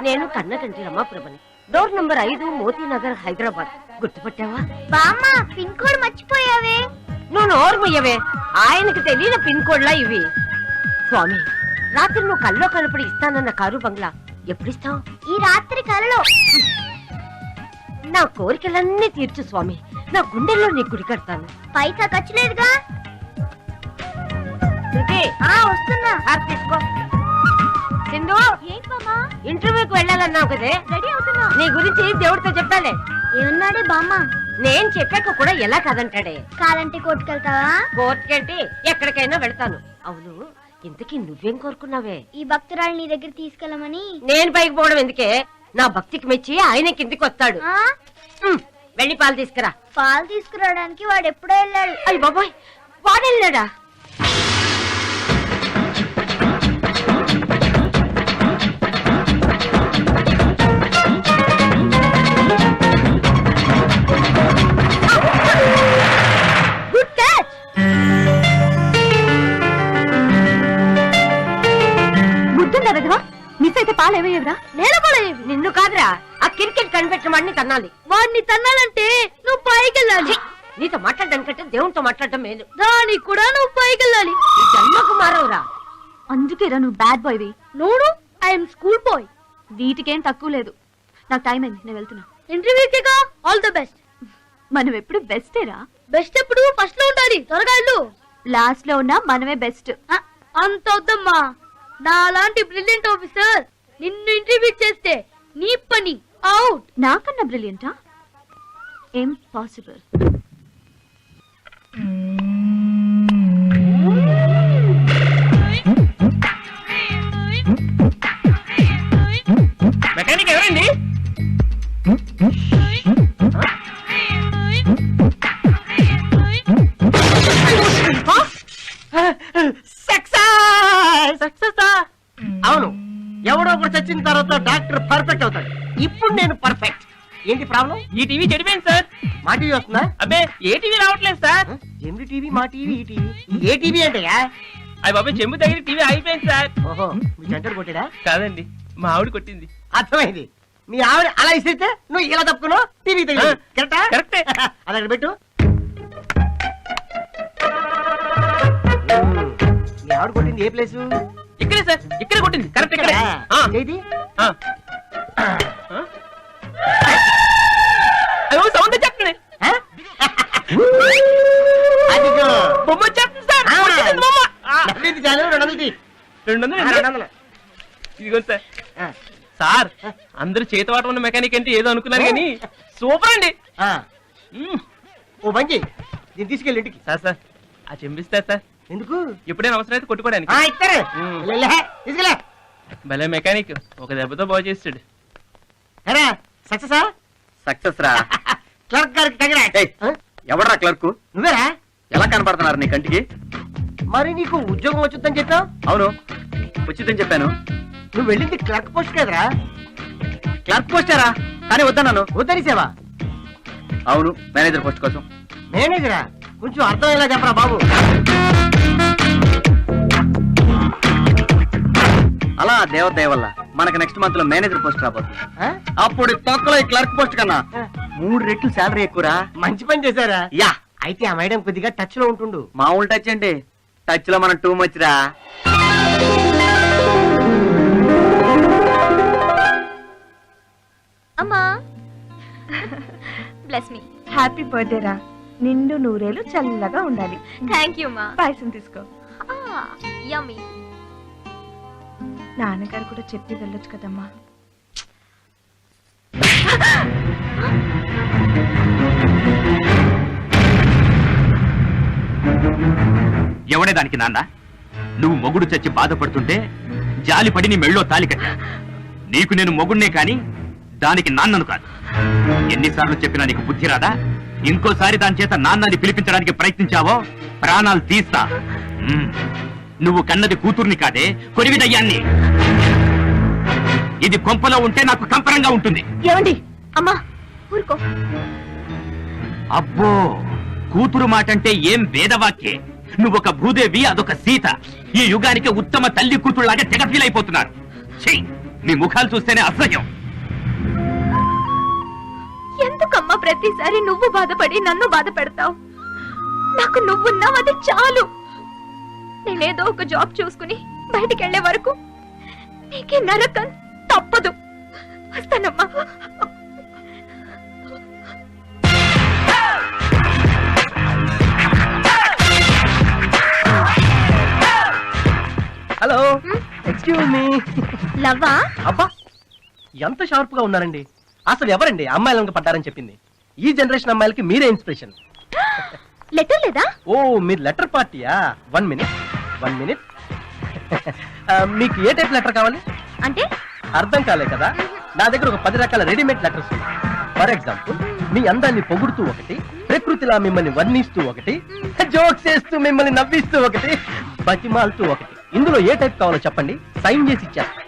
నేను కన్నకంటి రమాప్రభని, door number 5, Moti Nagar, Hyderabad. గుర్తుపట్టావా? బామ్మ pin code మర్చిపోయావే. నువ్వు నోర్మయ్యవే, ఆయనకి తెలియని పిన్ కోడ్లా ఇవి. స్వామి, రాత్రి నువ్వు కల్లో కనపడి ఇస్తానన్న కారు బంగ్లా ఎప్పుడిస్తావు? ఈ రాత్రి కలలో. నా కోరికలన్నీ తీర్చు స్వామి, నా గుండెల్లో నీ గుడి కడతాను. పైసా ఖర్చు లేదుగా. వస్తున్నా. తీసుకో. సింధు, ఏంటమ్మా? ఇంటర్వ్యూకి వెళ్ళాలన్నావు కదే, రెడీ అవుతున్నా. నీ గురించి దేవుడితో చెప్పాలే. ఏమన్నాడే బామ్మ? నేను చెప్పాక కూడా ఎలా కాదంటాడే. కాదంటే కోర్టుకెళ్తావా? కోర్టుకేంటి, ఎక్కడికైనా వెళ్తాను. అవును, ఇంతకీ నువ్వేం కోరుకున్నావే? ఈ భక్తురాలు నీ దగ్గర తీసుకెళ్ళమని. నేను పైకి పోవడం ఎందుకే, నా భక్తికి మెచ్చి ఆయన కిందికి వస్తాడు. వెళ్ళి పాలు తీసుకురా. పాలు తీసుకురావడానికి వాడు ఎప్పుడో వెళ్ళాడు. అయ్య బాబాయ్, వాడు వెళ్ళాడా? మిస్ అయితే పాలు ఏమయ్యేవిరా? నేలపడేవి. నిన్ను కాదురా, ఆ క్రికెట్ కనిపెట్టిన వాడిని తన్నాలి. వాడిని తన్నాలంటే నువ్వు పైకి వెళ్ళాలి. నీతో మాట్లాడడానికంటే దేవునితో మాట్లాడటం మేలు. దానికి కూడా నువ్వు పైకి వెళ్ళాలి. ఈ జన్మకు మారవురా. అందుకేరా నువ్వు బ్యాడ్ బాయ్వి. నోడు, ఐఎమ్ స్కూల్ బాయ్. వీటికేం తక్కువ లేదు. నాకు టైం అయింది, నేను వెళ్తున్నా. ఇంటర్వ్యూకేగా ఆల్ ది బెస్ట్. మనం ఎప్పుడు బెస్టేరా. బెస్ట్ ఎప్పుడు ఫస్ట్ లో ఉండాలి. త్వరగా వెళ్ళు. లాస్ట్ లో ఉన్నా మనమే బెస్ట్. అంత వద్దమ్మా. నాలాంటి బ్రిలియంట్ ఆఫీసర్ నిన్ను ఇంటర్వ్యూ చేస్తే నీ పని అవుట్. నాకన్నా బ్రిలియంటా? ఇంపాసిబుల్. మెకానిక్ ఎవరండి? అవును, ఎవడో ఒకటి చచ్చిన తర్వాత డాక్టర్ పర్ఫెక్ట్ అవుతాడు. ఇప్పుడు నేను పర్ఫెక్ట్. ఏంటి ప్రాబ్లం? ఈ టీవీ చెడిపోయింది సార్. మా టీవీ వస్తుందా? అబ్బే, ఏ టీవీ రావట్లేదు సార్. జెమిని టీవీ, మా టీవీ, ఈ టీవీ. ఏ టీవీ అంటయ్యా? అయ్యి బాబా, చెంబు దగ్గర టీవీ అయిపోయింది సార్. ఓహో, మీ జంటలు కొట్టాడా? కాదండి, మా ఆవిడ కొట్టింది. అర్థమైంది. మీ ఆవిడ అలా ఇస్తే నువ్వు ఇలా తప్పుకున్నావు, టీవీ తగిలింది. కరెక్టా? కరెక్టే. అది అక్కడ పెట్టు. మీ ఆవిడ కొట్టింది ఏ ప్లేసు? ఇక్కడే సార్, ఇక్కడే కొట్టింది. కరెక్ట్ ఇక్కడే. చేది అయ్యో, సౌండ్ వచ్చేస్తుంది. అదిగో బొమ్మ వచ్చేస్తుంది సార్. కొట్టేసింది బొమ్మ. నవ్వింది చాలు. 200 200. ఇదిగోండి సార్. సార్, అందరూ చేతివాటం ఉన్న మెకానిక్ అంటే ఏదో అనుకున్నారు కానీ సూపర్ అండి. ఓ బంచి నేను తీసుకెళ్ళి ఇంటికి. సార్ సార్, ఆ చెంపిస్తారు సార్. ఎందుకు? ఎప్పుడైనా అవసరం అయితే కొట్టుకోవడానికి. ఇస్తారు. తీసుకెళ్ళే. భలే మెకానిక్, ఒక దెబ్బతో బాగు చేస్తాడు. సక్సెసా? సక్సెస్ రా. క్లర్క్ గారికి కంగ్రాట్స్. ఎవడరా క్లర్క్? నువ్వేరా? ఎలా కనపడుతున్నారు నీ కంటికి? మరి నీకు ఉద్యోగం వచ్చిందని చెప్పావు. అవును, వచ్చిందని చెప్పాను. నువ్వు వెళ్ళింది క్లర్క్ పోస్ట్ కదరా? క్లర్క్ పోస్టారా? కానీ వద్దన్నాను. వద్దనిసేవా? అవును, మేనేజర్ పోస్ట్ కోసం. మేనేజరా? కొంచెం అర్థమయ్యేలా చెప్పరా బాబు. అలా దేవదయ వల్ల మనకి నెక్స్ట్ మంత్ లో మేనేజర్ పోస్ట్ రాబోతుంది. అప్పుడు తొక్కలో ఈ క్లర్క్ పోస్ట్ కన్నా 3 రెట్లు శాలరీ ఎక్కువరా. మంచి పని చేశారా? యా. అయితే ఆ మేడం కొద్దిగా టచ్ లో ఉంటుండు. మామూలు టచ్ అండి, టచ్ లో మనం టూ మచ్ రా. అమ్మా, బ్లెస్ మీ. హ్యాపీ బర్త్డే రా. నిండు నూరేలు చల్లగా ఉండాలి. థ్యాంక్ యూ మా. పాయసం తీసుకో. యమ్మీ. నాన్నగారు కూడా చెప్పి వెళ్ళొచ్చు కదమ్మా. ఎవడే దానికి నాన్న? నువ్వు మొగుడు చచ్చి బాధపడుతుంటే జాలిపడి నీ మెళ్ళో తాలి కట్టా. నీకు నేను మొగుడినే కాని దానికి నాన్నను కాదు. ఎన్నిసార్లు చెప్పినా నీకు బుద్ధి రాదా? ఇంకోసారి దాని చేత నాన్నని పిలిపించడానికి ప్రయత్నించావో ప్రాణాలు తీస్తా. నువ్వు కన్నది కూతుర్ని కాదే, కొరివి దయ్యాన్ని. ఇది కొంపలో ఉంటే నాకు కంపరంగా ఉంటుంది. ఏమండి? అమ్మా ఊరుకో. అబ్బో, కూతురు మాటంటే ఏం వేదవాక్యే. నువ్వొక భూదేవి, అదొక సీత. ఈ యుగానికి ఉత్తమ తల్లి కూతురులాగా తెగ ఫీల్ అయిపోతున్నారు. మీ ముఖాలు చూస్తేనే అసహ్యం. ఎందుకమ్మా ప్రతిసారి నువ్వు బాధపడి నన్ను బాధ పెడతావు? నాకు నువ్వున్నావు, అది చాలు. నేనేదో ఒక జాబ్ చూసుకుని బయటికి వెళ్లే వరకు నీకే నరకం తప్పదు. వస్తానమ్మా. Hello, excuse me. లవ్వా? అబ్బా, ఎంత షార్ప్ గా ఉన్నారండి. అసలు ఎవరండి అమ్మాయిలను పడ్డారని చెప్పింది? ఈ జనరేషన్ అమ్మాయిలకి మీరే ఇన్స్పిరేషన్. లెటర్ లేదా? ఓ, మీరు లెటర్ పార్టీయా? 1 మినిట్. మీకు ఏ టైప్ లెటర్ కావాలి? అంటే అర్థం కాలే కదా. నా దగ్గర ఒక 10 రకాల రెడీమేడ్ లెటర్స్ ఉన్నాయి. ఫర్ ఎగ్జాంపుల్, మీ అందాన్ని పొగుడుతూ ఒకటి, ప్రకృతిలా మిమ్మల్ని వర్ణిస్తూ ఒకటి, జోక్స్ చేస్తూ మిమ్మల్ని నవ్విస్తూ ఒకటి, బతిమాలుతూ ఒకటి. ఇందులో ఏ టైప్ కావాలో చెప్పండి, సైన్ చేసి ఇచ్చేస్తా.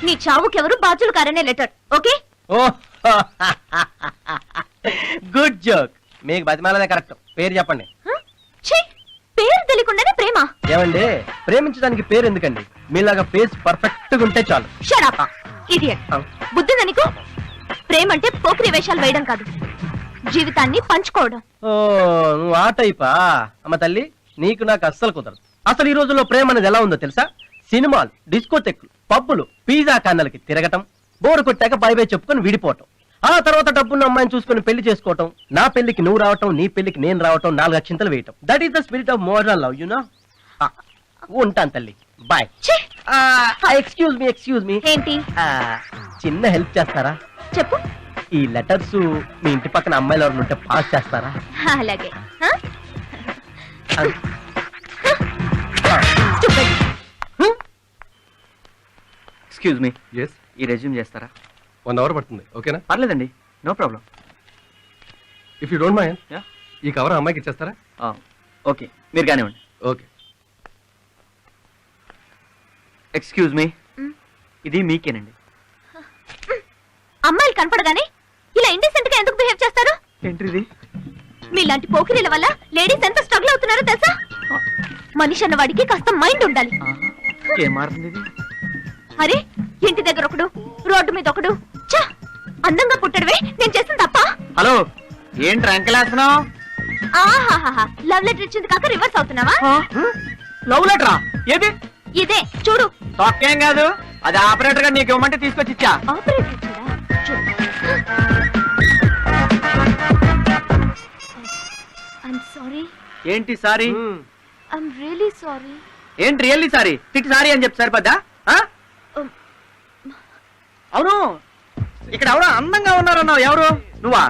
నీ చావుకెవరు బాధ్యులు కారనే లెటర్. ఓకే? ఓ, గుడ్ జోక్. మీకు బతిమాలనే కరెక్ట్. పేరు చెప్పండి. ఛీ, పేరు తెలియకుండానే ప్రేమ? ఏమండి, ప్రేమించడానికి పేరు ఎందుకండి? మీలాగా ఫేస్ పర్ఫెక్ట్ గా ఉంటే చాలు. Shut up idiot. బుద్ధిందా నీకు? ప్రేమ అంటే పోకిరి వేషాలు వేయడం కాదు, జీవితాన్ని పంచుకోవడం. ఓ, నువ్వు ఆ టైపా? అమ్మ తల్లి, నీకు నాకు అస్సలు కుదరదు. అసలు ఈ రోజుల్లో ప్రేమ అనేది ఎలా ఉందో తెలుసా? సినిమాలు, డిస్కోటెక్లు, పబ్బులు, పిజ్జా కార్నర్లకి తిరగటం, బోరు కొట్టాక బై బై చెప్పుకొని విడిపోవటం, ఆ తర్వాత డబ్బున్న అమ్మాయిని చూసుకొని పెళ్లి చేసుకోవటం, నా పెళ్లికి నువ్వు రావటం, నీ పెళ్లికి నేను రావటం, 4 అక్షింతలు వేయటం. That is the spirit of modern love, you know. ఉంటాను తల్లి, బాయ్. ఛీ, ఎక్స్క్యూజ్ మీ. ఏంటి? చిన్న హెల్ప్ చేస్తారా? చెప్పు. ఈ లెటర్స్ మీ ఇంటి పక్కన అమ్మాయిలు ఎవరు ఉంటే పాస్ చేస్తారా? అలాగే. ఎక్స్క్యూజ్ మీ, ఎస్, ఈ రెజ్యూమ్ చేస్తారా? 1 అవర్ పడుతుంది. ఓకేనా? పర్లేదండి, no problem. If you don't mind, Yeah. ఈ కవర్ అమ్మాయికి ఇచ్చేస్తారా? ఓకే, మీరు కానివ్వండి. ఓకే. ఎక్స్క్యూజ్ మీ, ఇది మీకేనండి. అమ్మాయిలు కనపడగానే ఇలా ఇండిసెంట్ గా ఎందుకు బిహేవ్ చేస్తారు? ఏంటిది? మీలాంటి పోకిరీల వల్ల లేడీస్ ఎంత స్ట్రగుల్ అవుతున్నారో తెలుసా? మనిషి అన్న వాడికి కాస్త మైండ్ ఉండాలి. ఏం మారుతుంది ఇది? అరే, ఇంటి దగ్గర ఒకడు, రోడ్డు మీద ఒకడు. ఛ! అందంగా పుట్టడమే నేను చేసిన తప్ప? హలో, ఏంటి రంకెలేస్తున్నావు? ఆహాహా, లవ్ లెటర్ ఇచ్చింది కాక రివర్స్ అవుతున్నావా? లవ్ లెటరా? ఏది? ఇదే చూడు. తొక్కేం కాదు, అది ఆపరేటర్ గా నీకు ఇవ్వమంటే తీసుకొచ్చి ఇచ్చా. ఆపరేటర్ ఇచ్చాడా? చూడు. I'm sorry. ఏంటి సారీ? I'm really sorry. ఏంటి రియల్లీ సారీ? తిట్టి సారీ అని చెప్పి సరిపోద్దా? ఆ? అవును, ఇక్కడ ఎవరో అందంగా ఉన్నారన్నావు, ఎవరు? నువ్వా?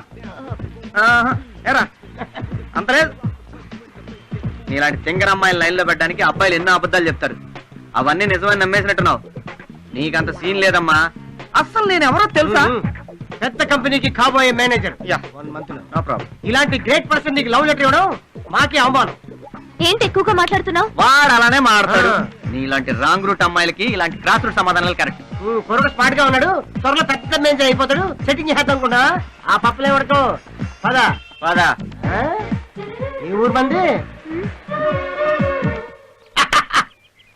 ఆహా, ఏరా అంత లేదు. నీలాంటి తింగర అమ్మాయిలు లైన్ లో పెట్టడానికి అబ్బాయిలు ఎన్నో అబద్ధాలు చెప్తారు. అవన్నీ నిజమని నమ్మేసినట్టున్నావు. నీకంత సీన్ లేదమ్మా. అస్సలు నేను ఎవరో తెలుసా? పెద్ద కంపెనీకి కాబోయే మేనేజర్. 1 month లో. No problem. ఇలాంటి గ్రేట్ పర్సన్ నీకు లవ్ లెటర్ ఇవ్వడం మాకే అవమానం. ఏంటి ఎక్కువగా మాట్లాడుతున్నావు? వాడు అలానే మాడతాడు. ఆ. నీలాంటి రాంగ్ రూట్ అమ్మాయిలకి ఇలాంటి క్రాస్ రూట్ సమాధానాలు కరెక్ట్. కొరకు స్మార్ట్ గా ఉన్నాడు, త్వరలో పెద్ద మేనేజర్ అయిపోతాడు. సెట్టింగ్ చేద్దాం అనుకున్నా, ఆ పప్పులే వరకు పద. పదా. ఆ? ఈ ఊరు మంది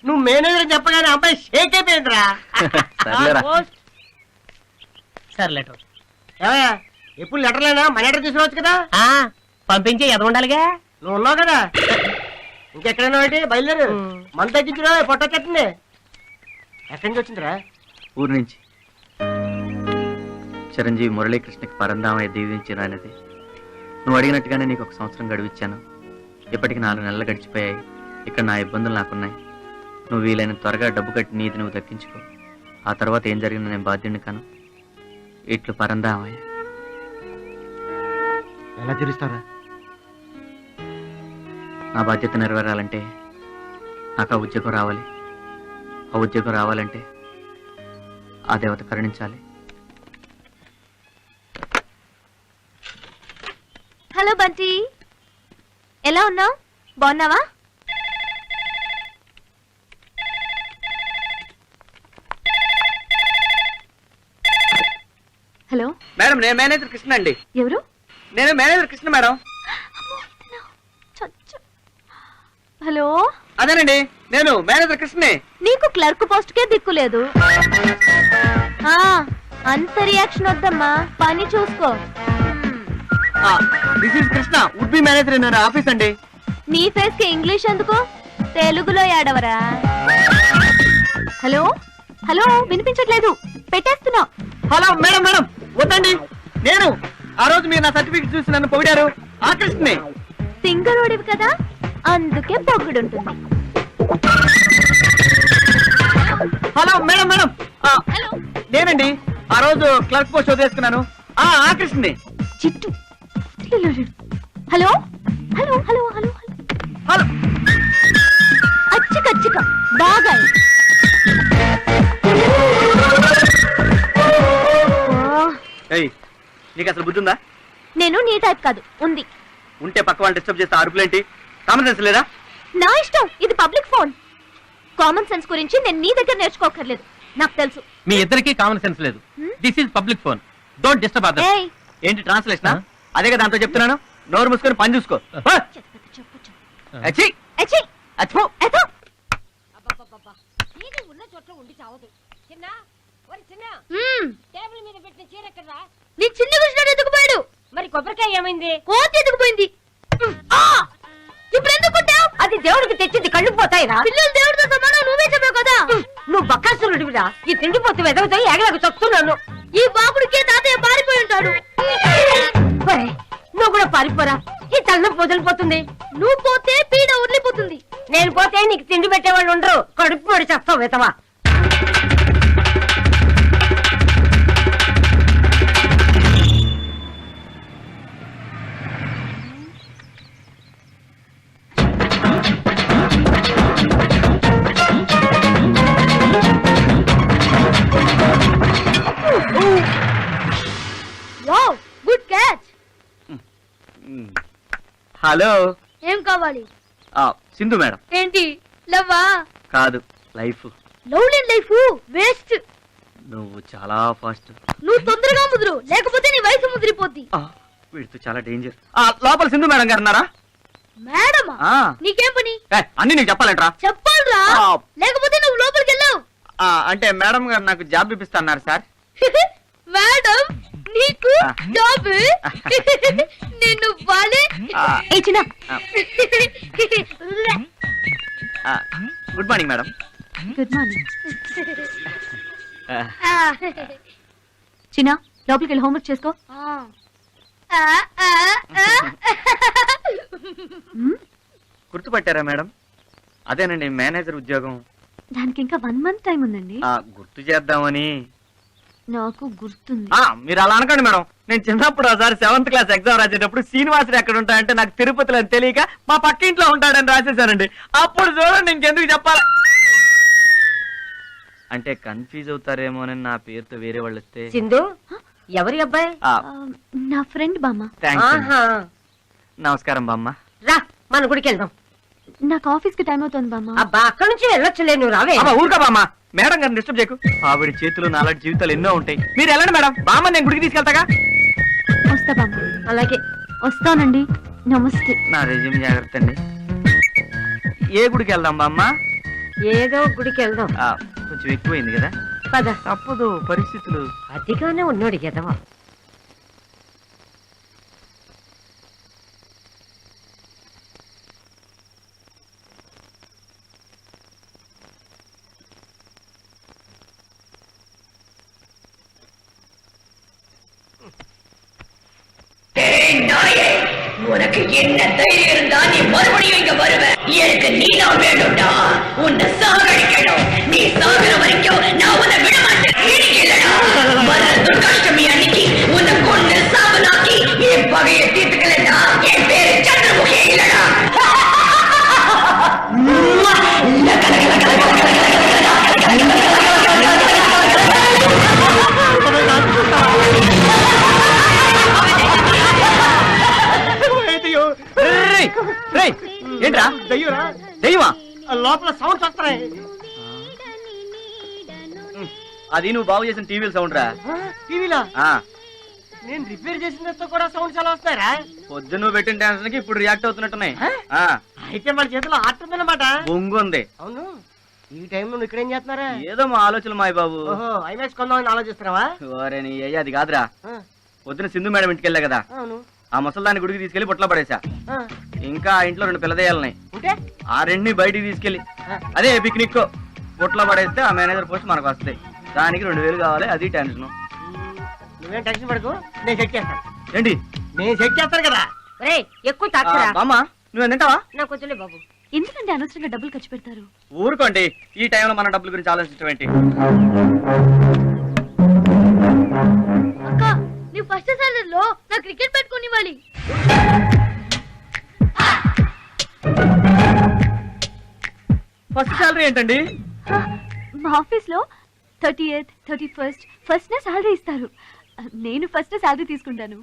నువ్వు మేనేజర్ చెప్పగానే అబ్బాయి షేక్ అయిపోయిందిరా. సర్లేరా. సార్ లెటర్ ఏమయ్యా, ఎప్పుడు లెటర్లేనా? మన లెటర్ తీసుకురావచ్చు కదా. పంపించే ఎద ఉండాలిగా. నువ్వు ఉన్నావు కదా, ఇంకెక్కడైనా ఒకటి బయలుదేరు. మన తగ్గించురా, పొట్టొచ్చేస్తుంది. ఎక్కడి నుంచి వచ్చిందిరా? ఊరు నుంచి. చిరంజీవి మురళీకృష్ణకి పరంధామయ్య దీవించిన అనేది. నువ్వు అడిగినట్టుగానే నీకు 1 సంవత్సరం గడువిచ్చాను. ఇప్పటికి 4 నెలలు గడిచిపోయాయి. ఇక్కడ నా ఇబ్బందులు నాకున్నాయి. నువ్వు వీలైన త్వరగా డబ్బు కట్టి నీది నువ్వు దక్కించుకో. ఆ తర్వాత ఏం జరిగిందో నేను బాధ్యుడిని కాను. ఇట్లు పరంధామయ్య. ఎలా తీరుస్తారా? నా బాధ్యత నెరవేరాలంటే నాకు ఆ ఉద్యోగం రావాలి. ఆ ఉద్యోగం రావాలంటే ఆ దేవత కరుణించాలి. హలో బంటి, ఎలా ఉన్నావు? బాగున్నావా? హలో మేడం, నేను మేనేజర్ కృష్ణ అండి. ఎవరు? నేను మేనేజర్ కృష్ణ మేడం. హలో, అదేనండి, నేను మేనేజర్ కృష్ణే. నీకు క్లర్క్ పోస్ట్ కే దిక్కు లేదు. అంత రియాక్షన్ వద్దమ్మా, పని చూసుకో. This is Krishna, would be manager in office అండి. నీ ఫేస్ కి ఇంగ్లీష్ ఎందుకు, తెలుగులో ఏడవరా. హలో హలో, వినిపించట్లేదు, పెట్టేస్తున్నా. హలో మేడం, మేడం వద్దండి. నేను ఆ రోజు మీరు నా సర్టిఫికెట్ చూసి నన్ను పొగిడారు, ఆ కృష్ణనే. సింగరోడివి కదా, అందుకే పొగుడుంటుంది. హలో మేడం, మేడం నేనండి ఆ రోజు క్లర్క్ పోస్ట్ వదిలేసుకున్నాను, ఆ కృష్ణనే. Chittu. Hello hello hello hello hello అచ్చికచ్చిక బాగా. ఏయ్, నీకు అసలు బుద్ధి ఉందా? నేను నీ టైప్ కాదు, ఉంది. ఉంటే పక్క వాళ్ళు డిస్టర్బ్ చేస్తే అరుపులేంటి? కామన్ సెన్స్ లేదా? నా ఇష్టం, ఇది పబ్లిక్ ఫోన్. కామన్ సెన్స్ గురించి నేను నీ దగ్గర నేర్చుకోకర్లేదు, నాకు తెలుసు. మీ ఇద్దరికి కామన్ సెన్స్ లేదు. This is public phone, don't disturb others. ఏయ్, ఏంటి ట్రాన్స్లేషన్? అదేగా దాంతో చెప్తున్నాను, నోరు మూసుకొని పని చూసుకో. అచ్చి, అచ్చి, అచ్చిపో. ఎతో. ఉన్న చోట్ల ఉండి చావదు. చిన్న చిన్న టేబుల్ మీద పెట్టిన చీర ఎక్కడరా? నీ చిన్న కృష్ణుడు ఎత్తుకుపోయాడు. మరి కొబ్బరికాయ ఏమైంది? కోతి ఎత్తుకుపోయింది. ఇప్పుడు ఎందుకు కొట్టావు? అది దేవుడికి తెచ్చింది, కళ్ళు పోతాయిరా. పిల్లలు దేవుడితో సమానం, నువ్వే చెప్పావు కదా. నువ్వు బక్కాసురుడివిరా. ఈ తిండిపోతు వెదవుతో ఎగలకు చస్తున్నాను. ఈ బాబుడికే తాతయ్య పారిపోయి ఉంటాడు. ఒరేయ్, నువ్వు కూడా పారిపోరా, ఈ తలనొప్పి వదిలిపోతుంది. నువ్వు పోతే పీడ ఉర్లిపోతుంది. నేను పోతే నీకు తిండి పెట్టేవాళ్ళు ఉండరు, కడుపు పొడి చేస్తావు వెతవా. Good catch. హలో, ఏం కావాలి? సింధు మేడం. ఏంటి, లవ్వా? కాదు, లైఫ్. లవ్ లేని లైఫ్ వేస్ట్. నువ్వు చాలా ఫాస్ట్. నువ్వు తొందరగా ముదురు, లేకపోతే నీ వయసు ముదిరిపోద్ది. వీడితో చాలా డేంజర్. లోపల సింధు మేడం గారు ఉన్నారా? మేడమా? నీకేం పని? అన్ని నీకు చెప్పాలంటరా? చెప్పాలరా, లేకపోతే నువ్వు లోపలికి వెళ్ళావు. అంటే మేడం గారు నాకు జాబ్ ఇప్పిస్తా అన్నారు సార్. మేడం నీకు జాబ్? నిన్ను బాలే. చిన్న good morning madam. Good morning. చిన్న, లోపలికి వెళ్ళి హోంవర్క్ చేసుకో. గుర్తుపట్టారా మేడం? అదేనండి మేనేజర్ ఉద్యోగం. దానికి ఇంకా 1 month టైం ఉందండి. గుర్తు చేద్దామని. నాకు గుర్తుంది. మీరు అలా అనకండి మేడం. నేను చిన్నప్పుడు ఒకసారి 7th క్లాస్ ఎగ్జామ్ రాసేటప్పుడు శ్రీనివాసుడు ఎక్కడ ఉంటాడంటే నాకు తిరుపతిలో అని తెలియక మా పక్క ఇంట్లో ఉంటాడని రాసేసానండి. అప్పుడు చూడండి, ఇంకెందుకు చెప్పాలి. అంటే కన్ఫ్యూజ్ అవుతారేమోనని నా పేరుతో వేరే వాళ్ళు వస్తే. సింధు, ఎవరి అబ్బాయి? నా ఫ్రెండ్ బామ్మ. ఆహా. నమస్కారం బామ్మ. రా, మన గుడికి వెళ్దాం. నాకు ఆఫీస్ కి టైం అవుతుంది బామ్మ. అబ్బా, అక్కడి నుంచి వెళ్ళొచ్చులే, నువ్వు రావే. ఊరుకా బామ్మ, మేడం గారిని డిస్టర్బ్ చేయకు. ఆవిడ చేతిలో నాలాంటి జీవితాలు ఎన్నో ఉంటాయి. మీరు వెళ్ళండి మేడం, బామ్మ నేను గుడికి తీసుకెళ్తాగా. వస్తా బామ్మ. అలాగే వస్తానండి. నమస్తే. నా రెజ్యూమ్ జాగ్రత్త అండి. ఏ గుడికి వెళ్దాం బామ్మ? ఏదో గుడికి వెళ్దాం. కొంచెం ఎక్కువైంది కదా. పద. తప్పదు, పరిస్థితులు. అతిగానే ఉన్నాడు ఎదవా. உனக்கு என்ன தைரியம் இருந்தா நீ மறுபடியும் இங்க வருவ? எனக்கு நீ தான் வேணும்டா. உன்னை சாகடிக்கணும். நீ சாகுற வரைக்கும் நான் உன்னை விட மாட்டேன். வர துர்காஷ்டமி அன்னைக்கு உன்னை கொண்டு சாவனாக்கி என் பகையை தீர்த்துக்கலன்னா என் பேரு சந்திரமுகி இல்லடா. ఏంట్రా దెయ్యమా? లోపల సౌండ్స్ వస్తున్నాయి. అది నువ్వు బాగు చేసిన టీవీల సౌండ్ రా. టీవీలో నేను రిపేర్ చేసిన కూడా సౌండ్స్ ఎలా వస్తాయరా? పొద్దు నువ్వు పెట్టిన టెన్షన్ కి ఇప్పుడు రియాక్ట్ అవుతున్నట్టున్నాయి. అయితే మన చేతిలో ఆర్ట్ ఉందన్నమాట. బొంగు ఉంది. అవును, ఈ టైంలో నువ్వు ఇక్కడేం చేస్తున్నారా? ఏదో మా ఆలోచనలు మాయ బాబు. ఓహో, ఐమాక్స్ కొందామని ఆలోచిస్తున్నావా? ఓరే నీ అయ్యా అది కాదురా. ఆ, పొద్దున సింధు మేడం ఇంటికి వెళ్ళా కదా, అవును. ఆ ముసల్దాన్ని గుడికి తీసుకెళ్లి బుట్టలో పడేసా. ఆ, ఇంకా ఆ ఇంట్లో 2 పిల్లదేయాలున్నాయి. ఉంటే ఆ రెండిని బయటికి తీసుకెళ్లి అదే పిక్నిక్ బుట్టలో పడేస్తే ఆ మేనేజర్ పోస్ట్ మనకు వస్తాయి. దానికి 2000 కావాలి, అది టెన్షన్. నువ్వేం టెన్షన్ పడకు, నేను సెట్ చేస్తాను. ఏంటి నేను సెట్ చేస్తాను కదా. రే ఎక్కువ తాకురా. బామ్మ నువ్వు తింటావా? నాకు వద్దులే బాబు. ఎందుకంటే అనవసరంగా డబ్బులు ఖర్చు పెడతారు. ఊరుకోండి, ఈ టైంలో మన డబ్బుల గురించి ఆలోచించడం ఏంటి? అక్క నీ ఫస్ట్ సాలరీ లో నా క్రికెట్ పెట్టుకుని ఇవ్వాలి. ఫస్ట్ సాలరీ ఏంటండి? మా ఆఫీస్ లో 30th 31st ఫస్ట్ నే సాలరీ ఇస్తారు. నేను ఫస్ట్ సాలరీ తీసుకుంటాను,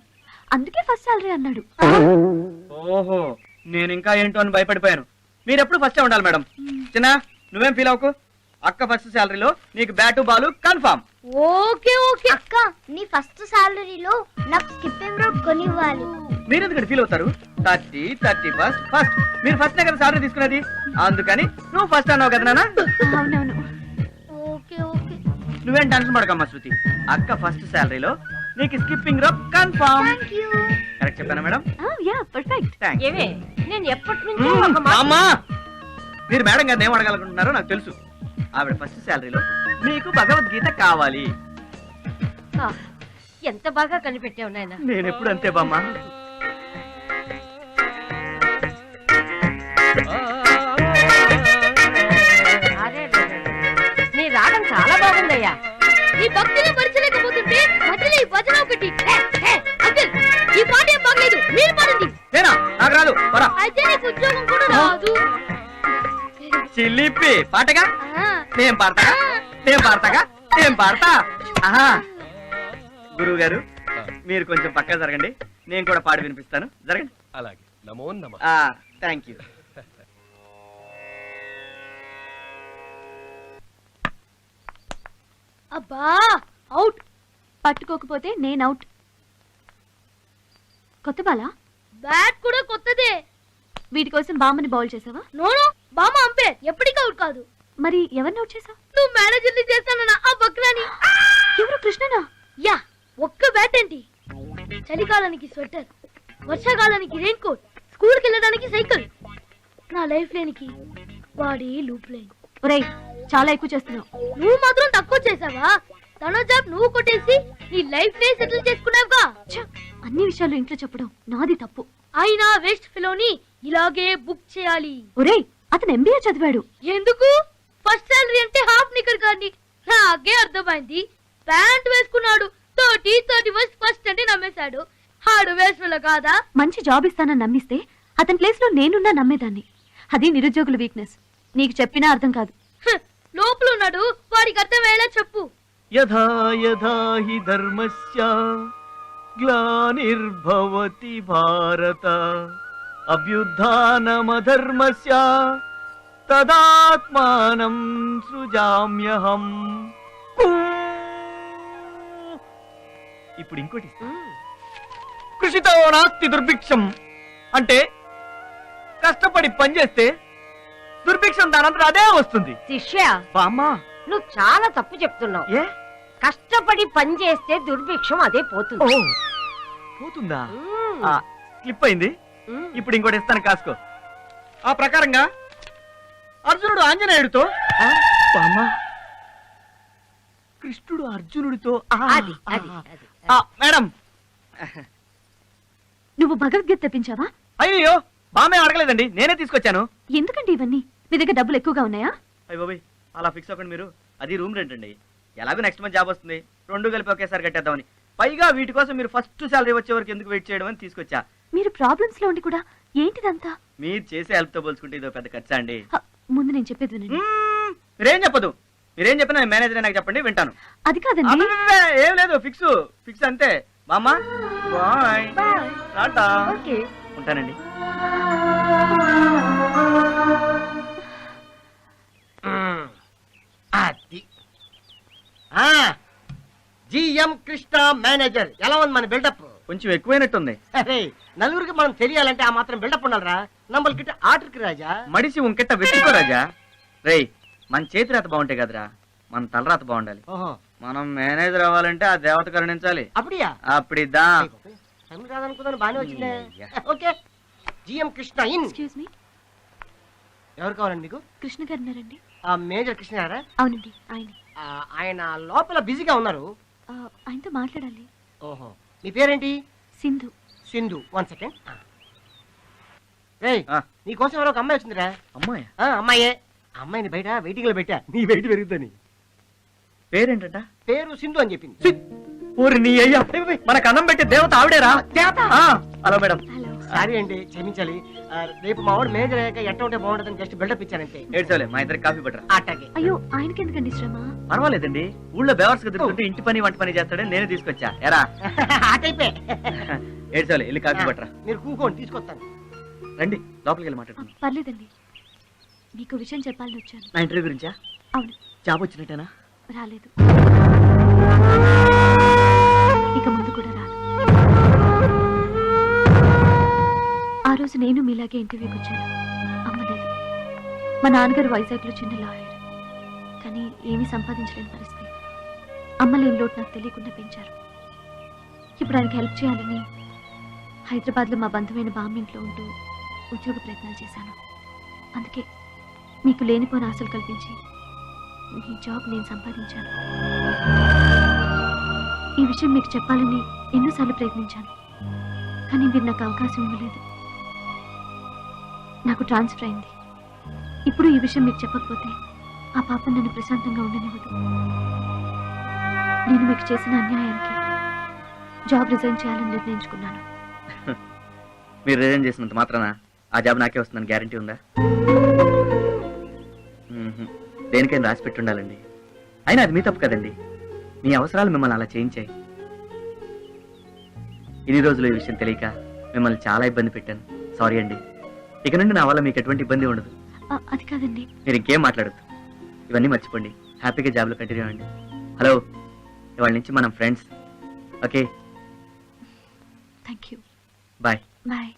అందుకే ఫస్ట్ సాలరీ అన్నాడు. ఓహో, నేను ఇంకా ఏంటో అని భయపడిపోయాను. మీరు ఎప్పుడు ఫస్టే ఉండాలి మేడం. చిన్న నువ్వేం ఫీల్ అవ్వకు, అక్క ఫస్ట్ శాలరీలో నీకు bat Balu confirm. Okay okay అక్క, నీ ఫస్ట్ సాలరీలో నాకు స్కిప్పింగ్ రోప్ కొనివ్వాలి. మీరు ఎందుకంటే ఫీల్ అవుతారు? 30, 31st ఫస్ట్. మీరు ఫస్ట్ కదా సాలరీ తీసుకున్నది, అందుకని నువ్వు ఫస్ట్ అన్నావు కదా నాన్న. అవునవును. ఓకే ఓకే, నువ్వేం టెన్షన్ పడకమ్మా శృతి, అక్క ఫస్ట్ శాలరీలో నీకు skipping rope confirm. Thank you. Correct చెప్పానా మేడం? Yeah perfect. థాంక్స్. ఏమే నేను ఎప్పటి నుంచో ఒక మాట అమ్మా, మీరు మేడం గారిని ఏం అడగాలనుకుంటున్నారో నాకు తెలుసు. ఆవిడ ఫస్ట్ శాలరీలో మీకు భగవద్గీత కావాలి. ఆ, ఎంత బాగా కనిపెట్టావు నాయన. నేను ఎప్పుడు అంతే బామ్మ. అరే నీ రాగం చాలా బాగుందయ్యా. ఈ భక్తిని మరిచలేకపోతుంటే మధ్యలో ఈ భజన ఒకటి. అంకుల్ ఈ పాట ఏం బాగలేదు, మీరు పాడండి. నేనా? నాకు రాదు. పరా. అయితే నీకు ఉద్యోగం కూడా రాదు. చిల్లిపి పాటగా ఆ, నేను పాడతాగా, నేను పాడతాగా, నేను పాడతా. ఆహా, గురువు గారు మీరు కొంచెం పక్కన జరగండి, నేను కూడా పాడి వినిపిస్తాను. జరగండి. అలాగే, నమో నమ. Thank you. అబ్బా అవుట్. పట్టుకోకపోతే నేను అవుట్. కొత్త బాలా? బ్యాట్ కూడా కొత్తదే. వీటి కోసం బామ్మని బౌల్ చేసావా? నోను, బామ్మ అంపేర్, ఎప్పటికీ అవుట్ కాదు. మరి ఎవరిని అవుట్ చేసావు? నువ్వు మేనేజర్ని చేస్తానన్నా ఆ బక్రాని. ఎవరు? కృష్ణనా? యా. ఒక్క బ్యాట్ ఏంటి, చలికాలానికి స్వెటర్, వర్షాకాలానికి రెయిన్ కోట్, స్కూల్కి వెళ్ళడానికి సైకిల్. నా లైఫ్ లేనికి బాడీ లూప్ లైన్. ఒరేయ్ చాలా ఎక్కువ చేస్తున్నావు. నువ్వు మాత్రం తక్కువ చేసావా? తన జాబ్ నువ్వు కొట్టేసి నీ లైఫ్ నే సెటిల్ చేసుకున్నావుగా. అన్ని విషయాలు ఇంట్లో చెప్పడం నాది తప్పు. అయినా వేస్ట్ ఫెలోని ఇలాగే బుక్ చేయాలి. ఒరేయ్ అతను ఎంబీఏ చదివాడు. ఎందుకు? ఫస్ట్ సాలరీ అంటే హాఫ్ నిక్కర్ కానీ నాకే అర్థమైంది. ప్యాంట్ వేసుకున్నాడు, 31st ఫస్ట్ అంటే నమ్మేశాడు. హాడు వేస్ట్ ఫెలో కాదా? మంచి జాబ్ ఇస్తానని నమ్మిస్తే అతని ప్లేస్ లో నేనున్నా నమ్మేదాన్ని. అది నిరుద్యోగుల వీక్నెస్. నీకు చెప్పినా అర్థం కాదు. లోపల ఉన్నాడు, వాడికి అర్థమయ్యేలా చెప్పు. యథా యథా హి ధర్మస్య గ్లానిర్భవతి భారత అభ్యుత్థానమధర్మస్య తదాత్మానం సృజామ్యహం. ఇప్పుడు ఇంకోటి ఇస్తా. కృషితో నాస్తి దుర్భిక్షం అంటే కష్టపడి పనిచేస్తే దుర్భిక్షం దానంతా అదే వస్తుంది. శిష్య బామ్మా నువ్వు చాలా తప్పు చెప్తున్నావు. ఏ కష్టపడి పని చేస్తే దుర్భిక్షం అదే పోతుంది. ఓ పోతుందా? మ్మ్. స్లిప్ అయింది. మ్మ్. ఇప్పుడు ఇంకోటి ఇస్తాను కాసుకో. ఆ ప్రకారంగా అర్జునుడు ఆంజనేయుడితో, బామ్మా కృష్ణుడు అర్జునుడితో. అది అది అది మేడం నువ్వు భగవద్గీత తెప్పించావా? అయ్యో బామ్మే అడగలేదండి, నేనే తీసుకొచ్చాను. ఎందుకండి ఇవన్నీ? మీ దగ్గర డబ్బులు ఎక్కువగా ఉన్నాయా? అయ్య బాబాయ్ అలా ఫిక్స్ అవ్వకండి మీరు. అది రూమ్ రెంట్ అండి. ఎలాగో నెక్స్ట్ మంత్ జాబ్ వస్తుంది, 2 కలిపి ఒకేసారి కట్టేద్దామని. పైగా వీటి కోసం మీరు ఫస్ట్ శాలరీ వచ్చే వరకు ఎందుకు వెయిట్ చేయడం అని తీసుకొచ్చా. మీరు ప్రాబ్లమ్స్ లో ఉండి కూడా ఏంటిదంతా? మీరు చేసే హెల్ప్ తో పోల్చుకుంటే ఇదో పెద్ద ఖర్చా అండి. ముందు నేను చెప్పేది వినండి. మీరేం చెప్పదు, మీరేం చెప్పినా మేనేజర్ నాకు చెప్పండి, వింటాను. అది కాదండి. అబ్బబ్బబ్బే, ఏం లేదు, ఫిక్స్ ఫిక్స్ అంతే. బామ్మా బాయ్. టాటా. ఓకే. ఉంటానండి. అది జిఎం కృష్ణ మేనేజర్. ఎలా ఉంది మన బిల్డప్? కొంచెం ఎక్కువైనట్టుంది. అరే నలుగురికి మనం తెలియాలంటే ఆ మాత్రం బిల్డప్ ఉండాలరా. நம்மள்கிட்ட ఆర్డర్కి రాజా. మడిసి ఉంకెట్ట వెతుకో రాజా. రేయ్ మన చేతి రాత బాగుంటాయి కదరా, మన తలరాత బాగుండాలి. ఓహో మనం మేనేజర్ అవ్వాలంటే ఆ దేవత కరుణించాలి. అప్పుడియా అప్పుడిద్దా. తమిళ రాదనుకున్నాను, బాగానే వచ్చిందే. Okay, GM Krishna in. Excuse me, ఎవరు కావాలండి మీకు? కృష్ణ గారు ఉన్నారండి? ఆ మేజర్ కృష్ణ గారా? అవునండి, ఆయన. ఆయన లోపల బిజీగా ఉన్నారు. ఆయనతో మాట్లాడాలి. ఓహో, మీ పేరేంటి? సింధు. సింధు. 1 సెకండ్. రేయ్, ఆ. నీకోసం ఎవరో ఒక అమ్మాయి వచ్చిందిరా. అమ్మాయి అమ్మాయే. అమ్మాయిని బయట వెయిటింగ్ లో పెట్టా, నీ వెయిట్ పెరుగుతుంది. పేరేంటంట? పేరు సింధు అని చెప్పింది. ఊరి నీ అయ్యా, మనకు అన్నం పెట్టే దేవత ఆవిడేరా? దేవత? Hello madam. హలో. సారీ అండి, క్షమించాలి. రేపు మా వాడు మేనేజర్ అయ్యాక ఎట్ట ఉంటే బాగుంటుందని జస్ట్ బిల్డప్ ఇచ్చానంతే. ఏడ్చోలే, మా ఇద్దరికి కాఫీ పట్టరా. అట్టాగే. అయ్యో, ఆయనకి ఎందుకండి శ్రమ? పర్వాలేదండి, ఊళ్ళో బేవర్స్ తిరుగుతుంటే ఇంటి పని వంట పని చేస్తాడని నేను తీసుకొచ్చా. ఎరా ఆ టైపే. ఏడ్చోలే, వెళ్ళి కాఫీ పట్టరా. మీరు కూకోండి, తీసుకొస్తాను. రండి లోపలికి వెళ్ళి మాట్లాడుతున్నాం. పర్లేదండి, మీకు విషయం చెప్పాలని వచ్చాను. నా ఇంటర్వ్యూ గురించా? అవును. జాబ్ వచ్చినట్టేనా? రాలేదు, ఇక ముందు కూడా రాదు. ఆ రోజు నేను మీలాగే ఇంటర్వ్యూకి వచ్చాను. అమ్మలేదు. మా నాన్నగారు వైజాగ్లో చిన్న లాయర్, కానీ ఏమీ సంపాదించలేని పరిస్థితి. అమ్మ లేని లోటు నాకు తెలియకుండా పెంచారు. ఇప్పుడు ఆయనకి హెల్ప్ చేయాలని హైదరాబాద్లో మా బంధువైన బామ్మింట్లో ఉంటూ ఉద్యోగ ప్రయత్నాలు చేశాను. అందుకే మీకు లేనిపోని ఆశలు కల్పించి ఈ జాబ్ నేను సంపాదించాను. ఈ విషయం మీకు చెప్పాలని ఎన్నోసార్లు ప్రయత్నించాను, కానీ మీరు నాకు అవకాశం ఇవ్వలేదు. నాకు ట్రాన్స్ఫర్ అయింది. ఇప్పుడు ఈ విషయం మీకు చెప్పకపోతే ఆ పాపం నన్ను ప్రశాంతంగా ఉండనివ్వదు. నేను మీకు చేసిన అన్యాయానికి జాబ్ రిజైన్ చేయాలని నిర్ణయించుకున్నాను. మీరు రిజైన్ చేసినంత మాత్రాన ఆ జాబ్ నాకే వస్తుందని గ్యారంటీ ఉందా? దేనికైనా రాసి పెట్టి ఉండాలండి. అయినా అది మీ తప్పు కదండి, మీ అవసరాలు మిమ్మల్ని అలా చేయించాయి. ఇన్ని రోజులు ఈ విషయం తెలియక మిమ్మల్ని చాలా ఇబ్బంది పెట్టాను. సారీ అండి. ఇక నుండి నా వల్ల మీకు ఎటువంటి ఇబ్బంది ఉండదు. అది కాదండి. మీరు ఇంకేం మాట్లాడద్దు, ఇవన్నీ మర్చిపోండి. హ్యాపీగా జాబ్లో కంటిన్యూ అవ్వండి. హలో, ఇవాళ నుంచి మనం friends. Okay, thank you. Bye. Bye.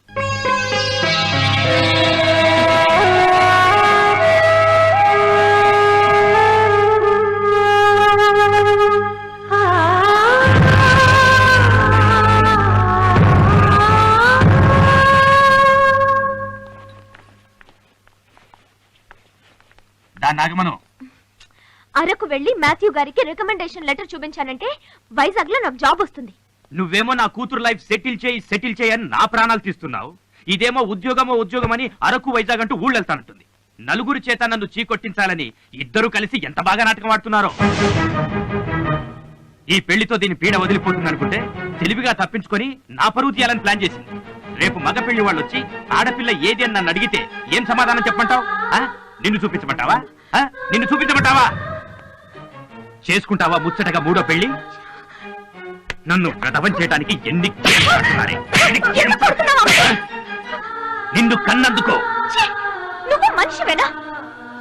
నాగమను, అరకు వెళ్ళి మాథ్యూ గారికి రికమెండేషన్ లెటర్ చూపించానంటే వైజాగ్ లో నాకు జాబ్ వస్తుంది. నువ్వేమో నా కూతురు లైఫ్ సెటిల్ చేయి అని నా ప్రాణాలు తీస్తున్నావు. ఇదేమో ఉద్యోగమని అరకు వైజాగ్ అంటూ ఊళ్ళెళ్తానంటుంది. నలుగురు చేత నన్ను చీకొట్టించాలని ఇద్దరు కలిసి ఎంత బాగా నాటకం ఆడుతున్నారో. ఈ పెళ్లితో దీని పీడ వదిలిపోతుంది అనుకుంటే తెలివిగా తప్పించుకొని నా పరువు తీయాలని ప్లాన్ చేసింది. రేపు మగ పెళ్లి వాళ్ళు వచ్చి ఆడపిల్ల ఏది అని నన్ను అడిగితే ఏం సమాధానం చెప్పమంటావు? నిన్ను చూపించమంటావా? నిన్ను చూపించమంటావా? చేసుకుంటావా ముచ్చటగా మూడో పెళ్లి? నన్ను ప్రదవం చేయడానికి ఎన్ని నిన్ను కన్నందుకో. నువ్వు మనిషివేనా?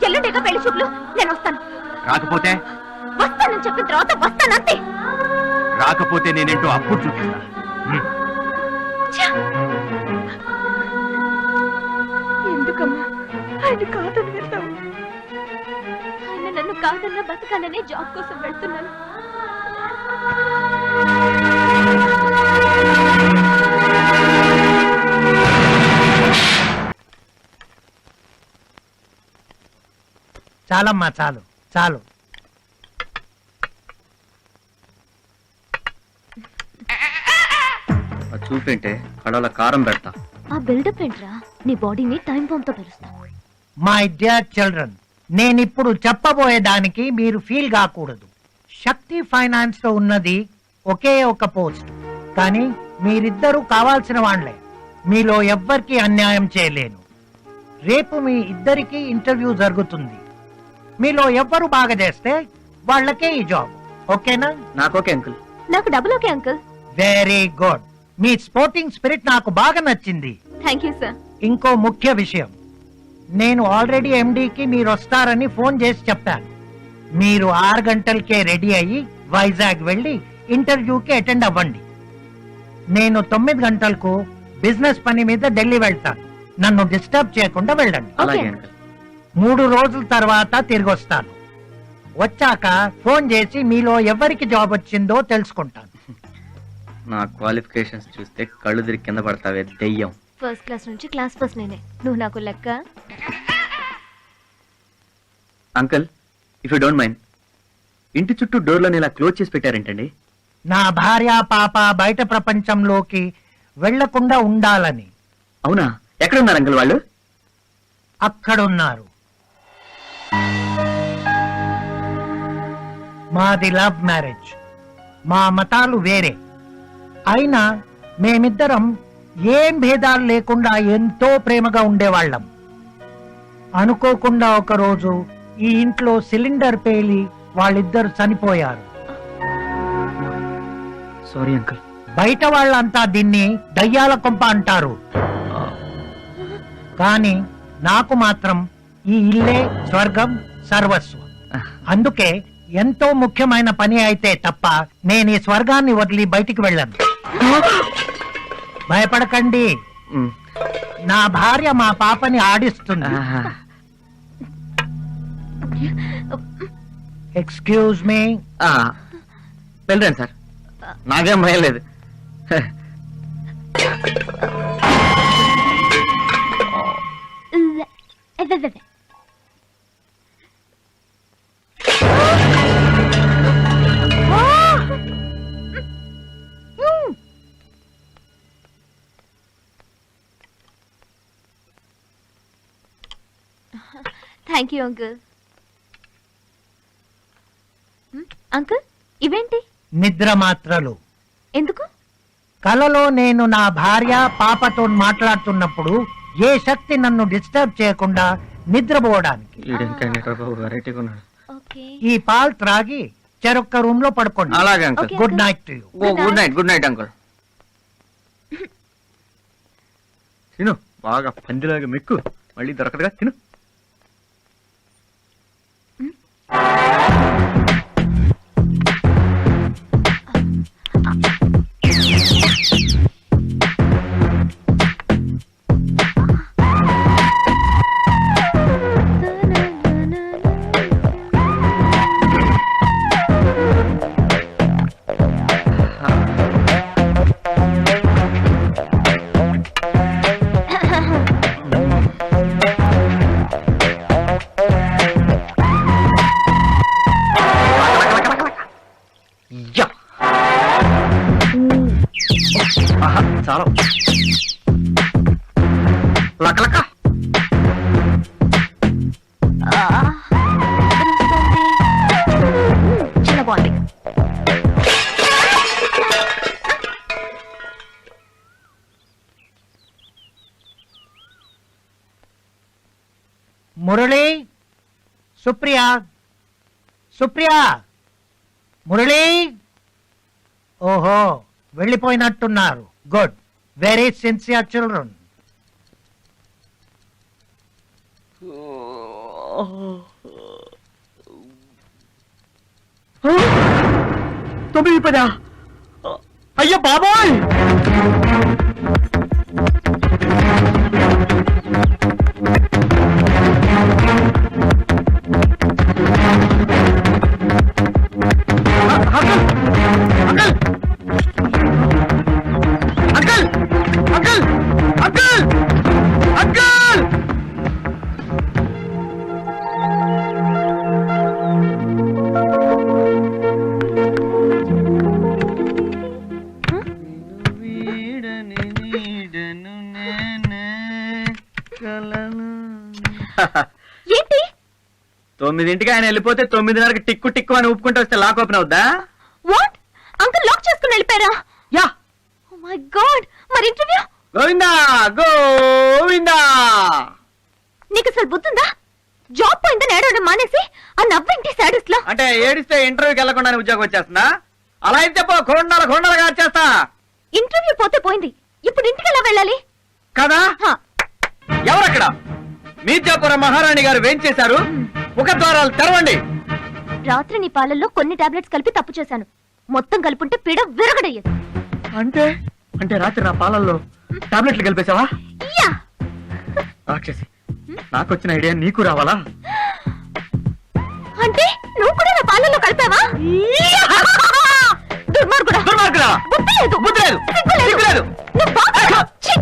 ఎల్లుండేగా పెళ్లి చూపులు, నేను వస్తాను. రాకపోతే? వస్తానని చెప్పిన తర్వాత వస్తానంతే. రాకపోతే నేనేంటో అప్పుడు చూపిస్తా. ఎందుకమ్మా ఆయన కాదని వెళ్తావు? ఆయన నన్ను కాదన్న బతకాలనే జాబ్ కోసం వెళ్తున్నాను. చాలమ్మా, చాలు చాలు. చూపింటే కడల కారం పెడతా. ఆ బిల్డప్ ఏంట్రా? నీ బాడీని టైం బాంబ్ తో పెరుస్తా. మై డియర్ చిల్డ్రన్, నేనిప్పుడు చెప్పబోయేదానికి మీరు ఫీల్ కాకూడదు. శక్తి ఫైనాన్స్ లో ఉన్నది ఒకే ఒక పోస్ట్, కానీ మీరిద్దరూ కావాల్సిన వాళ్లే. మీలో ఎవ్వరికి అన్యాయం చేయలేను. రేపు మీ ఇద్దరికి ఇంటర్వ్యూ జరుగుతుంది. మీలో ఎవ్వరు బాగా చేస్తే వాళ్ళకే ఈ జాబ్. ఓకేనా? నాకోకే అంకుల్. నాకు double okay uncle. Very good. మీ స్పోర్టింగ్ స్పిరిట్ నాకు బాగా నచ్చింది. Thank you sir. ఇంకో ముఖ్య విషయం, నేను ఆల్రెడీ ఎండీకి మీరు వస్తారని ఫోన్ చేసి చెప్పాను. మీరు 6 గంటలకే రెడీ అయ్యి వైజాగ్ వెళ్ళి ఇంటర్వ్యూకి అటెండ్ అవ్వండి. నేను 9 గంటలకు బిజినెస్ పని మీద ఢిల్లీ వెళ్తాను. నన్ను డిస్టర్బ్ చేయకుండా వెళ్ళండి. అలాగే అంకుల్. 3 రోజుల తర్వాత తిరిగి వస్తాను. వచ్చాక ఫోన్ చేసి మీలో ఎవరికి జాబ్ వచ్చిందో తెలుసుకుంటాను. నా క్వాలిఫికేషన్స్ చూస్తే కళ్ళు తిరిగి కింద పడతావే దెయ్యం. ఫస్ట్ క్లాస్ నుంచి క్లాస్ ఫస్ట్ నేనే. నువ్వు నాకు లెక్క. Uncle, if you don't mind, ఇంటి చుట్టూ డోర్లను ఇలా క్లోజ్ చేసి పెట్టారేంటండి? నా భార్య పాప బయట ప్రపంచంలోకి వెళ్లకుండా ఉండాలని. అవునా? ఎక్కడ ఉన్నారు అంకుల్ వాళ్ళు? అక్కడున్నారు. మాది లవ్ మ్యారేజ్. మా మతాలు వేరే అయినా మేమిద్దరం ఏం భేదాలు లేకుండా ఎంతో ప్రేమగా ఉండేవాళ్ళం. అనుకోకుండా ఒకరోజు ఈ ఇంట్లో సిలిండర్ పేలి వాళ్ళిద్దరు చనిపోయారు. Sorry uncle. బయట వాళ్ళంతా దీన్ని దయ్యాల కొంప అంటారు, కానీ నాకు మాత్రం ఈ ఇల్లే స్వర్గం, సర్వస్వం. అందుకే ఎంతో ముఖ్యమైన పని అయితే తప్ప నేను ఈ స్వర్గాన్ని వదిలి బయటికి వెళ్ళను. భయపడకండి, నా భార్య మా పాపని ఆడిస్తుంది. Excuse me. వెళ్ళండి సార్, నాకేం భయం లేదు. Thank you uncle. అంకుల్, ఇవేంటి? నిద్ర మాత్రలు. ఎందుకు? కలలో నేను నా భార్య పాపతో మాట్లాడుతున్నప్పుడు ఏ శక్తి నన్ను డిస్టర్బ్ చేయకుండా నిద్రపోవడానికి. వెరైటీగా ఉన్నాడు. ఓకే. ఈ పాలు త్రాగి చెరొక్క రూమ్ లో పడుకోండి. అలాగే uncle. Okay. Good night to you. Good night. Good night uncle. తిను, బాగా పందిలాగా మెక్కు, మళ్ళీ దొరకదుగా. తిను. చాలా లక చాలా బాగుంది. మురళి, సుప్రియా, సుప్రియా, మురళి. ఓహో, వెళ్ళిపోయినట్టున్నారు. Good, very sincere children. తొమ్మిది పదా? అయ్యో బాబోయ్! ఏంటి? 9ంటికి ఆయన వెళ్ళిపోతే 9:30కి టిక్కు టిక్కు అని ఊపుకుంటూ వస్తే లాక్ ఓపెన్ అవుద్దా? వాట్? అంకుల్ లాక్ చేసుకుని వెళ్ళిపోయారా? యా. ఓ మై గాడ్, మరి ఇంటర్వ్యూ? గోవిందా గోవిందా. నీకు అసలు బుద్ధుందా? జాబ్ పోయిందని ఏడవడం మానేసి ఆ నవ్వేంటి సాడీస్ లో? అంటే ఏడిస్తే ఇంటర్వ్యూకి వెళ్లకుండా ఉద్యోగం వచ్చేస్తుందా? అలా అయితే పో, కొండలుగా వచ్చేస్తా. ఇంటర్వ్యూ పోతే పోయింది, ఇప్పుడు ఇంటికి ఎలా వెళ్ళాలి కదా? హా. ఎవరక్కడ? మీర్జాపురం మహారాణి గారు వేంచేశారు. ముఖద్వారాలు తెరవండి. రాత్రి నీ పాలల్లో కొన్ని టాబ్లెట్స్ కలిపి తప్పు చేశాను. మొత్తం కలుపుంటే పీడ విరగడయ్యేది. అంటే అంటే రాత్రి నా పాలల్లో టాబ్లెట్లు కలిపేశావా? యా. రాక్షసి, నాకు వచ్చిన ఐడియా నీకు రావాలా? అంటే నువ్వు కూడా నా పాలల్లో కలిపావా? దుర్మార్గుడా! దుర్మార్గుడా! బుద్ధి లేదు! బుద్ధి లేదు! సిగ్గు లేదు! నువ్వు బాగా- ఛీ!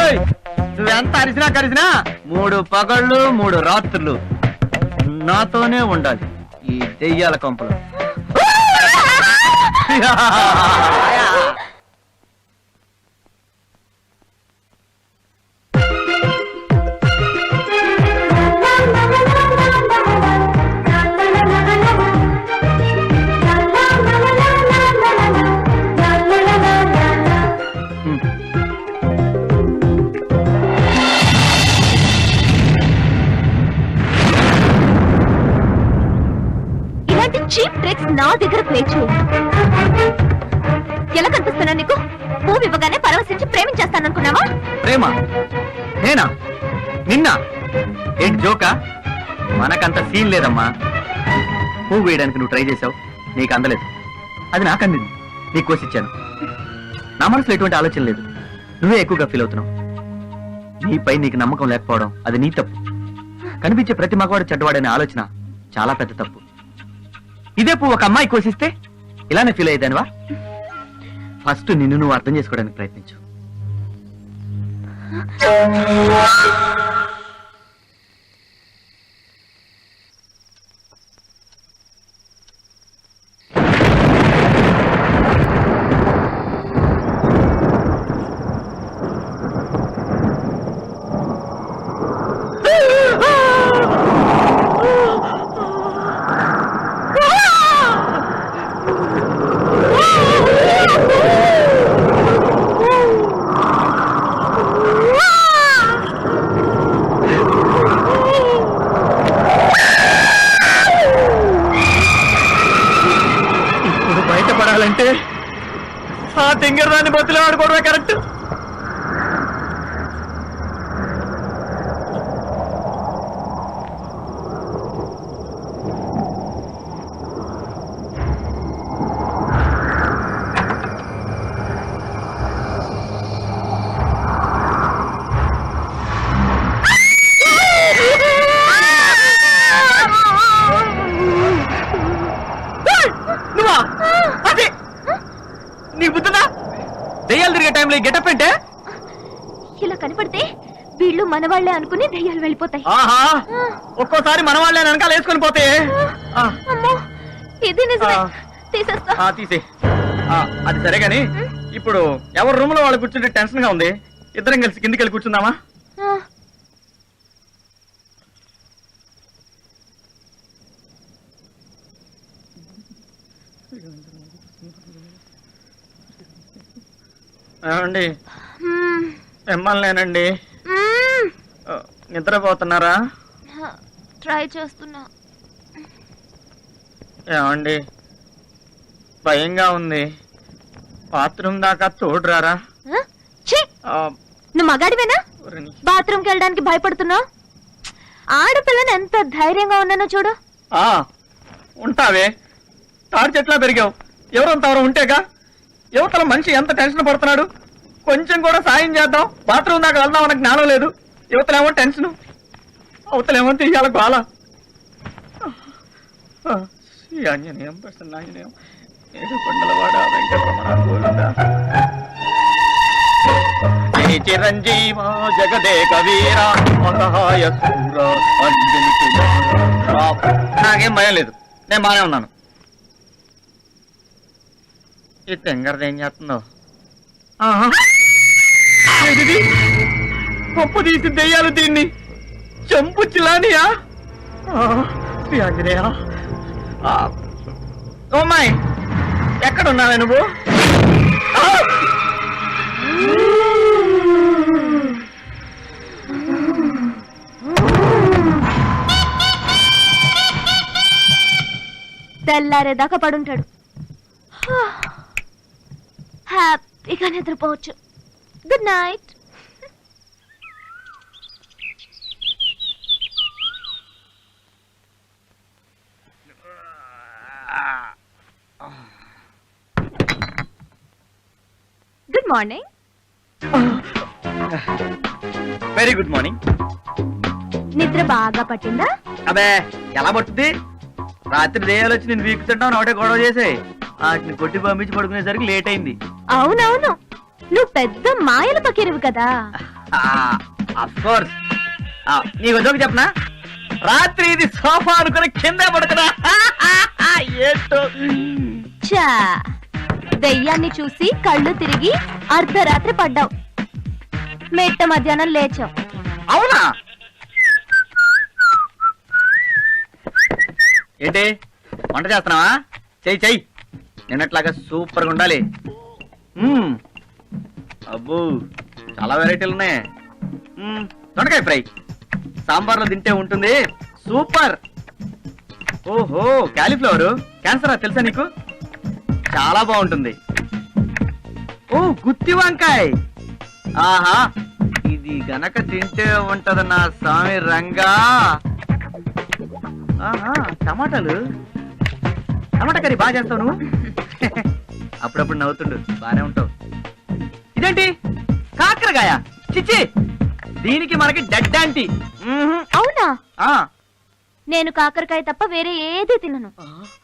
ఏయ్, నువ్వెంత అరిసినా కరిసినా 3 పగళ్ళు 3 రాత్రులు నాతోనే ఉండాలి ఈ దెయ్యాల కొంపలు. ఇలాంటి చీప్ ట్రిక్స్ నా దగ్గర ప్లే చేయి. ఎలా కనిపిస్తున్నా నీకు? పువ్వు ఇవ్వగానే పరవశించి ప్రేమించేస్తాననుకున్నావా? ప్రేమ నేనా? నిన్న ఏంటి జోకా? మనకంత సీన్ లేదమ్మా. పువ్వు వేయడానికి నువ్వు ట్రై చేసావు, నీకు అందలేదు. అది నాకు అందింది, నీకు కోసిచ్చాను. నా మనసులో ఎటువంటి ఆలోచన లేదు, నువ్వే ఎక్కువగా ఫీల్ అవుతున్నావు. నీపై నీకు నమ్మకం లేకపోవడం అది నీ తప్పు. కనిపించే ప్రతి మగవాడు చెడ్డవాడనే ఆలోచన చాలా పెద్ద తప్పు. ఇదే పువ్వు ఒక అమ్మాయి కోసిస్తే ఇలానే ఫీల్ అయ్యేదానివా? ఫస్ట్ నిన్ను నువ్వు అర్థం చేసుకోవడానికి ప్రయత్నించు. బయటపడాలంటే ఆ తింగరదాన్ని బతులు ఆడుకోవడమే కరెక్ట్. నువ్వా? అది నీ బుద్ధునా? దెయ్యాలు తిరిగే టైంలో గెటప్ ఏంటే? ఇలా కనపడితే వీళ్ళు మనవాళ్లే అనుకుని దయ్యాలు వెళ్ళిపోతాయి. ఆహా, ఒక్కోసారి మన వాళ్ళే వెనకాల వేసుకొని పోతే. అమ్మో, ఇది నిజమే. తీసేస్తా. తీసే. అది సరే గాని ఇప్పుడు ఎవరి రూమ్ లో వాళ్ళు కూర్చుంటే టెన్షన్ గా ఉంది. ఇద్దరం కలిసి కిందికి వెళ్ళి కూర్చుందామా? ఏమండి, మిమ్మల్నేనండి. నిద్రపోతున్నారా? ట్రై చేస్తున్నా. ఏమండి, భయంగా ఉంది. బాత్రూమ్ దాకా తోడురారా? నువ్వు మగాడివేనా? బాత్రూమ్కి వెళ్ళడానికి భయపడుతున్నావు? ఆడపిల్లని ఎంత ధైర్యంగా ఉన్నానో చూడు. ఉంటావే, తాడి చెట్లా పెరిగావు. ఎవరంతవరం ఉంటేగా. యువతల మనిషి ఎంత టెన్షన్ పడుతున్నాడు. కొంచెం కూడా సాయం చేద్దాం, బాత్రూమ్ దాకా వెళ్దాం అన్న జ్ఞానం లేదు. యువతలేమో టెన్షన్, అవతలేమో తీయాల గోళ. ఆంజనేయం ప్రసన్నాంజనేయం ఏడుకొండలవాడ వెంకటరమణ గోవిందా. చిరంజీవ జగదేక వీర అసహాయ శూర అంజని కుమార. నాకేం భయం లేదు, నేను బానే ఉన్నాను. ఈ తెంగరది ఏం చేస్తుందో? పప్పు తీసి దెయ్యాలు దీన్ని చంపు చిలానియా? శ్రీ ఆంజనేయ. ఓమ్మాయి, ఎక్కడున్నావే నువ్వు? తెల్లారేదాకా పడుంటాడు. హ్యాపీగా నిద్రపోవచ్చు. Good night. Good morning. Very good morning. నిద్ర బాగా పట్టిందా? అబే ఎలా పడుతుంది? రాత్రి దేయాలు వచ్చి నేను వీకుతుంటావు ఒకటే గొడవ చేసే వాటిని కొట్టి పంపించి పడుకునేసరికి లేట్ అయింది. అవునవును, నువ్వు పెద్ద మాయల పకీరువు కదా. Of course. నీకు జోక్ చెప్పనా? రాత్రి ఇది సోఫా అనుకుని కింద పడుకున్నా. ఏంటో చా, దెయ్యాన్ని చూసి కళ్ళు తిరిగి అర్ధరాత్రి పడ్డావు, మెట్ట మధ్యాహ్నం లేచావు. అవునా? ఏంటి వంట చేస్తున్నావా? చెయ్యి చెయ్యి, నిన్నట్లాగా సూపర్ గా ఉండాలి. అబ్బో చాలా వెరైటీలు ఉన్నాయి. దొండకాయ ఫ్రై సాంబార్లో తింటే ఉంటుంది సూపర్. ఓహో క్యాలీఫ్లవర్ క్యాన్సరా తెలుసా నీకు? చాలా బాగుంటుంది. ఓ గుత్తి వంకాయ, ఆహా ఇది గనక తింటే ఉంటదన్నా స్వామి రంగా. ఆహా టమాటాలు, టమాటా కర్రీ బాగా చేస్తావు నువ్వు. అప్పుడప్పుడు నవ్వుతుండు, బానే ఉంటావు. ఇదేంటి కాకరకాయ? చిచ్చి, దీనికి మనకి డెడ్ ఆంటీ. అవునా? ఆ నేను కాకరకాయ తప్ప వేరే ఏది తినను.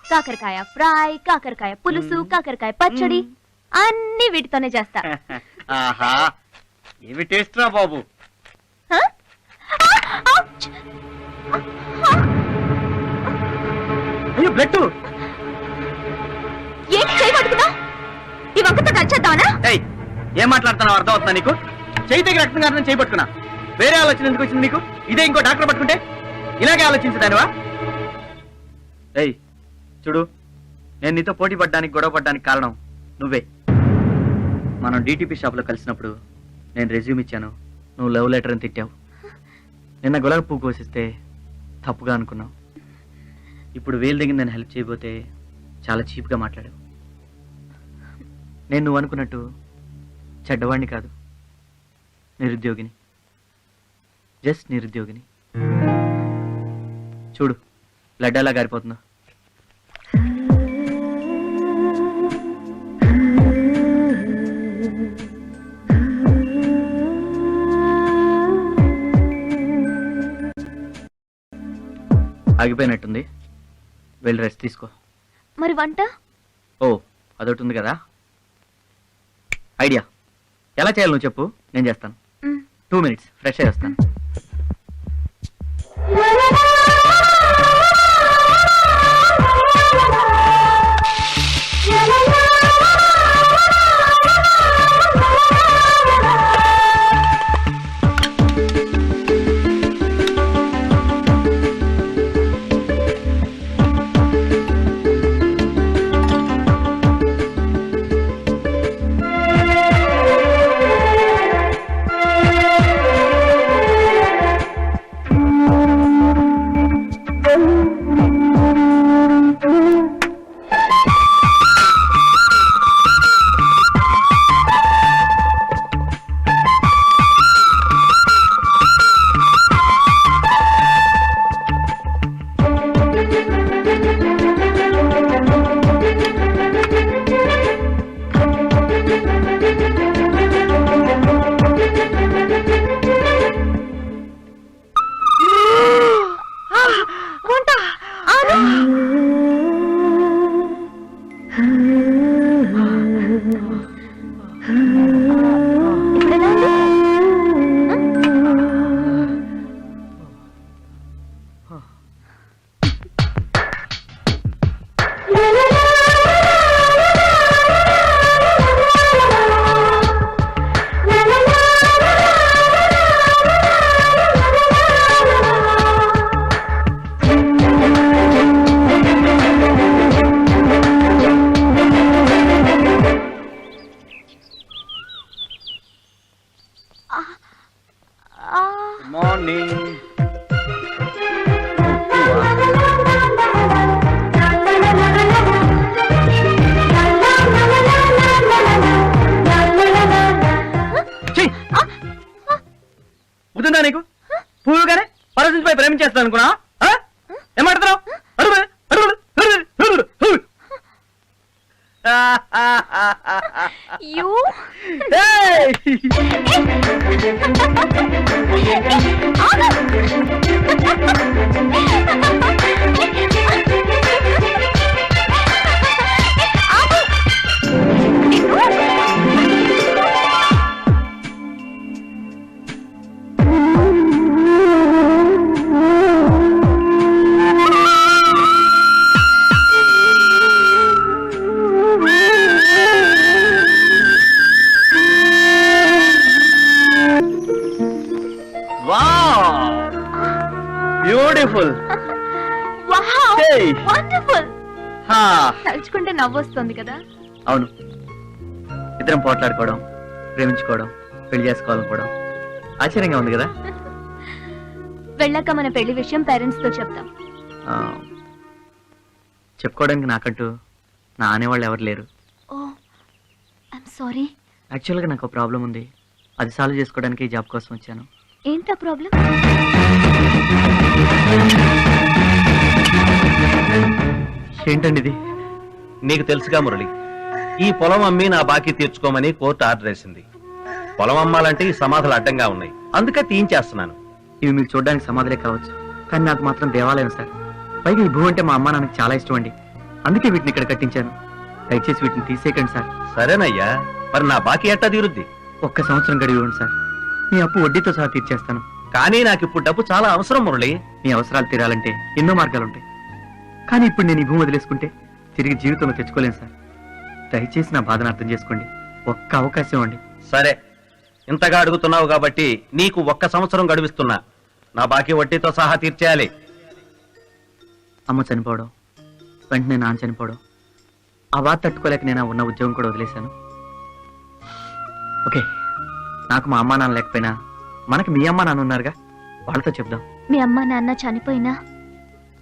కాకరకాయ ఫ్రై, కాకరకాయ పులుసు, కాకరకాయ పచ్చడి అన్ని వీటితోనే చేస్తా. ఆహా ఏమి టేస్ట్ రా బాబు. హ? ఔచ్! అయ్యో బ్లడ్. ఏంటి చేయబడుతున్నా? ఈ వంకతో నచ్చేద్దామనా? ఏం మాట్లాడుతున్నావు అర్థం అవుతుందా నీకు? చేయి దగ్గర రక్తం కారణం చేయబట్టుకున్నా. వేరే ఆలోచన ఎందుకు వచ్చింది నీకు? ఇదే ఇంకో డాక్టర్ పట్టుకుంటే ఇలాగే ఆలోచించదానివా? ఏయ్ చూడు, నేను నీతో పోటీ పడ్డానికి గొడవ పడ్డానికి కారణం నువ్వే. మనం డిటిపి షాప్ లో కలిసినప్పుడు నేను రెజ్యూమ్ ఇచ్చాను, నువ్వు లవ్ లెటర్ అని తిట్టావు. నిన్న గులాబీ పువ్వు కోసిస్తే తప్పుగా అనుకున్నావు. ఇప్పుడు వేలు దగ్గర నేను హెల్ప్ చేయబోతే చాలా చీప్గా మాట్లాడావు. నేను నువ్వు అనుకున్నట్టు చెడ్డవాడిని కాదు, నిరుద్యోగిని, జస్ట్ నిరుద్యోగిని. చూడు బ్లడ్ ఎలా గారిపోతుందో. ఆగిపోయినట్టుంది, వెళ్ళి రెస్ట్ తీసుకో. మరి వంట? ఓ అదొకటి ఉంది కదా. ఐడియా ఎలా చేయాలి నువ్వు చెప్పు, నేను చేస్తాను. 2 minutes ఫ్రెష్ అయ్యి వస్తాను. మార్నింగ్. గుర్తుందా నీకు? పువ్వుగానే పరసించిపై ప్రేమించేస్తాను అనుకున్నా? ఏమాడుతున్నావు? You? Hey! Beautiful. Wow Hey. Wonderful. తలుచుకుంటే నవ్వొస్తుంది కదా. అవును, ఇద్దరం పోట్లాడుకోవడం, ప్రేమించుకోవడం, పెళ్లి చేసుకోవాలనుకోవడం ఆశ్చర్యంగా ఉంది కదా. వెళ్ళాక మన పెళ్లి విషయం పేరెంట్స్ తో చెప్తాం. ఆ, చెప్పుకోవడానికి నాకంటూ నా అనేవాళ్ళు ఎవరు లేరు. ఓ ఐఎమ్ సారీ. యాక్చువల్గా నాకు ఒక ప్రాబ్లం ఉంది, అది సాల్వ్ చేసుకోవడానికి ఈ జాబ్ కోసం వచ్చాను. ఏంటా ప్రాబ్లం? ఏంటండి ఇది? నీకు తెలుసుగా మురళి, ఈ పొలం అమ్మి నా బాకీ తీర్చుకోమని కోర్టు ఆర్డర్ వేసింది. పొలం అమ్మాలంటే ఈ సమాధులు అడ్డంగా ఉన్నాయి, అందుకే తీయించేస్తున్నాను. ఇవి మీకు చూడడానికి సమాధులే కావచ్చు, కానీ నాకు మాత్రం దేవాలయం సార్. పైగా ఈ భూ అంటే మా అమ్మ నాన్నకి చాలా ఇష్టం అండి, అందుకే వీటిని ఇక్కడ కట్టించాను. దయచేసి వీటిని తీసేయకండి సార్. సరేనయ్యా, మరి నా బాకీ ఎట్టా తీరుద్ది? ఒక్క సంవత్సరం గడివి ఇవ్వండి సార్, మీ అప్పు వడ్డీతో సహా తీర్చేస్తాను. కానీ నాకు ఇప్పుడు డబ్బు చాలా అవసరం మురళి. మీ అవసరాలు తీరాలంటే ఎన్నో మార్గాలుంటాయి, కానీ ఇప్పుడు నేను ఈ భూమి వదిలేసుకుంటే తిరిగి జీవితంలో తెచ్చుకోలేను సార్. దయచేసి నా బాధను అర్థం చేసుకోండి, ఒక్క అవకాశం ఇవ్వండి. సరే, ఇంతగా అడుగుతున్నావు కాబట్టి నీకు 1 సంవత్సరం గడువిస్తున్నా. నా బాకీ వడ్డీతో సహా తీర్చేయాలి. అమ్మ చనిపోవడం, వెంటనే నాన్న చనిపోవడం, ఆ బాధ తట్టుకోలేక నేను ఉన్న ఉద్యోగం కూడా వదిలేశాను. ఓకే, నాకు మా అమ్మా నాన్న లేకపోయినా మనకి మీ అమ్మా నాన్న ఉన్నారుగా, వాళ్ళతో చెప్దాం. మీ అమ్మ నాన్న చనిపోయినా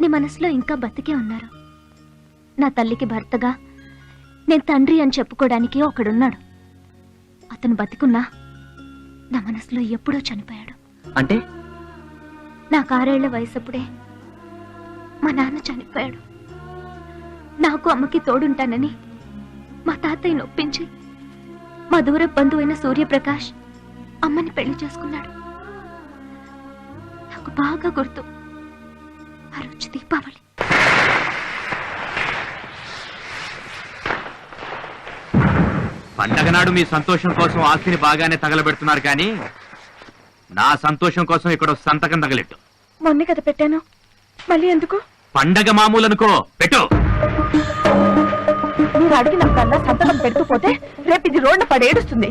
నీ మనసులో ఇంకా బతికే ఉన్నారు. నా తల్లికి భర్తగా నేను తండ్రి అని చెప్పుకోవడానికి ఒకడున్నాడు. అతను బతికున్నా నా మనసులో ఎప్పుడో చనిపోయాడు. అంటే నాకు 6 ఏళ్ల వయసప్పుడే మా నాన్న చనిపోయాడు. నాకు అమ్మకి తోడుంటానని మా తాతయ్య నొప్పించి మా దూర బంధువైన సూర్యప్రకాష్ అమ్మని పెళ్లి చేసుకున్నాడు. నాకు బాగా గుర్తు, ఆ రోజు దీపావళి. పండగ నాడు మీ సంతోషం కోసం ఆస్తిని బాగానే తగలబెడుతున్నారు, కానీ నా సంతోషం కోసం ఇక్కడ సంతకం తగలెట్టు. మొన్నే కదా పెట్టాను, మళ్ళీ ఎందుకు? పండగ మామూలు అనుకో, పెట్టు. మీరు అడిగిన కన్నా సంతకం పెడుతూ పోతే రేపు ఇది రోడ్డు పడేడుస్తుంది.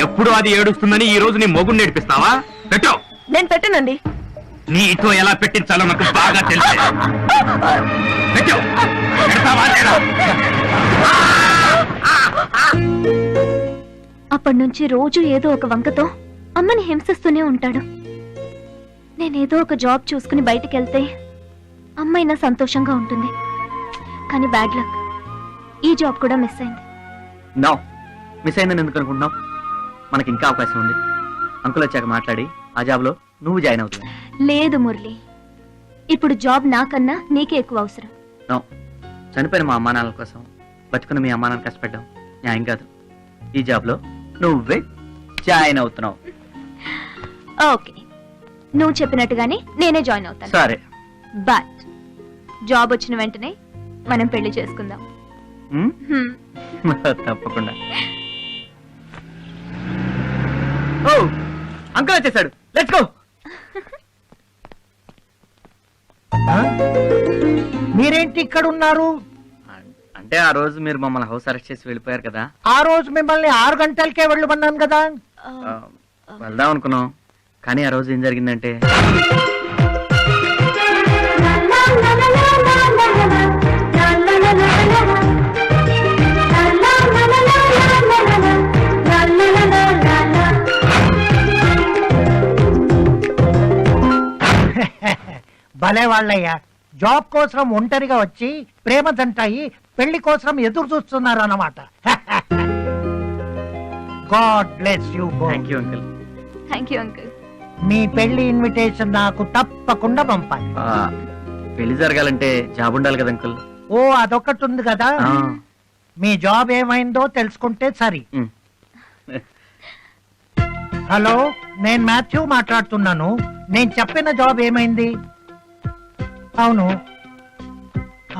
ఎప్పుడు అది ఏడుస్తుందని ఈ రోజు నీ మొగుడు నేర్పిస్తావా? పెట్టు. నేను పెట్టనండి. నీతో ఎలా పెట్టించాలో నాకు బాగా తెలుసు. పెట్టు. పెడతావా లేదా? అప్పటి నుంచి రోజు ఏదో ఒక వంకతో అమ్మని హింసిస్తూనే ఉంటాడు. నేనేదో ఒక జాబ్ చూసుకుని బయటికి వెళ్తే అమ్మైనా సంతోషంగా ఉంటుంది. కానీ బ్యాడ్ లక్, ఈ జాబ్ కూడా మిస్ అయింది. నో, మిస్ అయిందని ఎందుకు అనుకుంటున్నావు? మనకి ఇంకా అవకాశం ఉంది. అంకుల్ వచ్చాక మాట్లాడి ఆ జాబ్లో నువ్వు జాయిన్ అవుతుంది. లేదు మురళి, ఇప్పుడు జాబ్ నాకన్నా నీకే ఎక్కువ అవసరం. నో, చనిపోయిన మా అమ్మా నాన్నల కోసం బతుకున్న మీ అమ్మా నాన్న కష్టపడ్డాం న్యాయం కాదు. ఈ జాబ్లో నువ్వే జాయిన్ అవుతున్నావు. ఓకే, నువ్వు చెప్పినట్టుగానే నేనే జాయిన్ అవుతాను. సరే. బట్ జాబ్ వచ్చిన వెంటనే మనం పెళ్లి చేసుకుందాం. ఉమ్? హ్మ్. తప్పకుండా. ఓ, అంకుల్ వచ్చేసాడు. Let's go. మీరేంటి ఇక్కడ ఉన్నారు? అంటే ఆ రోజు మీరు మమ్మల్ని హౌస్ అరెస్ట్ చేసి వెళ్ళిపోయారు కదా, ఆ రోజు మిమ్మల్ని 6 గంటలకే వెళ్ళమన్నాను కదా. వెళ్దాం అనుకున్నాం, కానీ ఆ రోజు ఏం జరిగిందంటే భలే వాళ్ళయ్యా, జాబ్ కోసం ఒంటరిగా వచ్చి ప్రేమ జంటాయి పెళ్లి కోసం ఎదురు చూస్తున్నారు అన్నమాట. God bless you. Thank you uncle. Thank you uncle. మీ పెళ్లి ఇన్విటేషన్ నాకు తప్పకుండా పంపాలి. పెళ్లి జరగాలంటే జాబ్ ఉండాలి కదా అంకుల్. ఓ, అదొకటి ఉంది కదా. మీ జాబ్ ఏమైందో తెలుసుకుంటే సరి. హలో, నేను మాథ్యూ మాట్లాడుతున్నాను. నేను చెప్పిన జాబ్ ఏమైంది? అవును.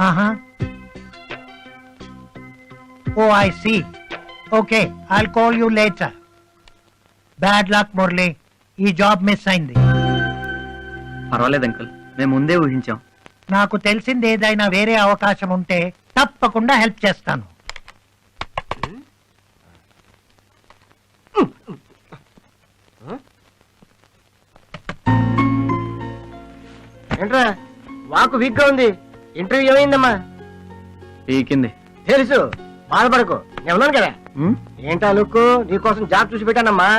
ఆహా. Oh, I see. Okay, I'll call you later. Bad luck Murali, ఈ జాబ్ మిస్ అయింది. పర్వాలేదు అంకుల్, మేము ముందే ఊహించాం. నాకు తెలిసింది ఏదైనా వేరే అవకాశం ఉంటే తప్పకుండా హెల్ప్ చేస్తాను. ఏంట్రా వాకు వీక్ గా ఉంది. ఇంటర్వ్యూ ఏమైందమ్మా? పీకింది. తెలుసు, బాధపడకు, నేను ఉన్నాను కదా. ఏంటా లుక్కు? నీకోసం జాబ్ చూసి పెట్టానమ్మా.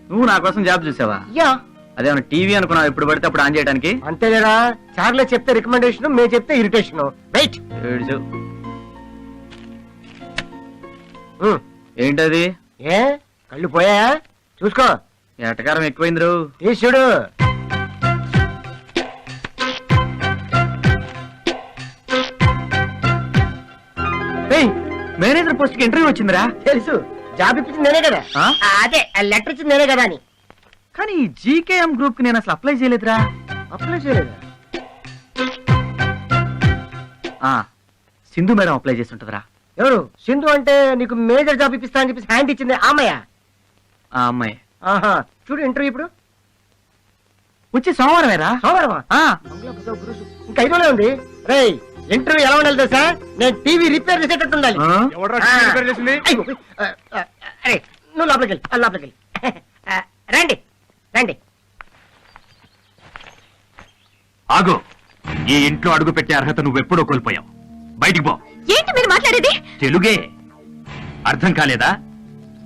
నువ్వు నా కోసం జాబ్ చూసావా? యా, అదేమన్నా టీవీ అనుకున్నావు ఎప్పుడు పడితే అప్పుడు ఆన్ చేయడానికి? అంతేలేరా, చార్లే చెప్తే రికమెండేషన్, మేము చెప్తే ఇరిటేషన్. రైట్. ఏడ్చు. ఏంటది? ఏ కళ్ళు పోయాయా? చూసుకో. ఎటకారం ఎక్కువైంది రో. తీసుడు. మేనేజర్ పోస్ట్ కి ఇంటర్వ్యూ వచ్చిందిరా. తెలుసు, జాబ్ ఇప్పించింది నేనే కదా. ఆ? అదే లెటర్ ఇచ్చింది నేనే కదా అని. కానీ జీకేఎం గ్రూప్ కి నేను అసలు అప్లై చేయలేదురా. అప్లై చేయలేదా? సింధు మేడం అప్లై చేసి ఉంటుందిరా. ఎవరు సింధు? అంటే నీకు మేజర్ జాబ్ ఇప్పిస్తా అని చెప్పేసి హ్యాండ్ ఇచ్చింది ఆమెయా? ఆ అమ్మాయి ఆహా, చూడు ఇంటర్వ్యూ ఇప్పుడు వచ్చి సోమవారమేరా. సోమవారమా? మంగళ, బుధ, గురు, శుక్ర. ఇంకా 5 రోజులే ఉంది. రేయ్, ఇంటర్వ్యూ ఎలా ఉండాలి తెలుసా? నేను టీవీ రిపేర్ చేసేటట్టు ఉండాలి. అయ్యో, అరే నువ్వు లోపలికి వెళ్ళి, లోపలికి వెళ్ళి. రండి రండి. ఆగు. ఈ ఇంట్లో అడుగు పెట్టే అర్హత నువ్వెప్పుడో కోల్పోయావు. బయటికి పో. ఏంటి మీరు మాట్లాడేది? తెలుగే అర్థం కాలేదా?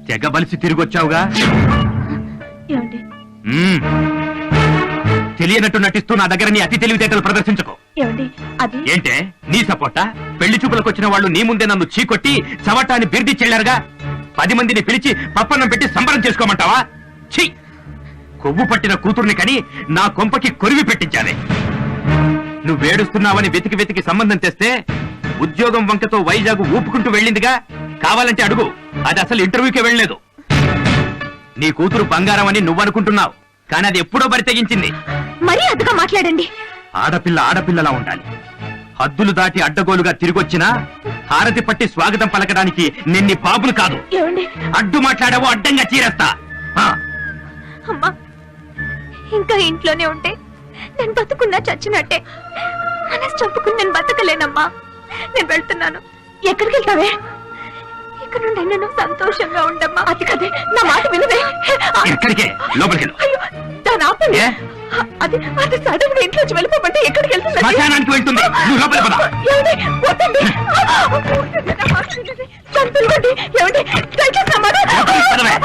తెగ బలిసి తిరిగొచ్చావుగా. ఏమండి? తెలియనట్టు నటిస్తూ నా దగ్గర నీ అతి తెలివితేటలు ప్రదర్శించకు. ఏమండి అది? ఏంటే నీ సపోర్టా? పెళ్లి చూపులకు వచ్చిన వాళ్ళు నీ ముందే నన్ను చీకొట్టి చవటాన్ని బిర్దిచ్చెళ్లారుగా. 10 మందిని పిలిచి పప్పన్నం పెట్టి సంబరం చేసుకోమంటావా? ఛీ, కొవ్వు పట్టిన కూతుర్ని కని నా కొంపకి కొరివి పెట్టించాలి. నువ్వేడుస్తున్నావని వెతికి వెతికి సంబంధం తెస్తే ఉద్యోగం వంకతో వైజాగ్ ఊపుకుంటూ వెళ్ళిందిగా. కావాలంటే అడుగు, అది అసలు ఇంటర్వ్యూకే వెళ్ళలేదు. నీ కూతురు బంగారం అని నువ్వనుకుంటున్నావు, కానీ అది ఎప్పుడో బరి తెగించింది. మరీ అడ్డుగా మాట్లాడండి. ఆడపిల్ల ఆడపిల్లలా ఉండాలి. హద్దులు దాటి అడ్డగోలుగా తిరిగొచ్చినా హారతి పట్టి స్వాగతం పలకడానికి నిన్ని పాపులు కాదు. ఏమండి? అడ్డు మాట్లాడావో అడ్డంగా చీరేస్తా. అమ్మా, ఇంకా ఇంట్లోనే ఉంటే నేను బతుకున్నా చచ్చినట్టే. మనసు చంపుకుని నేను బతకలేనమ్మా. నేను వెళ్తున్నాను. ఎక్కడికి వెళ్తావే? ఇక్కడ నుండి నేను సంతోషంగా ఉండమ్మా. అది కదే, నా మాట వినవే. ఎక్కడికే? లోపలికి అయ్యో, దాని ఆపండి. అది అది సడన్ గా ఇంట్లోంచి వెళ్ళిపోమంటే ఎక్కడికి వెళ్తుంది? శ్మశానానికి వెళ్తుంది. నువ్వు లోపలికి పద. ఏమండి? వద్దండి. చంపులండి. ఏమండి? దయచేసి నా మాట. పదవే.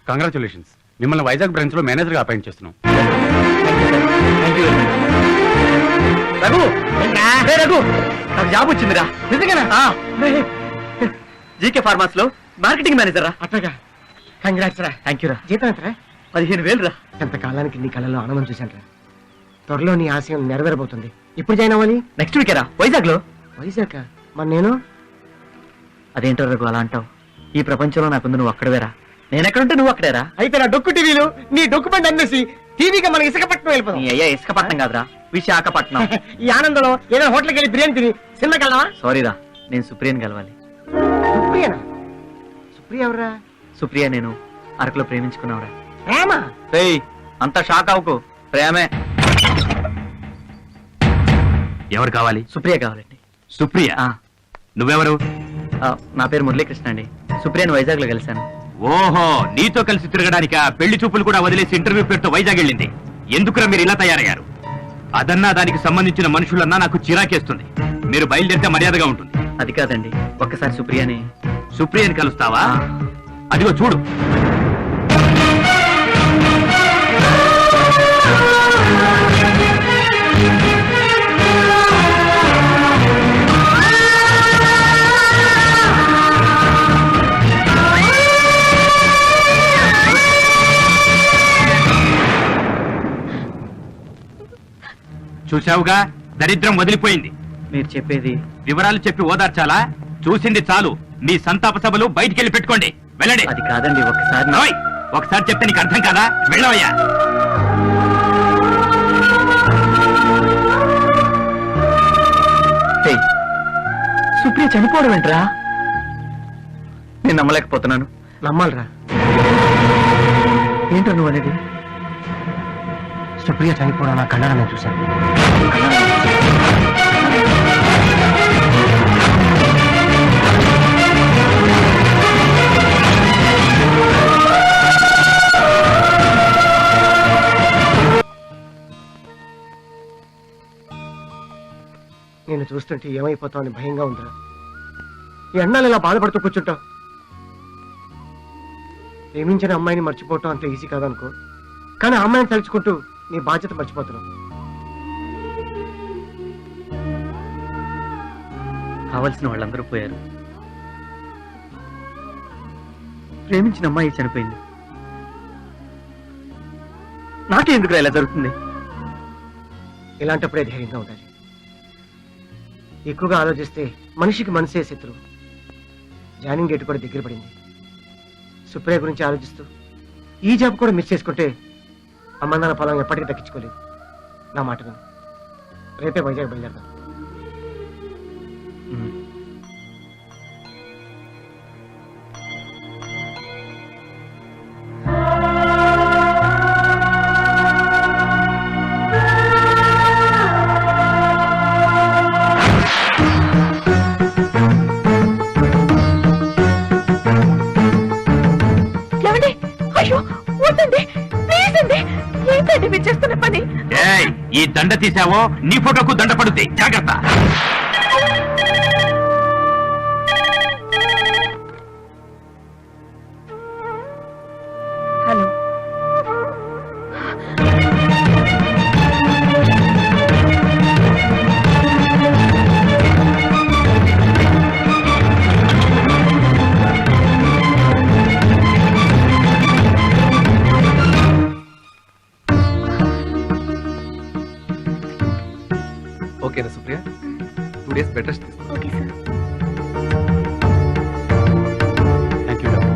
కంగ్రాచులేషన్స్, మిమ్మల్ని వైజాగ్ బ్రాంచ్ లో మేనేజర్ గా అపాయింట్ చేస్తున్నాం. రఘు, రే రఘు, నాకు జాబ్ వచ్చిందిరా. నిజంగానా? జీకే ఫార్మాస్ లో మార్కెటింగ్ మేనేజర్ రా. అట్లాగా, కంగ్రాట్స్ రా. థ్యాంక్ యూ రా. జీతం ఎంతరా? 15,000 రా. ఎంతకాలానికి నీ కళ్ళలో ఆనందం చూశాను రా. త్వరలో నీ ఆశయం నెరవేరబోతుంది. ఇప్పుడు జాయిన్ అవ్వాలి? నెక్స్ట్ వీకే రా, వైజాగ్ లో. వైజాగ్? మరి నేను? అదేంటో రఘు అలా అంటావు? ఈ ప్రపంచంలో నాకుంది నువ్వు అక్కడవేరా. నేనెక్కడుంటే నువ్వు అక్కడేరా. అయితే నా డొక్కు టీవీలు నీ డొక్కు బండి అమ్మేసి టీవీగా మన ఇసుకపట్నం వెళ్ళిపోతాం. నీ అయ్యా ఇసుకపట్నం కాదురా, విశాఖపట్నం. ఈ ఆనందంలో ఏదైనా హోటల్కి వెళ్ళి బిర్యానీ తిని సినిమాకి వెళ్దామా? సారీ రా, నేను సుప్రియని కలవాలి. సుప్రియనా? సుప్రియ ఎవరా? సుప్రియ నేను అరకులో ప్రేమించుకున్నావురా. ప్రేమ? అంత షాక్ అవ్వకు, ప్రేమే. ఎవరు కావాలి? సుప్రియ కావాలండి. సుప్రియ? నువ్వెవరు? నా పేరు మురళీకృష్ణ అండి. సుప్రియని వైజాగ్ లో కలిశాను. ఓహో, నీతో కలిసి తిరగడానికా? పెళ్లి చూపులు కూడా వదిలేసి ఇంటర్వ్యూ పేరుతో వైజాగ్ వెళ్ళింది. ఎందుకురా మీరు ఇలా తయారయ్యారు? అదన్నా దానికి సంబంధించిన మనుషులన్నా నాకు చిరాకేస్తుంది. మీరు బయలుదేరితే మర్యాదగా ఉంటుంది. అది కాదండి, ఒక్కసారి సుప్రియని. సుప్రియని కలుస్తావా? అదిగో చూడు. చూశావుగా, దరిద్రం వదిలిపోయింది. మీరు చెప్పేది? వివరాలు చెప్పి ఓదార్చాలా? చూసింది చాలు. మీ సంతాప సభలు బయటికి వెళ్ళి పెట్టుకోండి. వెళ్ళండి. అది కాదండి, ఒకసారి ఒకసారి చెప్తే నీకు అర్థం కాదా? వెళ్ళవయ్యా. సుప్రియ చనిపోవడం ఏంట్రా? నేను నమ్మలేకపోతున్నాను. నమ్మాలరా. ఏంటో నువ్వు అనేది? సుప్రియ చనిపోవడం నా కళ్ళ నేను చూశాను. నేను చూస్తుంటే ఏమైపోతావు అని భయంగా ఉందిరా. ఈ అన్నాలు ఇలా బాధపడుతూ కూర్చుంటావు. ప్రేమించిన అమ్మాయిని మర్చిపోవటం అంత ఈజీ కాదనుకో, కానీ ఆ అమ్మాయిని తలుచుకుంటూ నీ బాధ్యత మర్చిపోతున్నావు. కావలసిన వాళ్ళందరూ పోయారు. ప్రేమించిన అమ్మాయి చనిపోయింది. నాకే ఎందుకు ఇలా జరుగుతుంది? ఇలాంటప్పుడే ధైర్యంగా ఉండాలి. ఎక్కువగా ఆలోచిస్తే మనిషికి మనసే శత్రువు. జాయినింగ్ డేట్ కూడా దగ్గర పడింది. సుప్రియ గురించి ఆలోచిస్తూ ఈ జాబ్ కూడా మిస్ చేసుకుంటే అమ్మందాన పొలం ఎప్పటికీ దక్కించుకోలేదు. నా మాట విను. రేపే వైజాగ్ బయలుదేరదాం. ఈ దండ తీసావో నీ ఫోటోకు దండ పడుతుంది. జాగ్రత్త. హలో, ఓకేనా సుప్రియ? 2 days బెడ్ రెస్ట్ తీసుకో. Okay sir. Thank you doctor.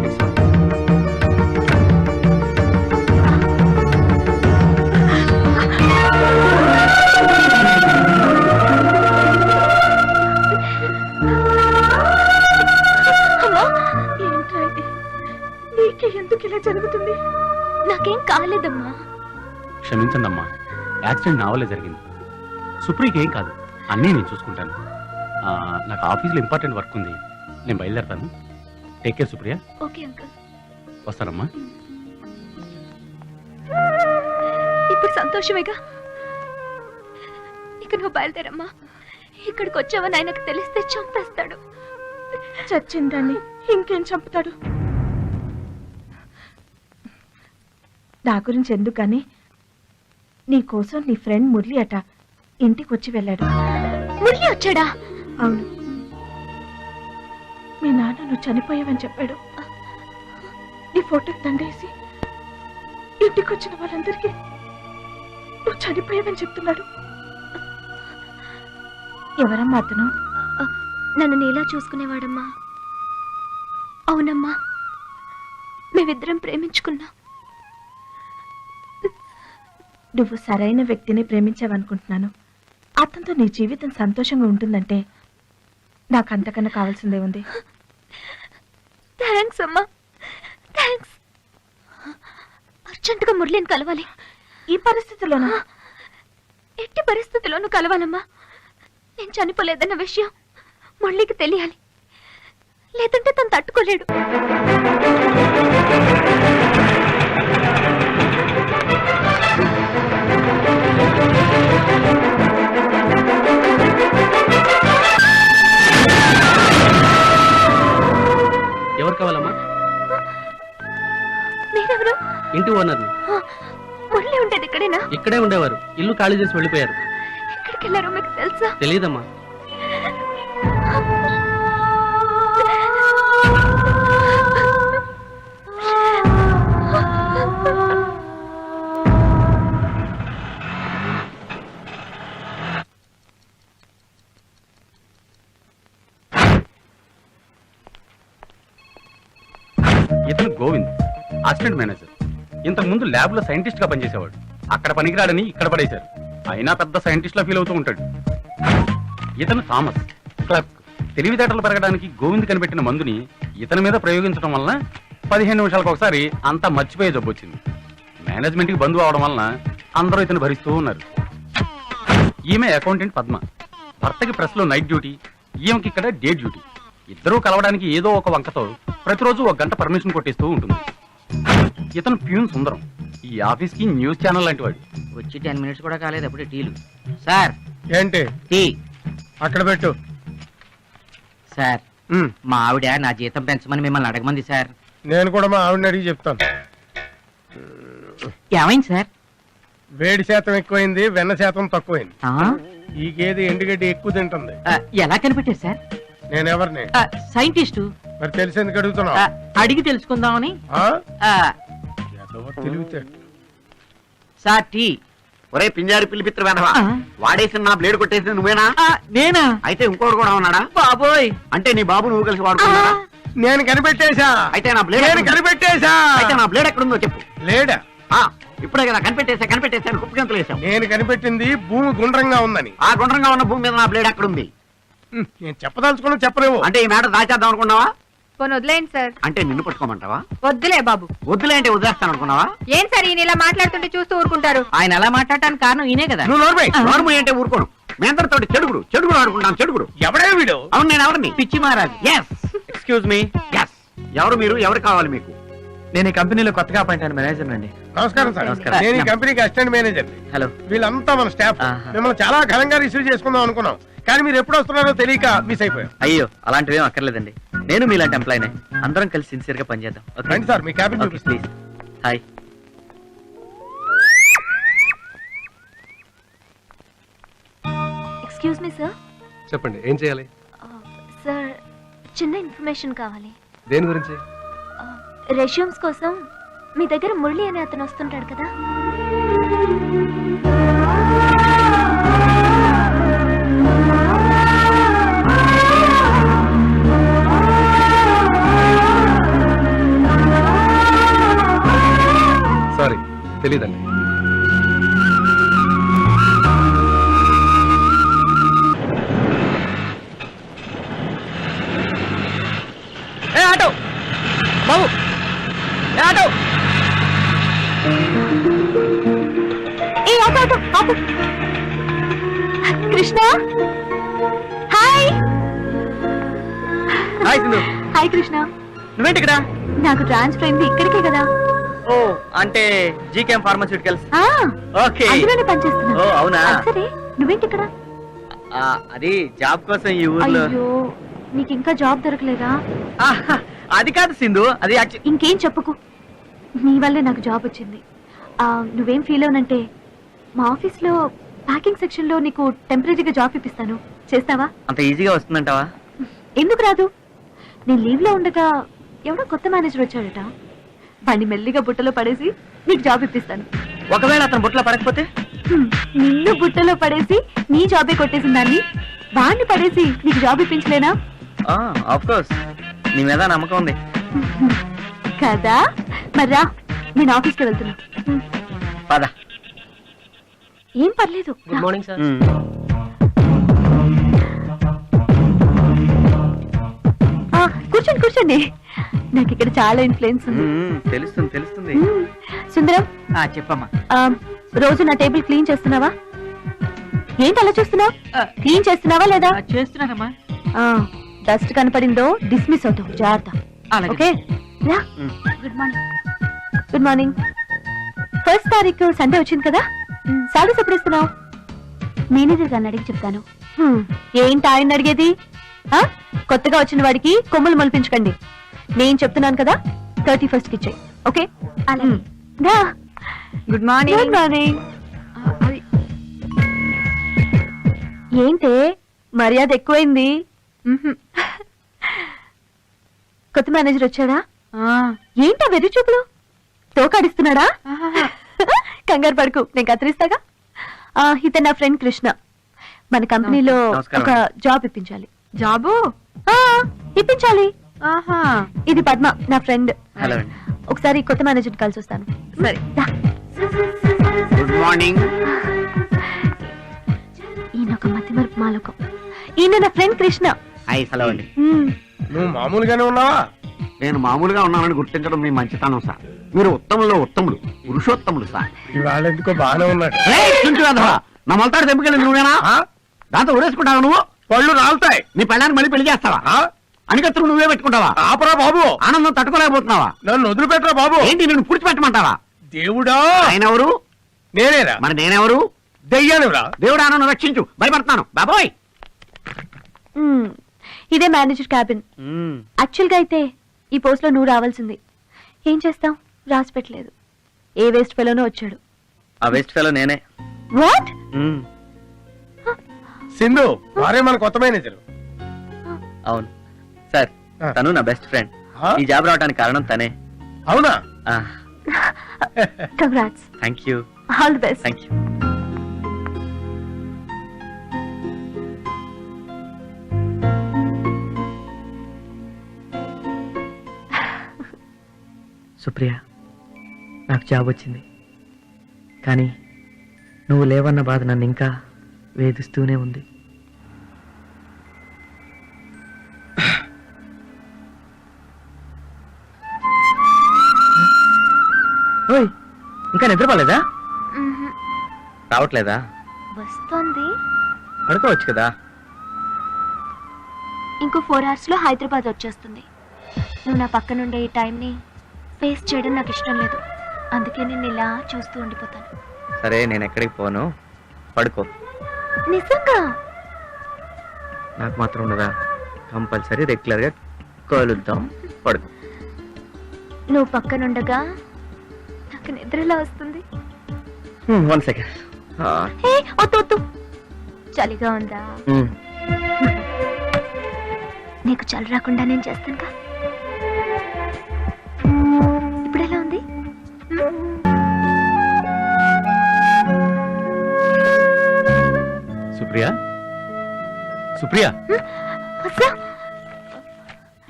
అమ్మా, ఏంట్రా ఇది? నీకే ఎందుకు ఇలా జరుగుతుంది? నాకేం కాలేదమ్మా. క్షమించండి అమ్మా, యాక్సిడెంట్ నా వల్లే జరిగింది. సుప్రీకి ఏం కాదు, అన్నీ నేను చూసుకుంటాను. నాకు ఆఫీస్లో ఇంపార్టెంట్ వర్క్ ఉంది, నేను బయలుదేరతాను. Take care Supriya. Okay uncle. వస్తానమ్మా. ఇప్పుడు సంతోషమేగా. ఇక నువ్వు బయలుదేరమ్మా. ఇక్కడికి వచ్చావని ఆయనకు తెలిస్తే చంపేస్తాడు. చచ్చిందని ఇంకేం చంపుతాడు? నా గురించి ఎందుకని, నీ కోసం నీ ఫ్రెండ్ మురళి అట ఇంటికి వచ్చి వెళ్ళాడు. మురళి వచ్చాడా? అవును, మీ నాన్న నువ్వు చనిపోయావని చెప్పాడు. నీ ఫోటోకి దండేసి ఇంటికి వచ్చిన వాళ్ళందరికీ నువ్వు చనిపోయావని చెప్తున్నాడు. ఎవరమ్మా అతను? నన్ను నీలా చూసుకునేవాడమ్మా. అవునమ్మా, మేమిద్దరం ప్రేమించుకున్నా. నువ్వు సరైన వ్యక్తిని ప్రేమించావనుకుంటున్నాను. అతనితో నీ జీవితం సంతోషంగా ఉంటుందంటే నాకు అంతకన్నా కావాల్సిందే ఉంది. థ్యాంక్స్ అమ్మా, థ్యాంక్స్. అర్జెంటుగా మురళిని కలవాలి. ఈ పరిస్థితుల్లోనా? ఎట్టి పరిస్థితుల్లోనూ కలవాలమ్మా. నేను చనిపోలేదన్న విషయం మురళికి తెలియాలి, లేదంటే తను తట్టుకోలేడు. ఎవరు కావాలమ్మా? మీరెవరు? ఇంటి ఓనర్ని. మురళి ఉండేది ఇక్కడేనా? ఇక్కడే ఉండేవారు, ఇల్లు ఖాళీ చేసి వెళ్ళిపోయారు. ఎక్కడికి వెళ్ళారో మీకు తెలుసా? తెలియదమ్మా. ఇతను గోవింద్, అసిస్టెంట్ మేనేజర్. ఇంతకు ముందు ల్యాబ్ లో సైంటిస్ట్ గా పనిచేసేవాడు. అక్కడ పనికిరాడని ఇక్కడ పడేశారు. అయినా పెద్ద సైంటిస్ట్ లా ఫీల్ అవుతూ ఉంటాడు. ఇతను థామస్, క్లర్క్. తెలివితేటలు పెరగడానికి గోవింద్ కనిపెట్టిన మందుని ఇతని మీద ప్రయోగించడం వలన 15 నిమిషాలకు ఒకసారి అంతా మర్చిపోయే జబ్బు వచ్చింది. మేనేజ్మెంట్కి బంధువు అవడం వలన అందరూ ఇతను భరిస్తూ ఉన్నారు. ఈమె అకౌంటెంట్ పద్మ. భర్తకి ప్రెస్ లో నైట్ డ్యూటీ, ఈమెకి ఇక్కడ డే డ్యూటీ. ఇద్దరూ కలవడానికి ఏదో ఒక వంకతో ప్రతిరోజు 1 గంట పర్మిషన్ కొట్టిస్తూ ఉంటుంది. ఇతను ప్యూన్ సుందరం. ఈ ఆఫీస్ కి న్యూస్ ఛానల్ లాంటి వాడు. వచ్చి 10 మినిట్స్ కూడా కాలేదు అప్పుడే టీలు. సార్ ఏంటి టీ. అక్కడ పెట్టు. సార్ మా ఆవిడ నా జీతం పెంచమని మిమ్మల్ని అడగమంది సార్. నేను కూడా మా ఆవిడని అడిగి చెప్తాను. ఏమైంది సార్? వేడి శాతం ఎక్కువైంది, వెన్న శాతం తక్కువైంది. ఈ గేదె ఎండుగడ్డి ఎక్కువ తింటుంది. ఎలా కనిపెట్టారు సార్? నేనెవరిని? సైంటిస్టు. మరి తెలిసేందుకు అడుగుతున్నావు? అడిగి తెలుసుకుందామని. Sir tea. ఒరే పింజారి పిలిపిత్ర వెధవా, వాడేసిన నా బ్లేడ్ కొట్టేసింది నువ్వేనా? నేనా? అయితే ఇంకోటి కూడా ఉన్నాడా? బాబోయ్. అంటే నీ బాబు నువ్వు కలిసి వాడుకున్నాడా? నేను కనిపెట్టేశా. అయితే నా బ్లేడ్ కనిపెట్టేశా. అయితే నా బ్లేడ్ ఎక్కడుందో చెప్పు. లేడా? ఇప్పుడే కదా కనిపెట్టేశాను కుప్పగంతులు వేసావు. నేను కనిపెట్టింది భూమి గుండ్రంగా ఉందని. ఆ గుండ్రంగా ఉన్న భూమి మీద నా బ్లేడ్ ఎక్కడుంది? నేను చెప్పదలుచుకున్నా చెప్పలేవు. అంటే ఈ మ్యాటర్ దాచేద్దాం అనుకున్నావా? పోనీ వదిలేయండి సార్. అంటే నిన్ను పట్టుకోమంటావా? వద్దులే బాబు. వద్దులే అంటే వదిలేస్తాను అనుకున్నావా? ఏం సార్ ఈయన ఇలా మాట్లాడుతుంటే చూస్తూ ఊరుకుంటారు? ఆయన ఎలా మాట్లాడటానికి కారణం ఈయనే కదా. నువ్వు నోర్మై అంటే ఊరుకోను. మీ అందరితో చెడుగుడు ఆడుకుంటాం. చెడుగుడు ఎవడే వీడు? అవును, నేను ఎవరిని? పిచ్చి మహారాజ్. Excuse me. ఎవరు మీరు? ఎవరు కావాలి మీకు? నేను ఈ కంపెనీలో కొత్తగా అపాయింట్ అయిన మేనేజర్ అండి. నమస్కారం సార్. నేను ఈ కంపెనీకి అసిస్టెంట్ మేనేజర్. హలో. వీళ్ళంతా మన స్టాఫ్. మిమ్మల్ని చాలా ఘనంగా రిసీవ్ చేసుకుందాం అనుకున్నాం, కానీ మీరు ఎప్పుడు వస్తున్నారో తెలియక మిస్ అయిపోయాం. అయ్యో అలాంటివి ఏం అక్కర్లేదండి. నేను మీలాంటి ఎంప్లాయీనే. అందరం కలిసి సిన్సియర్ గా పనిచేద్దాం. రండి సార్, మీ క్యాబిన్ చూపిస్తాను. Please. Hi. Excuse me sir. చెప్పండి, ఏం చేయాలి? సార్ చిన్న ఇన్ఫర్మేషన్ కావాలి. దేని గురించి? రెజ్యూమ్స్ కోసం మీ దగ్గర మురళి అనే అతను వస్తుంటాడు కదా. సారీ, తెలీదండి. ఆటో బాబు, auto. Krishna, hi. Hi Sindhu. Hi Krishna. నువ్వేంటి ఇక్కడ? నాకు ట్రాన్స్ఫర్ అయింది ఇక్కడికే కదా. ఓ అంటే జీకేఎం ఫార్మాస్యూటికల్స్. ఓకే, అందులోనే పనిచేస్తున్నా. ఓ అవునా. సరే, నువ్వేంటి ఇక్కడ? అది జాబ్ కోసం ఈ ఊర్లో. అయ్యో, నీకు ఇంకా జాబ్ దొరకలేదా? అది కాదు సింధు, అది ఇంకేం చెప్పుకు. నీ వల్లే నాకు జాబ్ వచ్చింది. నువ్వేం ఫీల్ అవునంటే మా ఆఫీస్ లో ప్యాకింగ్ సెక్షన్ లో నీకు టెంపరీగా జాబ్ ఇప్పిస్తాను. చేస్తావా? అంత ఈజీగా వస్తుందంటావా? ఎందుకు రాదు? నేను లీవ్ లో ఉండగా ఎవడో కొత్త మేనేజర్ వచ్చాడట. వాడిని మెల్లిగా బుట్టలో పడేసి నీకు జాబ్ ఇప్పిస్తాను. ఒకవేళ అతను బుట్టలో పడకపోతే? నిన్ను బుట్టలో పడేసి నీ జాబే కొట్టేసిన దాన్ని వాడిని పడేసి నీకు జాబ్ ఇప్పించలేనా? ఆఫ్ కోర్స్, నీ మీద నమ్మకం ఉంది కదా. మర్రా, నేను ఆఫీస్కి వెళ్తున్నా. పద. ఏం పర్లేదు. Good morning sir. కూర్చోండి కూర్చోండి. నాకు ఇక్కడ చాలా ఇన్ఫ్లుయెన్స్ ఉంది. తెలుస్తుంది తెలుస్తుంది. సుందరం, చెప్పమ్మా. రోజు నా టేబుల్ క్లీన్ చేస్తున్నావా? ఏంటి అలా చూస్తున్నావు? క్లీన్ చేస్తున్నావా లేదా? చేస్తున్నానమ్మా. డస్ట్ కనపడిందో డిస్మిస్ అవుతావు. జాగ్రత్త. Okay. Good morning. Good morning. 1st తారీఖు సండే వచ్చింది కదా. సాలరీస్ ఎప్పుడు ఇస్తున్నావు? మేనేజర్ గారిని అడిగి చెప్తాను. ఏంటి ఆయన అడిగేది? కొత్తగా వచ్చిన వాడికి కొమ్ములు మొలిపించకండి. నేను చెప్తున్నాను కదా, 31st కి ఇచ్చేయి. Okay. Good morning. Good morning. ఏంటే మర్యాద ఎక్కువైంది? కొత్త మేనేజర్ వచ్చాడా? ఏంటా వెర్రి చూపులు? తోకాడిస్తున్నాడా? కంగారు పడుకు, నేను కత్తిరిస్తాగా. ఇతను నా ఫ్రెండ్ కృష్ణ. మన కంపెనీలో ఒక జాబ్ ఇప్పించాలి. జాబు ఇప్పించాలి. ఇది పద్మ, నా ఫ్రెండ్. ఒకసారి కొత్త మేనేజర్ కలిసి వస్తాను. సరే. Good morning. ఈయన ఒక మతిమరుపు మాలకం. ఈయన నా ఫ్రెండ్ కృష్ణ. హాయ్ హలో అండి. నువ్వు మామూలుగానే ఉన్నావా? నేను మామూలుగా ఉన్నానని గుర్తించడం మీ మంచితనం సార్. మీరు ఉత్తమంలో ఉత్తముడు, పురుషోత్తముడు సార్. ఇవాళ ఎందుకో బాగానే ఉన్నాడు. నా మొలతాడు తెంపుకెళ్ళి నువ్వేనా? దాంతో ఉరేసుకుంటావా నువ్వు? పళ్ళు రాలుతాయి. నీ పెళ్ళాన్ని మళ్ళీ పెళ్లి చేస్తావా? అనికత్తులు నువ్వే పెట్టుకుంటావా? ఆపరా బాబు, ఆనందం తట్టుకోలేకపోతున్నావా? నన్ను వదిలిపెట్టరా బాబు. ఏంటి నేను పూడ్చిపెట్టమంటావా? దేవుడా, ఆయన ఎవరు? నేనేరా. మరి నేనెవరు? దెయ్యానురా. దేవుడా నన్ను రక్షించు, భయపడతాను బాబోయ్. ఇదే మేనేజర్ క్యాబిన్. యాక్చువల్ గా అయితే ఈ పోస్ట్ లో నువ్వు రావాల్సింది. ఏం చేస్తాం, రాసి పెట్టలేదు. ఏ వేస్ట్ ఫెలోనో వచ్చాడు. ఆ వేస్ట్ ఫెలో నేనే. వాట్? సింధు వారే మన కొత్త మేనేజర్. అవును సార్, తను నా బెస్ట్ ఫ్రెండ్. ఆ? ఈ జాబ్ రావడానికి కారణం తనే. అవునా? Congrats. Thank you. All the best. Thank you. Supriya, నాకు జాబ్ వచ్చింది, కానీ నువ్వు లేవన్న బాధ నన్ను ఇంకా వేధిస్తూనే ఉంది. ఓయ్, ఇంకా నిద్రపోలేదా? రావట్లేదా? వస్తుంది. పడుకోవచ్చు కదా. ఇంకో 4 hours లో హైదరాబాద్ వచ్చేస్తుంది. నువ్వు నా పక్కనుండే ఈ టైంని ఫేస్ చేయడం నాకు ఇష్టం లేదు. అందుకే నేను ఇలా చూస్తూ ఉండిపోతాను. సరే, నేను ఎక్కడికి పోను, పడుకో. నిజంగా? నాకు మాత్రం ఉండదా? కంపల్సరీ రెగ్యులర్ గా కలుద్దాం, పడుకో. నువ్వు పక్కనుండగా నాకు నిద్రలా వస్తుంది. 1 second. వద్దు, చలిగా ఉందా? నీకు చలి రాకుండా నేను చేస్తానుగా. ఇప్పుడు ఎలా ఉంది? సుప్రియ, సుప్రియ,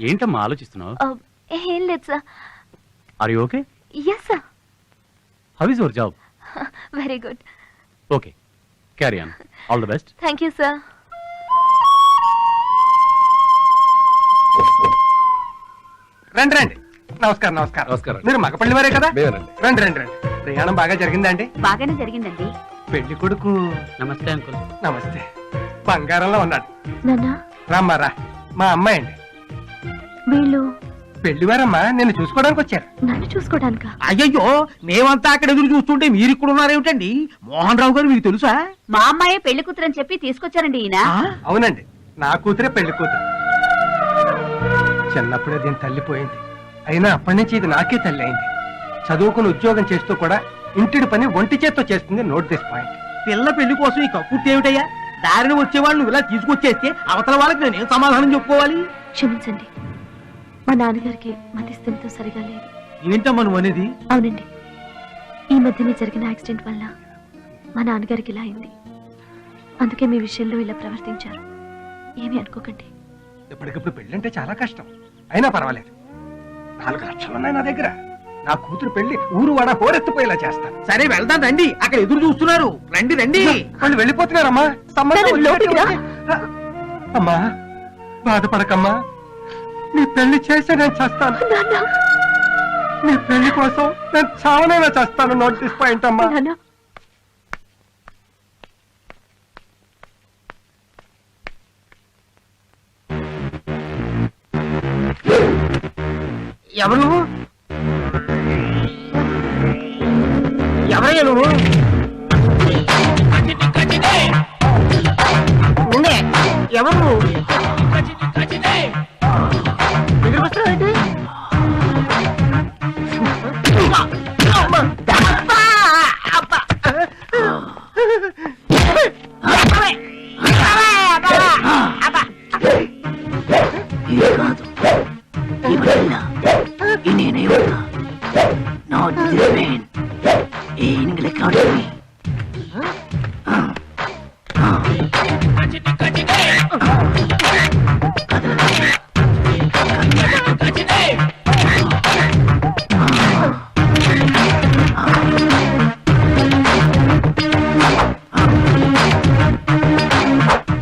ఏంటమ్మా ఆలోచిస్తున్నావు? ఏం లేదు sir. Are you okay? Yes sir. How is your job? Very good. Okay, carry on. All the best. Thank you sir. రండి రండి. నమస్కారం. నమస్కారం. నమస్కారం. మీరు మగపల్లి వారే కదా? మేమేనండి. రండి రండి రండి. ప్రయాణం బాగా జరిగిందండి? బాగానే జరిగిందండి. పెళ్లి కొడుకు నమస్తే అంకుల్. నమస్తే, బంగారంలో ఉన్నాడు. నాన్నా, రామ్మా రా. మా అమ్మాయి అండి. వీళ్ళు పెళ్లివారమ్మా, నిన్ను చూసుకోవడానికి వచ్చారు. నన్ను చూసుకోవడానికా? అయ్యయ్యో, మేమంతా అక్కడ ఎదురు చూస్తుంటే మీరు ఇక్కడ ఉన్నారేమిటండి? మోహన్ రావు గారు మీకు తెలుసా? మా అమ్మాయి పెళ్లి కూతురు అని చెప్పి తీసుకొచ్చారండి ఈయన. అవునండి, నా కూతురే పెళ్లి కూతురు. చిన్నప్పుడే దీని తల్లి పోయింది. అయినా అప్పటి నుంచి ఇది నాకే తల్లి అయింది. చదువుకుని ఉద్యోగం చేస్తూ కూడా ఇంటిడి పని ఒంటి చేత్తో చేస్తుంది. Note this point. పిల్ల పెళ్లి కోసం ఈ కక్కుర్తి ఏమిటయ్యా? దారిని వచ్చేవాళ్ళు నువ్వు ఇలా తీసుకొచ్చేస్తే అవతల వాళ్ళకి నేనేం సమాధానం చెప్పుకోవాలి? క్షమించండి, మా నాన్నగారికి మతిస్థిమితం సరిగా లేదు. ఏంటమ్మా నువ్వు అనేది? అవునండి, ఈ మధ్యనే జరిగిన యాక్సిడెంట్ వల్ల మా నాన్నగారికి ఇలా అయింది. అందుకే మీ విషయంలో ఇలా ప్రవర్తించారు. ఏమీ అనుకోకండి. ఇప్పటికప్పుడు పెళ్ళంటే చాలా కష్టం. అయినా పర్వాలేదు. 4 లక్షలు ఉన్నాయి నా దగ్గర. నా కూతురు పెళ్లి ఊరు వాడ హోరెత్తిపోయేలా చేస్తాను. సరే వెళ్దాం రండి, అక్కడ ఎదురు చూస్తున్నారు. రండి రండి. వాళ్ళు వెళ్ళిపోతున్నారమ్మా. సంబంధం సరే, లోపలికి రా. అమ్మా, బాధపడకమ్మా. నీ పెళ్లి చేసి నేను చేస్తాను. నాన్న, నీ పెళ్లి కోసం నేను చావనైనా చేస్తాను. నోట్ దిస్ పాయింట్ అమ్మా. నాన్న, ఎవరు నువ్వు? ఎవరయ్యా నువ్వు? నిన్నే. ఎవరు నువ్వు? ఎదురుకు వస్తున్నావేంటి?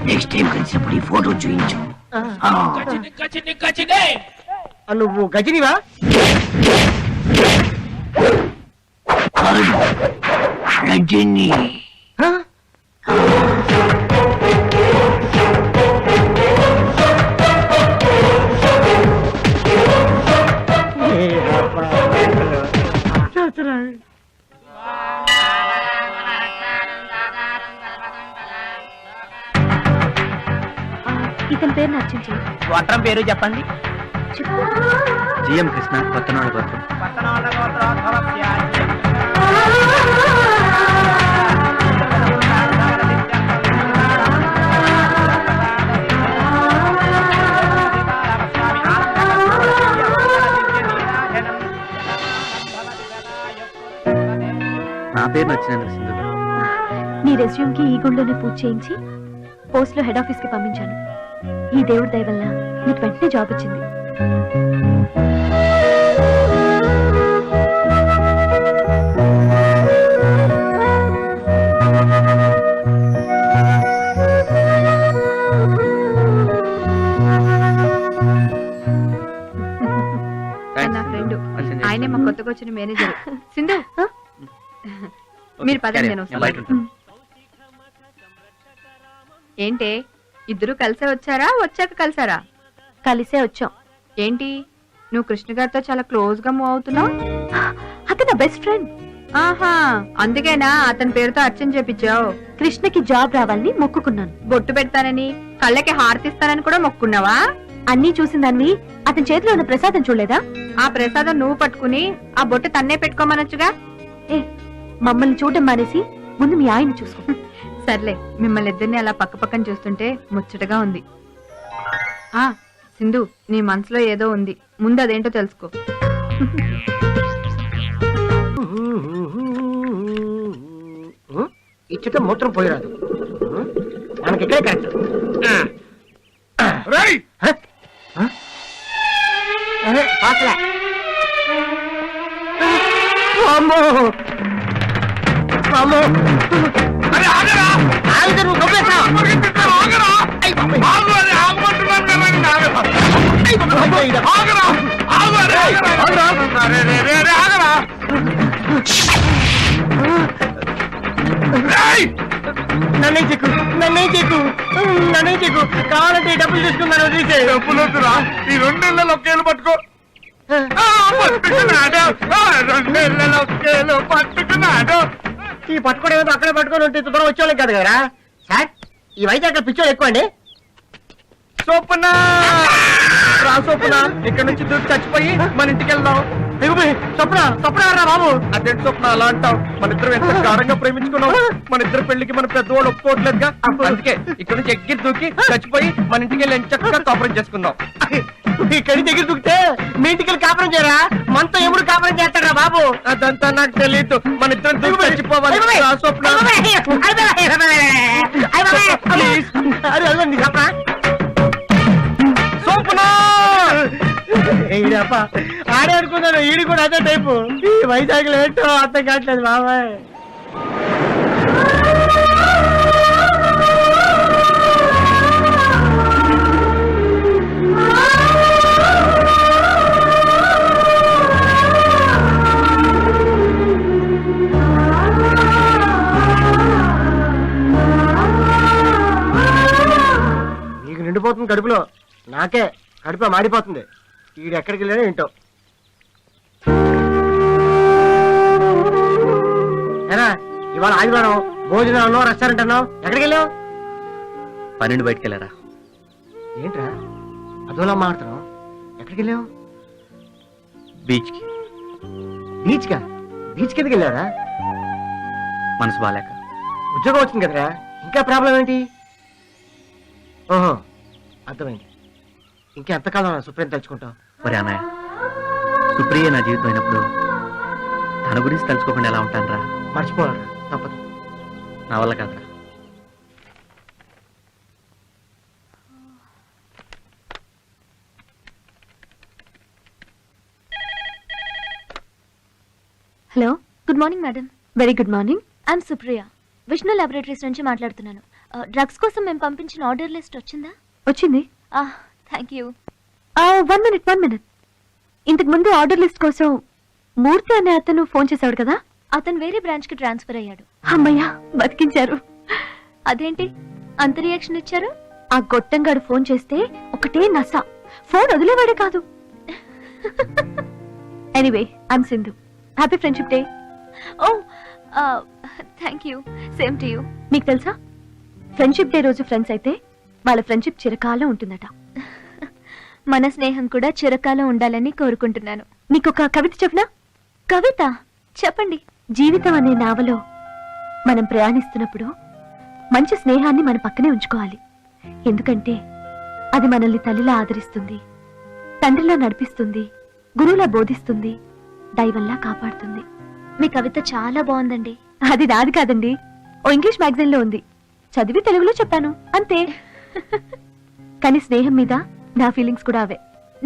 నెక్స్ట్ టైం కలిసినప్పుడు ఈ ఫోటో చూయించు. నువ్వు గజనివా? రజని ఇతని పేరు నచ్చించు. గోత్రం పేరు చెప్పండి. జిఎం కృష్ణ, కొత్తనోళ్ళ గోత్రం. నా పేరు నచ్చినందుకు సింధు. నీ రెజ్యూమ్ కి ఈ గుండెని పూజ చేయించి పోస్ట్ లో హెడ్ ఆఫీస్ కి పంపించాను. ఈ దేవుడి దయ వల్ల నీకు వెంటనే జాబ్ వచ్చింది. నా ఫ్రెండ్, ఆయనే మా కొత్తగా వచ్చిన మేనేజర్. సింధు మీరు పదండి, నేను వస్తాను. ఏంటే ఇద్దరు కలిసే వచ్చారా, వచ్చాక కలిసారా? కలిసే వచ్చాం. ఏంటి నువ్వు కృష్ణ గారితో చాలా క్లోజ్ గా మూవ్ అవుతున్నావు? అతను నా బెస్ట్ ఫ్రెండ్. ఆహా, అందుకేనా అతని పేరుతో అర్చన చేపించావు? కృష్ణకి జాబ్ రావాలని మొక్కుకున్నాను. బొట్టు పెడతానని, కళ్ళకి హారతిస్తానని కూడా మొక్కున్నావా? అన్నీ చూసిందానివి అతని చేతిలో ఉన్న ప్రసాదం చూడలేదా? ఆ ప్రసాదం నువ్వు పట్టుకుని ఆ బొట్టు తన్నే పెట్టుకోమనొచ్చుగా. ఏ, మమ్మల్ని చూడడం మానేసి ముందు మీ ఆయన చూసుకో. సర్లే, మిమ్మల్ని ఇద్దరిని అలా పక్క పక్కన చూస్తుంటే ముచ్చటగా ఉంది. ఆ సింధు, నీ మనసులో ఏదో ఉంది, ముందు అదేంటో తెలుసుకో. ఇచ్చట మూత్రం పోయిరాదు, మనకి ఇక్కడే కరెక్ట్. అమ్మో అమ్మో, నన్నే చెక్కు, నన్నే చెక్కు, నన్నే చెక్కు. కావాలంటే డబ్బులు తీసుకున్నాను. డబ్బులు వద్దురా, ఈ 2 నెలలు ఒకేళ్ళు పట్టుకో. 2 నెలలు ఒకేళ్ళు పట్టుకున్నాడు. ఈ పట్టుకోవడం ఏదో అక్కడే పట్టుకొని ఉంటే దూరం వచ్చేవాళ్ళం కాదు కదా సార్. ఈ వైజాగ్ పిచ్చోళ్ళు ఎక్కువ అండి. సోపున రా, సోపున ఇక్కడ నుంచి దూకి చచ్చిపోయి మన ఇంటికి వెళ్దాం. స్వప్న, స్వప్న రా బాబు. అదేంటి స్వప్న అలా అంటావు? మన ఇద్దరు ఎంత గాఢంగా ప్రేమించుకున్నావు. మన ఇద్దరు పెళ్లికి మన పెద్దవాళ్ళు ఒప్పుకోవట్లేదుగా. అందుకే ఇక్కడ నుంచి ఎక్కి దూకి చచ్చిపోయి మన ఇంటికి వెళ్ళి చక్కగా కాపురం చేసుకుందాం. ఇక్కడి దగ్గర దూకితే మీ ఇంటికి వెళ్ళి కాపురం చేయరా? మనతో ఎప్పుడు కాపురం చేస్తాడా బాబు? అదంతా నాకు తెలియదు. మన ఇద్దరు దూకి చచ్చిపోవాలి. స్వప్న ఈడప్ప ఆడే అనుకున్నాను, ఈడి కూడా అదే టైపు. ఈ వైజాగ్ లో ఏంటో అర్థం కావట్లేదు బాబాయ్. నీకు నిండిపోతుంది కడుపులో, నాకే కడుపులో మాడిపోతుంది. ఈడు ఎక్కడికి వెళ్ళాడో ఏంటో. ఏరా ఇవాళ ఆదివారం, భోజనం అన్నావు, రెస్టారెంట్ అన్నావు, ఎక్కడికి వెళ్ళావు? 12 బయటకు వెళ్ళారా? ఏంట్రా అదోలా మాట్లాడుతున్నావు? ఎక్కడికి వెళ్ళావు? బీచ్కి. బీచ్ కా? బీచ్ కిందకి వెళ్ళారా? మనసు బాలేక. ఉద్యోగం వచ్చింది కదరా, ఇంకా ప్రాబ్లం ఏంటి? ఓహో, అర్థమైంది. ఇంకెంతకాలం సుప్రీం తలుచుకుంటావు? మరి అన్నయ్య, సుప్రియ నా జీవితం అయినప్పుడు తన గురించి తలుచుకోకుండా ఎలా ఉంటాను రా? మర్చిపోవాలరా, తప్పదు. నా వల్ల కాదురా. Hello, good morning madam. Very good morning. I'm Supriya, Vishnu laboratories నుంచి మాట్లాడుతున్నాను. డ్రగ్స్ కోసం మేము పంపించిన ఆర్డర్ లిస్ట్ వచ్చిందా? వచ్చింది. Thank you. 1 minute. ఇంతకు ముందు ఆర్డర్ లిస్ట్ కోసం మూర్తి అనే అతను ఫోన్ చేశాడు కదా, అతను వేరే బ్రాంచ్ కి ట్రాన్స్ఫర్ అయ్యాడు. అమ్మయ్యా, బతికించారు. అదేంటి అంత రియాక్షన్ ఇచ్చారు? ఆ గొట్టంగాడు ఫోన్ చేస్తే ఒకటే నస, ఫోన్ వదిలేవాడే కాదు. Anyway, I'm Sindhu. Happy friendship day. Oh thank you, same to you. మీకు తెలుసా, ఫ్రెండ్షిప్ డే రోజు ఫ్రెండ్స్ అయితే వాళ్ళ ఫ్రెండ్షిప్ చిరకాలం ఉంటుందట. మన స్నేహం కూడా చిరకాలం ఉండాలని కోరుకుంటున్నాను. మీకు ఒక కవిత చెప్పనా? కవిత చెప్పండి. జీవితం అనే నావలో మనం ప్రయాణిస్తున్నప్పుడు మంచి స్నేహాన్ని మన పక్కనే ఉంచుకోవాలి. ఎందుకంటే అది మనల్ని తల్లిలా ఆదరిస్తుంది, తండ్రిలా నడిపిస్తుంది, గురువులా బోధిస్తుంది, దైవంలా కాపాడుతుంది. మీ కవిత చాలా బాగుందండి. అది నాది కాదండి, ఓ ఇంగ్లీష్ మ్యాగజైన్ లో ఉంది, చదివి తెలుగులో చెప్పాను అంతే. కానీ స్నేహం మీద నా ఫీలింగ్స్ కూడా అవే.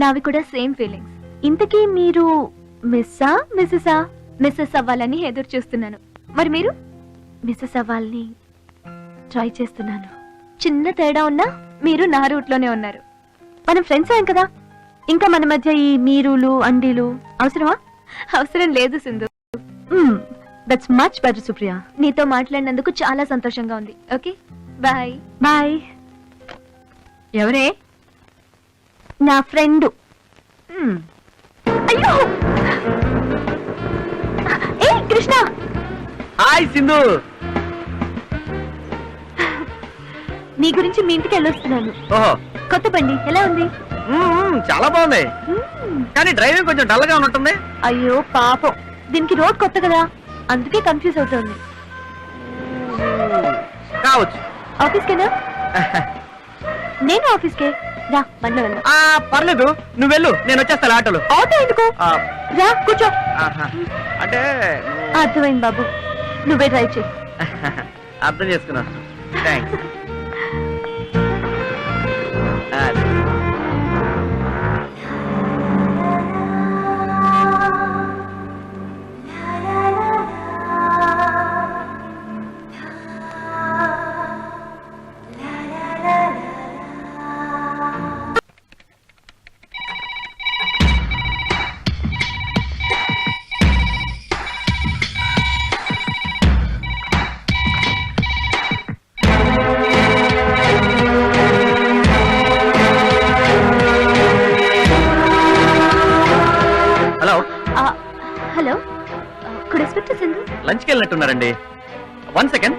నావి కూడా సేమ్ ఫీలింగ్స్. ఇంతకీ మీరు మిస్సా మిస్సెసా? మిస్సెస్ అవ్వాలని ఎదురు చూస్తున్నాను. మరి మీరు? మిస్సెస్ అవ్వాలని ట్రై చేస్తున్నాను. చిన్న తేడా ఉన్నా మీరు నా రూట్ లోనే ఉన్నారు. మనం ఫ్రెండ్స్ అయ్యాం కదా, ఇంకా మన మధ్య ఈ మీరులు అండీలు అవసరమా? అవసరం లేదు Sindhu. That's much better Supriya. నీతో మాట్లాడినందుకు చాలా సంతోషంగా ఉంది. Okay, bye. బాయ్. ఎవరే? నా ఫ్రెండ్. అయ్యో, ఏ కృష్ణ. హాయ్ సింధు. నీ గురించి మీ ఇంటికి వెళ్ళొస్తున్నాను. ఓహో, కొత్త బండి ఎలా ఉంది? చాలా బాగుంది, కానీ డ్రైవింగ్ కొంచెం డల్ గా ఉన్నట్టుంది. అయ్యో పాపం, దీనికి రోడ్ కొత్త కదా, అందుకే కన్ఫ్యూజ్ అవుతుంది. కావచ్చు. ఆఫీస్కేనా? నేను ఆఫీస్కే. రా, బండ్లో వెళ్దాం. పర్లేదు, నువ్వు వెళ్ళు, నేను వచ్చేస్తాను ఆటోలో. ఆటో ఎందుకు? రా కూర్చో. అంటే అర్థమైంది బాబు, నువ్వే డ్రైవ్ చేయి. అర్థం చేసుకున్నా, thanks. Hello, could I speak to Sindhu? లంచ్కి వెళ్ళినట్టున్నారండి. 1 సెకండ్.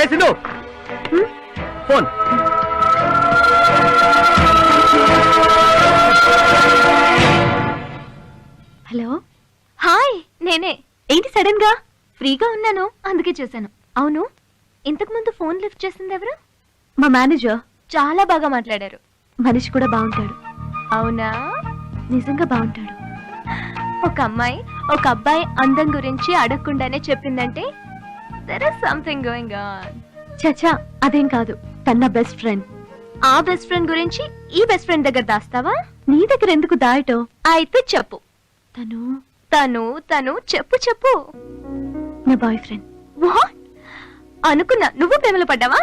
ఏ సింధు, ఫోన్. హలో, హాయ్, నేనే. ఏంటి సడన్ గా? ఫ్రీగా ఉన్నాను, అందుకే చేశాను. అవును, ఇంతకు ముందు ఫోన్ లిఫ్ట్ చేసింది ఎవరు? మా మేనేజర్. చాలా బాగా మాట్లాడారు. మనిషి కూడా బాగుంటాడు. అవునా? నిజంగా బాగుంటాడు. ఒక అమ్మాయి ఒక అబ్బాయి అందం గురించి అడగకుండానే చెప్పిందంటే there is something going on. చచ్చా, అదేం కాదు, తన బెస్ట్ ఫ్రెండ్. ఆ బెస్ట్ ఫ్రెండ్ గురించి ఈ బెస్ట్ ఫ్రెండ్ దగ్గర దాస్తావా? నీ దగ్గర ఎందుకు దాయటో? అయితే చెప్పు. తను తను తను చెప్పు చెప్పు. నా బాయ్ ఫ్రెండ్. వాట్? అనుకున్నా నువ్వు ప్రేమలో పడ్డావా?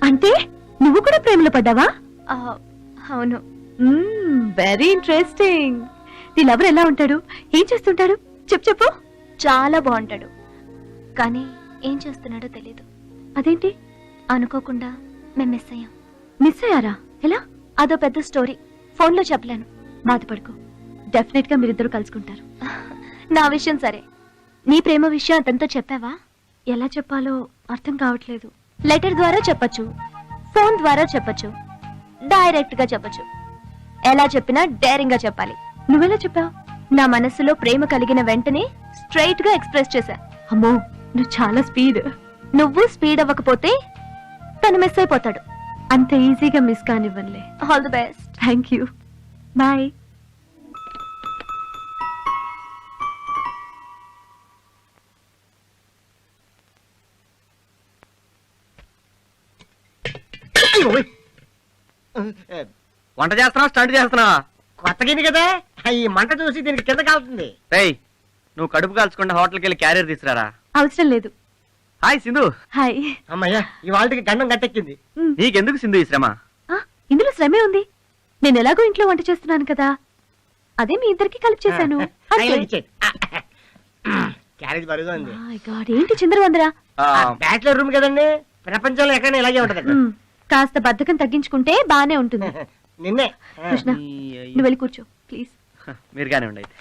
అంటే నువ్వు కూడా ప్రేమలో పడ్డావా? అవును. Very interesting. నీ లవర్ ఎలా ఉంటాడు, ఏం చేస్తుంటాడు? చెప్పు చెప్పు. చాలా బాగుంటాడు, కానీ ఏం చేస్తున్నాడో తెలీదు. అదేంటి? అనుకోకుండా మేము మిస్ అయ్యాం. మిస్ అయ్యారా? ఎలా? అదో పెద్ద స్టోరీ, ఫోన్లో చెప్పలేను. బాధపడుకో, డెఫినెట్ గా మీరిద్దరు కలుసుకుంటారు. నా విషయం సరే, నీ ప్రేమ విషయం అతనితో చెప్పావా? ఎలా చెప్పాలో అర్థం కావట్లేదు. లెటర్ ద్వారా చెప్పచ్చు, ఫోన్ ద్వారా చెప్పచ్చు, డైరెక్ట్ గా చెప్పచ్చు. ఎలా చెప్పినా డేరింగ్ గా చెప్పాలి. నువ్వెలా చెప్పావు? నా మనసులో ప్రేమ కలిగిన వెంటనే స్ట్రైట్ గా ఎక్స్ప్రెస్ చేశా. అమ్మో, నువ్వు చాలా స్పీడ్. నువ్వు స్పీడ్ అవ్వకపోతే తను మిస్ అయిపోతాడు. అంత ఈజీగా మిస్ కానివ్వనులే. All the best. Thank you, bye. వంట చేస్తున్నావా, స్టంట్ చేస్తున్నావా? కొత్త గిన్నె కదా, ఈ మంట చూసి దీనికి కింద కాలుతుంది. రేయ్, నువ్వు కడుపు కాల్చకుండా హోటల్కి వెళ్ళి క్యారియర్ తీసుకురారా. అవసరం లేదు. హాయ్ సింధు. హాయ్. అమ్మయ్యా, ఈ వాళ్ళకి గండం గట్టెక్కింది. నీకెందుకు సింధు ఈ శ్రమ? ఇందులో శ్రమే ఉంది. నేను ఎలాగో ఇంట్లో వంట చేస్తున్నాను కదా, అదే మీ ఇద్దరికి కలిపి చేశాను. క్యారేజ్ బరువుగా ఉంది. My God, ఏంటి చిందరవందరా? బ్యాచిలర్ రూమ్ కదండి, ప్రపంచంలో ఎక్కడైనా ఇలాగే ఉంటది. కాస్త బద్ధకం తగ్గించుకుంటే బానే ఉంటుంది. నిన్నే కృష్ణ, నువ్వు వెళ్ళి కూర్చో ప్లీజ్. మీరు కానీ ఉండండి.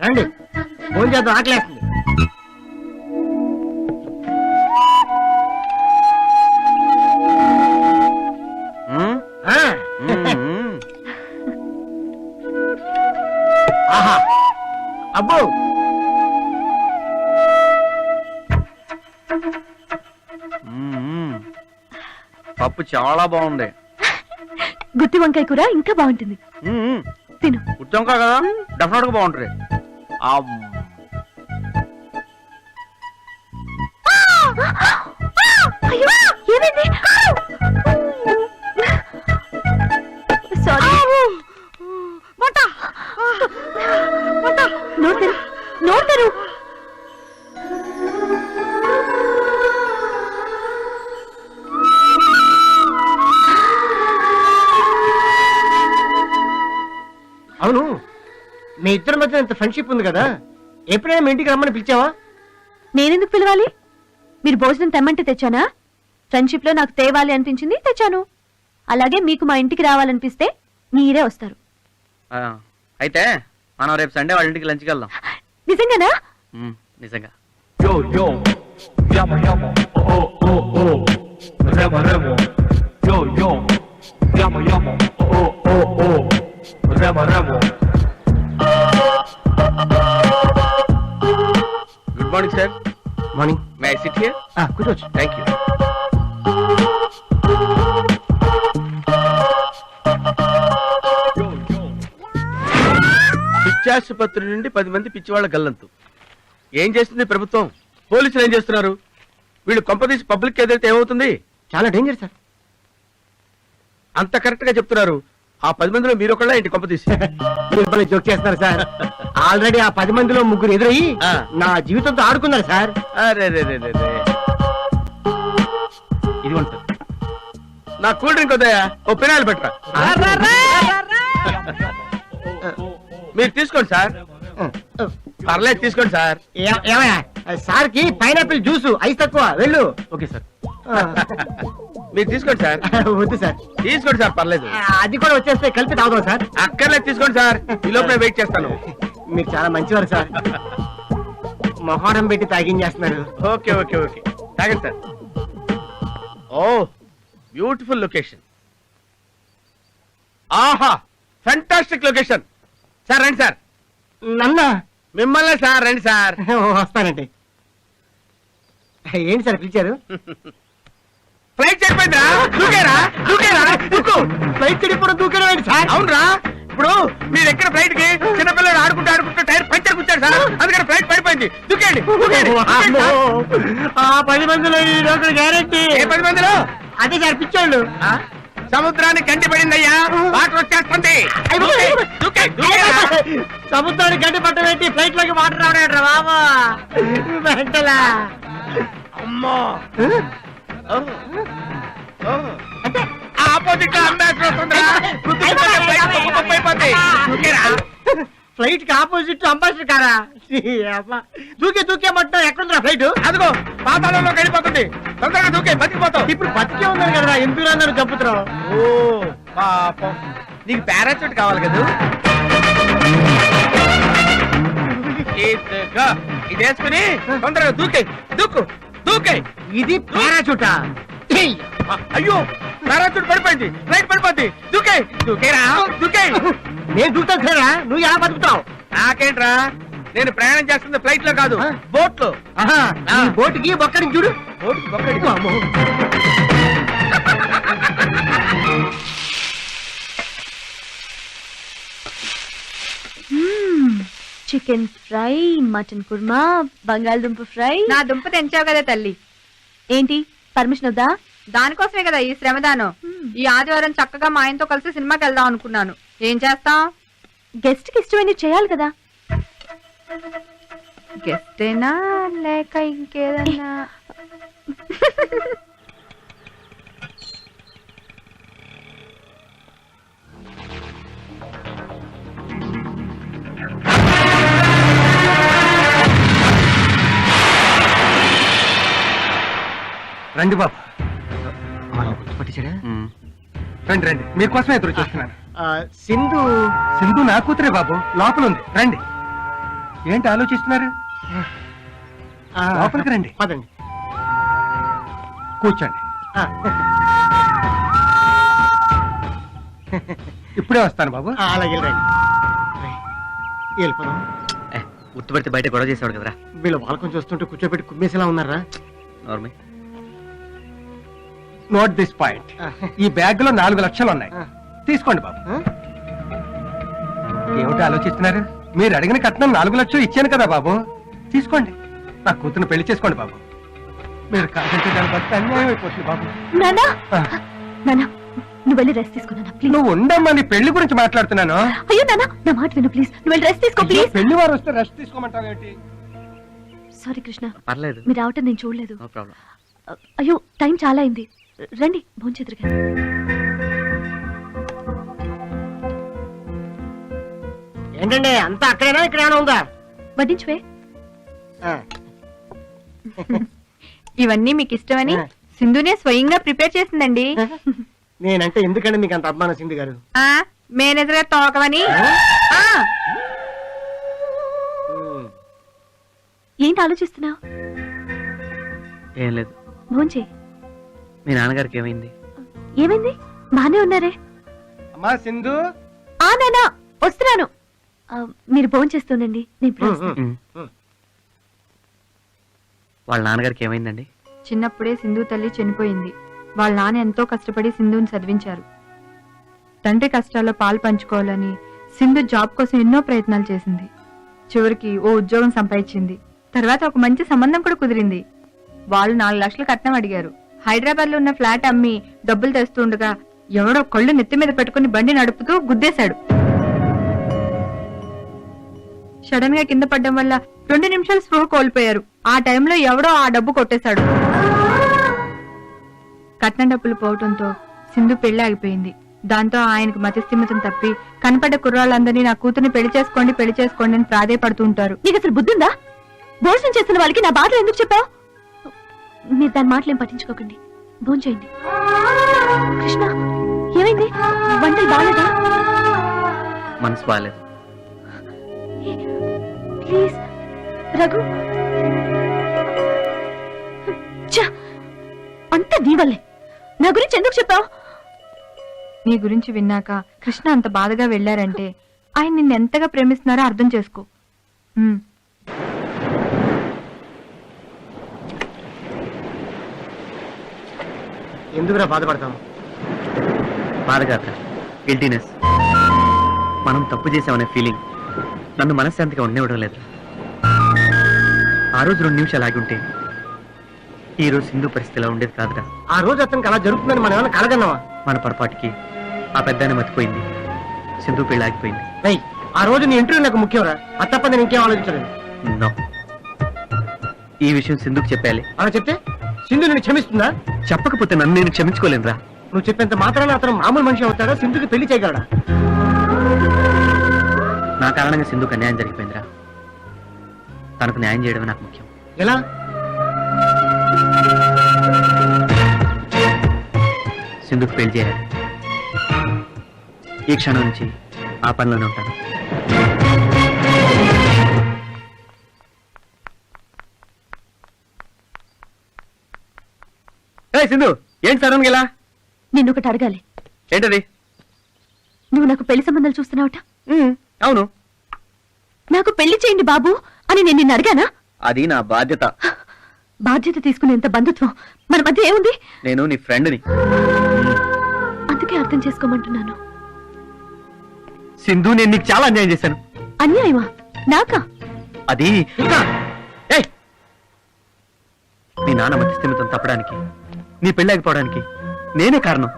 రండి, ఫోన్ చేద్దాం, ఆకలేస్తుంది. ఆహా, అబ్బో, పప్పు చాలా బాగుంది. గుత్తి వంకాయ కూర ఇంకా బాగుంటుంది. తిను. ఉచ్చంకా కదా, డెఫినెట్ గా బాగుంటుంది. అయ్యో, ఏమైంది? సారీ. నోరు తెరు, నోరు తెరు. అవును, మీ ఇద్దరి మధ్య ఇంత ఫ్రెండ్షిప్ ఉంది కదా, ఎప్పుడైనా మీ ఇంటికి రమ్మని పిలిచావా? నేనెందుకు పిలవాలి? మీరు భోజనం తెమ్మంటే తెచ్చానా? ఫ్రెండ్షిప్ లో నాకు తేవాలి అనిపించింది, తెచ్చాను. అలాగే మీకు మా ఇంటికి రావాలనిపిస్తే మీరే వస్తారు. అయితే మనం రేపు సండే వాళ్ళ ఇంటికి లంచ్కి వెళ్దాం. నిజంగానా? నిజంగా. Good morning sir. Morning. May I sit here? కూర్చోవచ్చు. Thank you. పిచ్చాసుపత్రి నుండి 10 మంది పిచ్చివాళ్ల గల్లంతు. ఏం చేస్తుంది ప్రభుత్వం? పోలీసులు ఏం చేస్తున్నారు? వీళ్ళు కొంపదీసి పబ్లిక్ ఎదురైతే ఏమవుతుంది? చాలా డేంజర్ సార్. అంత కరెక్ట్ గా చెప్తున్నారు. ఆ 10 మందిలో మీరు ఒకళ్ళ ఏంటి కొంపదీసి? జోక్ చేస్తున్నారు సార్. ఆల్రెడీ ఆ 10 మందిలో 3 ఎదురయ్యి నా జీవితంతో ఆడుకున్నారు సార్. అరే ఇదిగోండి సార్, నా కూల్ డ్రింక్ వద్దయా, ఓ పినాయిల్ పెట్టరా. మీరు తీసుకోండి సార్. పర్లేదు, తీసుకోండి సార్. ఏమయ్యా, సార్ కి పైనాపిల్ జ్యూస్ ఐస్ తక్కువ, వెళ్ళు. Okay sir. మీరు తీసుకోండి సార్. వద్దు సార్. తీసుకోండి సార్, పర్లేదు. అది కూడా వచ్చేస్తే కలిపి తాగుదాం సార్. అక్కర్లేదు, తీసుకోండి సార్. ఈ లోపల వెయిట్ చేస్తాను. మీరు చాలా మంచివారు సార్. మొహారం పెట్టి తాగించేస్తున్నారు. ఓకే ఓకే ఓకే, తాగండి సార్. ఓ, బ్యూటిఫుల్ లొకేషన్. ఆహా, ఫెంటాస్టిక్ లొకేషన్. సార్ రండి సార్. నన్నా? మిమ్మల్ని సార్, రండి సార్. వస్తానండి. ఏంటి సార్ పిలిచారు? ఫ్లైట్ చెడిపోయిందిరా, దూకేరా దూకేరా, దూకు. ఫ్లైట్ చెడిపోవడం దూకడం ఏంటి సార్? అవునరా, ఇప్పుడు మీరు ఎక్కడ ఫ్లైట్ కి చిన్నపిల్లలు ఆడుకుంటూ టైర్ పంచర్ కూర్చాడు సార్, అందుకని ఫ్లైట్ పడిపోయింది. దూకేయండి. ఆ 10 మందిలో ఈ రోజు గ్యారెంటీ. ఏ 10 మందిలో? అదే సార్, పిచ్చోళ్ళు. సముద్రానికి గంటి పడిందయ్యా, వాటర్ వచ్చేస్తుంది. సముద్రానికి గంటి పట్ట పెట్టి ఫ్లైట్ లోకి వాటర్ రావడం బాబా, వెంటలా. అమ్మో, ఆపోజిట్ ఫ్లైట్ కి ఆపోజిట్ అంబాసిడర్ కారా? దూకే మొత్తం ఎక్కడుందా ఫ్లైట్? అదిగో పాతాళంలో వెళ్ళిపోతుంది. తొందరగా దూకే, బతికిపోతావు. ఇప్పుడు బతికే ఉన్నారు కదా, ఎందుకు అన్నారు చంపుతున్నావు? ఓ పాపం, నీకు పారాచూట్ కావాలి కదా. ఇది వేసుకుని తొందరగా దూకే, దూకే. ఇది పారాచూటా? అయ్యో, పారాచూట్ పడిపోయింది, ఫ్లైట్ పడిపోద్ది. దూకేరా, దూకే. నేను దూకుతాను సారా, నువ్వు ఎలా బతుకుతావు? నాకేంట్రా, నేను ప్రయాణం చేస్తుంది ఫ్లైట్ లో కాదు, బోట్ లో. బోటుకి బొక్కడిని చూడు. చికెన్ ఫ్రై, మటన్ కుర్మా, బంగాళదుంప ఫ్రై. నా దుంప తెంచావు కదా తల్లి. ఏంటి పర్మిషన్ వద్దా? దానికోసమే కదా ఈ శ్రమదానం. ఈ ఆదివారం చక్కగా మా ఆయనతో కలిసి సినిమాకి వెళ్దాం అనుకున్నాను. ఏం చేస్తాం? గెస్ట్ కి ఇష్టమైన చేయాలి కదా. గెస్టేనా లేక ఇంకేదన్నా? రండి బాబు, రండి రండి, మీకోసమే ఎదురు చూస్తున్నాను. సింధు సింధు నా కూతురే బాబు, లోపల ఉంది, రండి. ఏంటి ఆలోచిస్తున్నారు? లోపలికి రండి, పదండి. కూర్చోండి. ఇప్పుడే వస్తాను బాబు. అలాగే రండి. వెళ్ళిపోదాం. గుర్తుపడితే బయట గొడవ చేసేవాడు కదరా. వీళ్ళు వాళ్ళకొని చూస్తుంటే కూర్చోబెట్టి కుమ్మేసేలా ఉన్నారా? నార్మల్. Note this point. ఈ బ్యాగ్ లో 4 లక్షలు ఉన్నాయి, తీసుకోండి బాబు. ఏమిటి ఆలోచిస్తున్నారు? మీరు అడిగిన కట్నం 4 లక్షలు ఇచ్చాను కదా బాబు, తీసుకోండి. నా కూతురు పెళ్లి చేసుకోండి బాబు. మీరు కాదంటే దాని బట్టి అన్యాయం అయిపోతుంది బాబు. నానా నానా, నువ్వు వెళ్ళి రెస్ట్ తీసుకో నాన్న, ప్లీజ్. నువ్వు ఉండమ్మా, నీ పెళ్లి గురించి మాట్లాడుతున్నాను. అయ్యో నానా, నా మాట విను ప్లీజ్. నువ్వు వెళ్ళి రెస్ట్ తీసుకో ప్లీజ్. పెళ్లి వారు వస్తే రెస్ట్ తీసుకోమంటావు ఏంటి? సారీ కృష్ణ, పర్లేదు, మీరు రావటం నేను చూడలేదు. No problem. అయ్యో టైం చాలా అయింది, రండి భోంచేద్దరు. ఏంటండి అంతా అక్కడేనా ఇక్కడేనా ఉందా? వడ్డించువే. ఇవన్నీ మీకు ఇష్టమని సింధునే స్వయంగా ప్రిపేర్ చేసిందండి. నేనంటే ఎందుకంటే మీకు అంత అభిమానం సింధు గారు? మేనేజర్ గారు తోకవని. ఏంటి ఆలోచిస్తున్నావు? ఏం లేదు. భోంచే. మీ నాన్నగారికి ఏమైంది? ఏమైంది? బానే ఉన్నారే. అమ్మా సింధు. నానా వస్తున్నాను. మీరు భోంచేస్తుండండి, నేను ఇప్పుడు వస్తాను. వాళ్ళ నాన్నగారికి ఏమైందండి? చిన్నప్పుడే సింధు తల్లి చనిపోయింది. వాళ్ళ నాన్న ఎంతో కష్టపడి సింధుని చదివించారు. తండ్రి కష్టాల్లో పాలు పంచుకోవాలని సింధు జాబ్ కోసం ఎన్నో ప్రయత్నాలు చేసింది. చివరికి ఓ ఉద్యోగం సంపాదించింది. తర్వాత ఒక మంచి సంబంధం కూడా కుదిరింది. వాళ్ళు 4 లక్షలు కట్నం అడిగారు. హైదరాబాద్ లో ఉన్న ఫ్లాట్ అమ్మి డబ్బులు తెస్తుండగా ఎవడో కళ్ళు నెత్తి మీద పెట్టుకుని బండి నడుపుతూ గుద్దేశాడు. సడన్ గా కింద పడ్డం వల్ల 2 నిమిషాలు స్పృహ కోల్పోయారు. ఆ టైంలో ఎవడో ఆ డబ్బు కొట్టేశాడు. కట్నం డబ్బులు పోవటంతో సింధు పెళ్లి ఆగిపోయింది. దాంతో ఆయనకు మతిస్థిమితం తప్పి కనపడ్డ కుర్రాళ్ళందరినీ నా కూతుర్ని పెళ్లి చేసుకోండి అని ప్రాధేయపడుతూ ఉంటారు. నీకు అసలు బుద్ధిందా? భోజనం చేస్తున్న వాళ్ళకి నా బాధలు ఎందుకు చెప్పావు? మీరు దాని మాటలేం పట్టించుకోకండి, భోంచేయండి. కృష్ణ ఏమైంది? వంటలు బాగాలేదా? మనసు బాగాలేదు. ప్లీజ్ రఘు. అంతా నీ వల్లే. నా గురించి ఎందుకు చెప్పావు? నీ గురించి విన్నాక కృష్ణ అంత బాధగా వెళ్లారంటే ఆయన నిన్ను ఎంతగా ప్రేమిస్తున్నారో అర్థం చేసుకో. ఎందుకురా బాధపడతాం? బాధ కాక గిల్టీనెస్. మనం తప్పు చేసామనే ఫీలింగ్ నన్ను మనశ్శాంతిగా ఉండనివ్వడం లేదు. ఆ రోజు 2 నిమిషాలు ఆగి ఉంటే ఈ రోజు సింధు పరిస్థితిలా ఉండేది కాదురా. ఆ రోజు అతనికి అలా జరుగుతుందని మనం ఏమైనా కలగన్నావా? మన పొరపాటుకి ఆ పెద్దాన్ని మర్చిపోయింది, సింధు పెళ్లి ఆగిపోయింది. ఆ రోజు నీ ఇంటర్వ్యూ నాకు ముఖ్యంరా, అది తప్ప నేను ఇంకేం ఆలోచించలేదు. నో, ఈ విషయం సింధుకు చెప్పాలి. అలా చెప్తే సింధు నిన్ను క్షమిస్తుందా? చెప్పకపోతే నన్ను నేను క్షమించుకోలేనురా. నువ్వు చెప్పేంత మాత్రాన అతను మామూలు మనిషి అవుతాడా? సింధుకి పెళ్లి చేయగలడా? నా కారణంగా సింధుకు అన్యాయం జరిగిపోయిందిరా. తనకు న్యాయం చేయడమే నాకు ముఖ్యం. ఎలా? సింధుకు పెళ్లి చేయాలి. ఈ క్షణం నుంచి ఆ పనిలోనే ఉంటాను. సింధు ఏంటి సడన్ గా? నిన్నొకటి అడగాలి. ఏంటది? నువ్వు నాకు పెళ్లి సంబంధాలు చూస్తున్నావట? అవును. నాకు పెళ్లి చేయండి బాబు అని నేను నిన్ను అడిగానా? అది నా బాధ్యత. బాధ్యత తీసుకునేంత బంధుత్వం మన మధ్య ఏముంది? నేను నీ ఫ్రెండ్ని. అందుకే అర్థం చేసుకోమంటున్నాను. సింధు నేను నీకు చాలా అన్యాయం చేశాను. అన్యాయమా? నాకా? అది ఏయ్! నీ నాన్న మధ్యస్థిమితం తప్పడానికి, నీ పెళ్ళాగిపోవడానికి నేనే కారణం.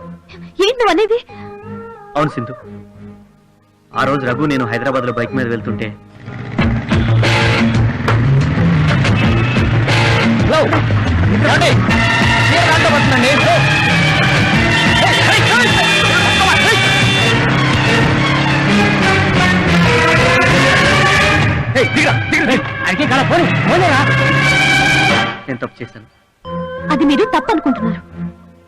ఏంటి నువ్వు అనేది? అవును సింధు, ఆ రోజు రఘు నేను హైదరాబాద్ లో బైక్ మీద వెళ్తుంటే నేను తప్పు చేశాను. అది మీరు తప్పు అనుకుంటున్నారు,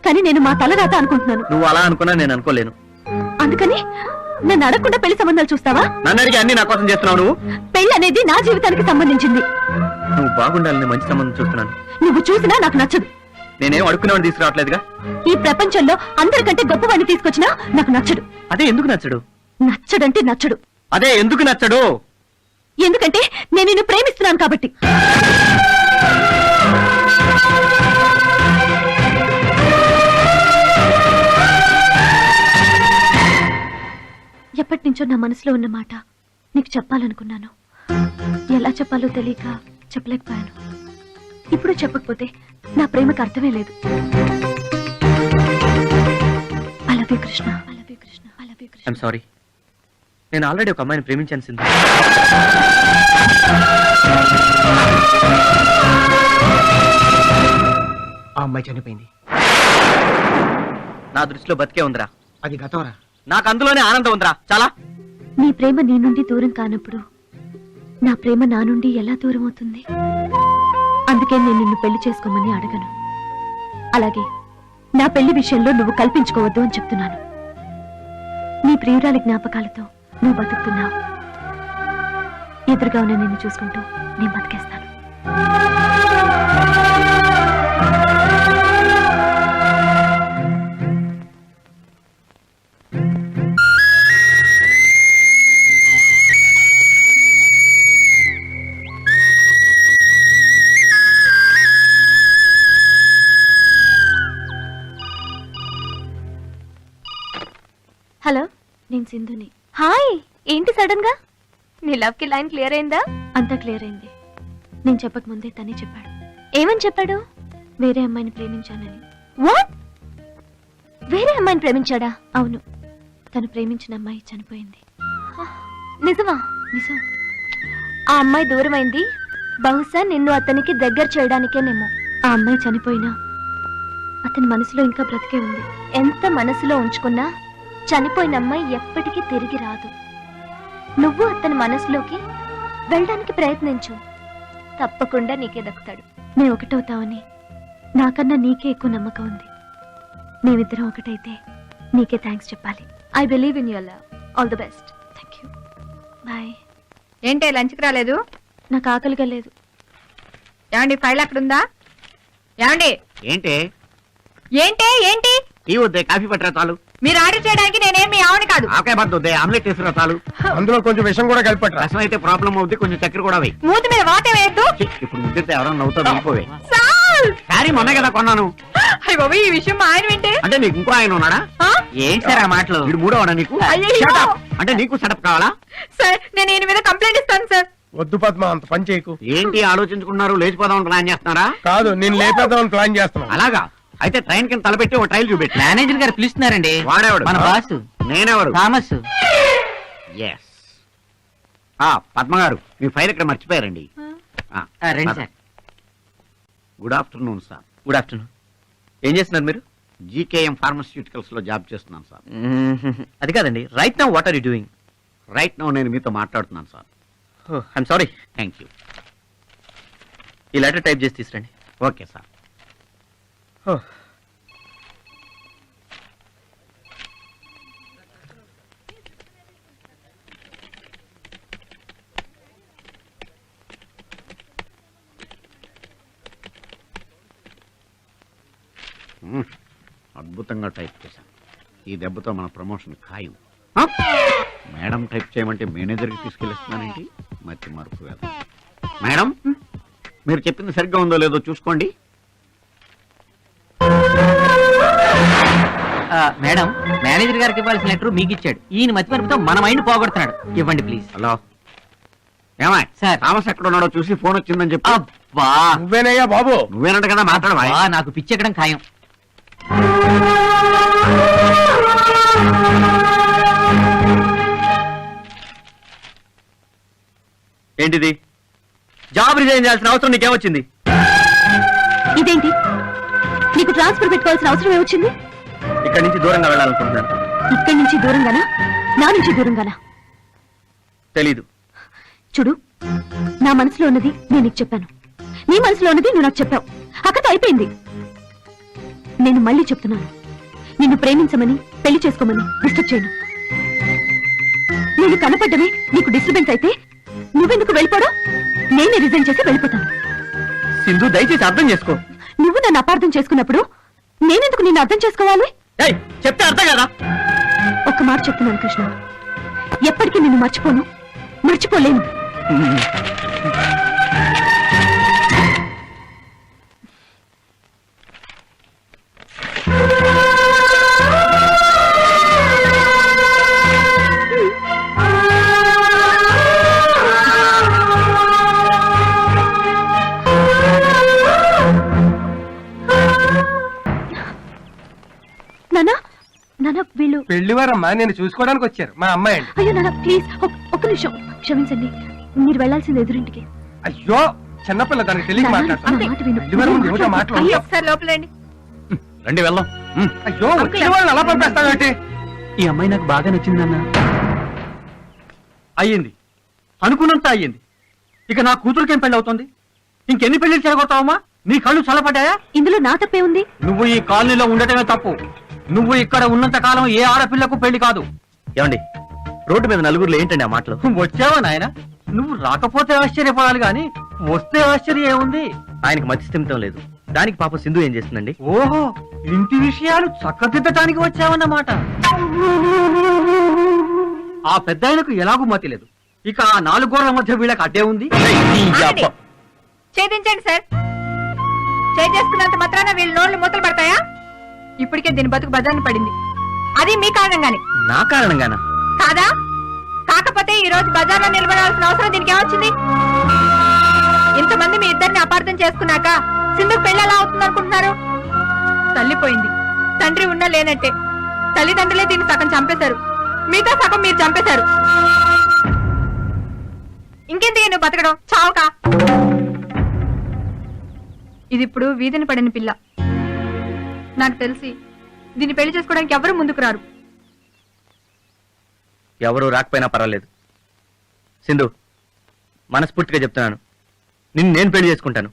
కానీ నేను మా తలరాత అనుకుంటున్నాను. నువ్వు అలా అనుకున్నా నేను అనుకోలేను. అందుకని నన్ను అడగకుండా పెళ్లి సంబంధాలు చూస్తావా? నన్ను అడిగి అన్ని నా కోసం చేస్తున్నావు నువ్వు. పెళ్లి అనేది నా జీవితానికి సంబంధించింది. నువ్వు బాగుండాలని మంచి సంబంధం చూస్తున్నాను. నువ్వు చూసినా నాకు నచ్చదు. నేనేం అడుక్కునేవాడిని తీసుకురావట్లేదుగా. ఈ ప్రపంచంలో అందరికంటే గొప్పవాడిని తీసుకొచ్చినా నాకు నచ్చడు. అదే ఎందుకు నచ్చడు? నచ్చడంటే నచ్చడు. అదే ఎందుకు నచ్చడు? ఎందుకంటే నేను నిన్ను ప్రేమిస్తున్నాను కాబట్టి. ఎప్పటి నుంచో నా మనసులో ఉన్న మాట నీకు చెప్పాలనుకున్నాను. ఎలా చెప్పాలో తెలియక చెప్పలేకపోయాను. ఇప్పుడు చెప్పకపోతే నా ప్రేమకు అర్థమే లేదు. I love you, Krishna. I love you, Krishna. I love you, Krishna. I'm sorry. నేను ఆల్రెడీ ఒక అమ్మాయిని ప్రేమించాను సింధు. ఆ అమ్మాయి చనిపోయింది. నా దృష్టిలో బతికే ఉందిరా. అది గతంరా. నాకు అందులోనే ఆనందం ఉందిరా. చాలా. నీ ప్రేమ నీ నుండి దూరం కానప్పుడు నా ప్రేమ నా నుండి ఎలా దూరం అవుతుంది? అందుకే నేను నిన్ను పెళ్లి చేసుకోమని అడగను. అలాగే నా పెళ్లి విషయంలో నువ్వు కల్పించుకోవద్దు అని చెప్తున్నాను. నీ ప్రియురాలి జ్ఞాపకాలతో నువ్వు బతుకుతున్నావు. ఎదురుగా ఉన్న నిన్ను చూసుకుంటూ నేను బతికేస్తాను. హలో, నేను సింధుని. హాయ్, ఏంటి సడన్ గా? నీ లవ్ కి లైన్ క్లియర్ అయిందా? అంతా క్లియర్ అయింది. నేను చెప్పక ముందే తనే చెప్పాడు. ఏమని చెప్పాడు? వేరే అమ్మాయిని ప్రేమించానని. వాట్? వేరే అమ్మాయిని ప్రేమించాడా? అవును, తను ప్రేమించిన అమ్మాయి చనిపోయింది. నిజమా? నిజం. ఆ అమ్మాయి దూరమైంది. బహుశా నిన్ను అతనికి దగ్గర చేయడానికేనేమో. ఆ అమ్మాయి చనిపోయినా అతని మనసులో ఇంకా బ్రతికే ఉంది. ఎంత మనసులో ఉంచుకున్నా చనిపోయిన అమ్మాయి ఎప్పటికీ తిరిగి రాదు. నువ్వు అతని మనసులోకి వెళ్ళడానికి ప్రయత్నించు, తప్పకుండా నీకే దక్కుతాడు. మేము ఒకటవుతావని నాకన్నా నీకే ఎక్కువ నమ్మకం ఉంది. మేమిద్దరం ఒకటైతే నీకే థ్యాంక్స్ చెప్పాలి. I believe in your love. All the best. Thank you. Bye. ఏంటే లంచ్కి రాలేదు? నాకు ఆకలిగా లేదు. ఏమండి, ఫైల్ అక్కడుందా? ఏమండి? ఏంటి ఏంటే ఏంటి? టీ వద్దే, కాఫీ పట్టరా చాలు. మీరు ఆర్డర్ చేయడానికి నేనేం మీ ఆవిడ కాదు. ఆకాయ బద్ద వద్దే, ఆమ్లెట్ వేసుకురా చాలు. అందులో కొంచెం విషం కూడా కలిపట్రా. రసం అయితే ప్రాబ్లం అవుద్ది, కొంచెం చక్కెర కూడా వేయి. మూతి మీద వాటే వేయద్దు. ఇప్పుడు ముద్దితే ఎవరన్నా నవ్వుతారు, వెళ్ళిపోవే. సాల్! శారీ మొన్నే కదా కొన్నాను. అయ్య బాబు, ఈ విషయం మా ఆయన వింటే? అంటే నీకు ఇంకో ఆయన ఉన్నాడా? ఆ? ఏంటి సార్ ఆ మాటలు? వీడు మూడోవాడా నీకు? అయ్యయ్యో! Shut up. అంటే నీకు సెటప్ కావాలా? సార్, నేను ఈయన మీద కంప్లైంట్ ఇస్తాను సార్. వద్దు పద్మ, అంత పని చేయకు. ఏంటి ఆలోచించుకున్నారు? లేచిపోదామని ప్లాన్ చేస్తున్నారా? కాదు, నేను లేపేద్దామని ప్లాన్ చేస్తున్నాను. అలాగా? అయితే ట్రైన్ కింద తలపెట్టి ఒక ట్రైల్ చూపెట్టి. మేనేజర్ గారు పిలుస్తున్నారండి. వాడేవాడు? మన బాస్ నేనెవరు? థామస్. ఎస్. పద్మ గారు, మీ ఫైల్ ఇక్కడ మర్చిపోయారండి. రండి sir. Good afternoon sir. Good afternoon. ఏం చేస్తున్నారు మీరు? జీకేఎం ఫార్మస్యూటికల్స్ లో జాబ్ చేస్తున్నాను సార్. అది కాదండి, right now what are you doing? Right now నేను మీతో మాట్లాడుతున్నాను sir. I'm sorry. Thank you. ఈ లెటర్ టైప్ చేసి తీసురండి. Okay sir. అద్భుతంగా టైప్ చేశాను. ఈ దెబ్బతో మన ప్రమోషన్ ఖాయం. మేడం టైప్ చేయమంటే మేనేజర్కి తీసుకెళ్ళిస్తున్నానండి. మతి మరుపు వేద. మేడం, మీరు చెప్పింది సరిగ్గా ఉందో లేదో చూసుకోండి. మేడం, మేనేజర్ గారికి ఇవ్వాల్సిన లెటర్ మీకు ఇచ్చాడు. ఈయన మతి మరుపుతో మన మైండ్ పోగొడుతున్నాడు. ఇవ్వండి ప్లీజ్. హలో, ఏమా సార్. థామస్ ఎక్కడ ఉన్నాడో చూసి ఫోన్ వచ్చిందని చెప్పి అబ్బా నువ్వేనయ్యా బాబు? నువ్వేనంట కదా మాట్లాడవా? నాకు పిచ్చెక్కడం ఖాయం. ఏంటిది? జాబ్ రిజైన్ చేయాల్సిన అవసరం నీకేమొచ్చింది? ఇదేంటి నీకు ట్రాన్స్ఫర్ పెట్టుకోవాల్సిన అవసరం ఏమొచ్చింది? ఇక్కడి నుంచి దూరంగా వెళ్ళాలనుకుంటున్నాను. ఇక్కడి నుంచి దూరంగానా, నా నుంచి దూరంగానా? తెలీదు. చూడు, నా మనసులో ఉన్నది నేను నీకు చెప్పాను, నీ మనసులో ఉన్నది నువ్వు నాకు చెప్పావు. అక్కతో అయిపోయింది. నేను మళ్ళీ చెప్తున్నాను, నిన్ను ప్రేమించమని పెళ్లి చేసుకోమని డిస్టర్బ్ చేయను. నేను కనపడ్డమే నీకు డిస్టర్బెన్స్ అయితే నువ్వెందుకు వెళ్ళిపోవడం? నేనే రిజైన్ చేసి వెళ్ళిపోతాను. సింధు, దయచేసి అర్థం చేసుకో. నువ్వు నన్ను అపార్థం చేసుకున్నప్పుడు నేనెందుకు నిన్ను అర్థం చేసుకోవాలి? చెప్తే అర్థం కదా. ఒక్క మాట చెప్తున్నాను కృష్ణ, ఎప్పటికీ నిన్ను మర్చిపోను, మర్చిపోలేను. నానా, నానా, వీళ్ళు పెళ్లివారమ్మా, నేను చూసుకోవడానికి వచ్చారు. మా అమ్మాయి అండి. అయ్యో నాన్న, ప్లీజ్ ఒక్క నిమిషం క్షమించండి. మీరు వెళ్లాల్సింది ఎదురింటికి. అయ్యో, చిన్నపిల్ల, దానికి తెలియక నాన్న, మాట్లాడుతున్నా. నా మాట విను. పెళ్లివారం ముందు ఏమిటో మాటలు? అయ్యో, ఒకసారి లోపలండి. రండి వెళ్దాం. అయ్యో, వచ్చిన వాళ్ళని అలా పంపేస్తావేంటి? ఈ అమ్మాయి నాకు బాగా నచ్చిందన్న. అయ్యింది, అనుకున్నంత అయ్యింది. ఇక నా కూతురికేం పెళ్లి అవుతుంది? ఇంకెన్ని పెళ్లిళ్ళు చెడగొడతావమ్మా? నీ కళ్ళు చల్లపడ్డాయా? ఇందులో నా తప్పే ఉంది. నువ్వు ఈ కాలనీలో ఉండటమే తప్పు. నువ్వు ఇక్కడ ఉన్నంత కాలం ఏ ఆడపిల్లకు పెళ్లి కాదు. ఏమండి, రోడ్డు మీద నలుగురులో ఏంటండి ఆ మాటలు? వచ్చావా నాయన? నువ్వు రాకపోతే ఆశ్చర్యపడాలి గాని వస్తే ఆశ్చర్యం ఏముంది? ఆయనకి మతి స్థిమితం లేదు. దానికి పాప సింధు ఏం చేస్తుందండి? ఓహో, ఇంటి విషయాలు చక్కదిద్దటానికి వచ్చావన్నమాట. ఆ పెద్ద ఆయనకు ఎలాగూ మతి లేదు. ఇక ఆ 4 గోడల మధ్య వీళ్ళకి అడ్డే ఉంది. ఛేదించండి సార్. చేసుకున్నంత మాత్రాన వీళ్ళ నోళ్ళు మూతలు పడతాయా? ఇప్పటికే దీని బతుకు బజార్ని పడింది, అది మీ కారణంగానే. నా కారణంగానా? కాదా? కాకపోతే ఈ రోజు బజార్లో నిలబడాల్సిన అవసరం దీనికి ఏమొచ్చింది? ఇంతమంది మీ ఇద్దరిని అపార్థం చేసుకున్నాక సింధు పెళ్లి ఎలా అవుతుంది అనుకుంటున్నారు? తల్లిపోయింది, తండ్రి ఉన్నా లేనట్టే. తల్లిదండ్రులే దీన్ని సగం చంపేశారు, మిగతా సగం మీరు చంపేశారు. ఇంకెందుకు నువ్వు బతకడం? చావుకా. ఇది ఇప్పుడు వీధిని పడిన పిల్ల. నాకు తెలిసి దీన్ని పెళ్లి చేసుకోవడానికి ఎవరు ముందుకు రారు. ఎవరు రాకపోయినా పర్వాలేదు సింధు, మనస్ఫూర్తిగా చెప్తున్నాను, నిన్ను నేను పెళ్లి చేసుకుంటాను.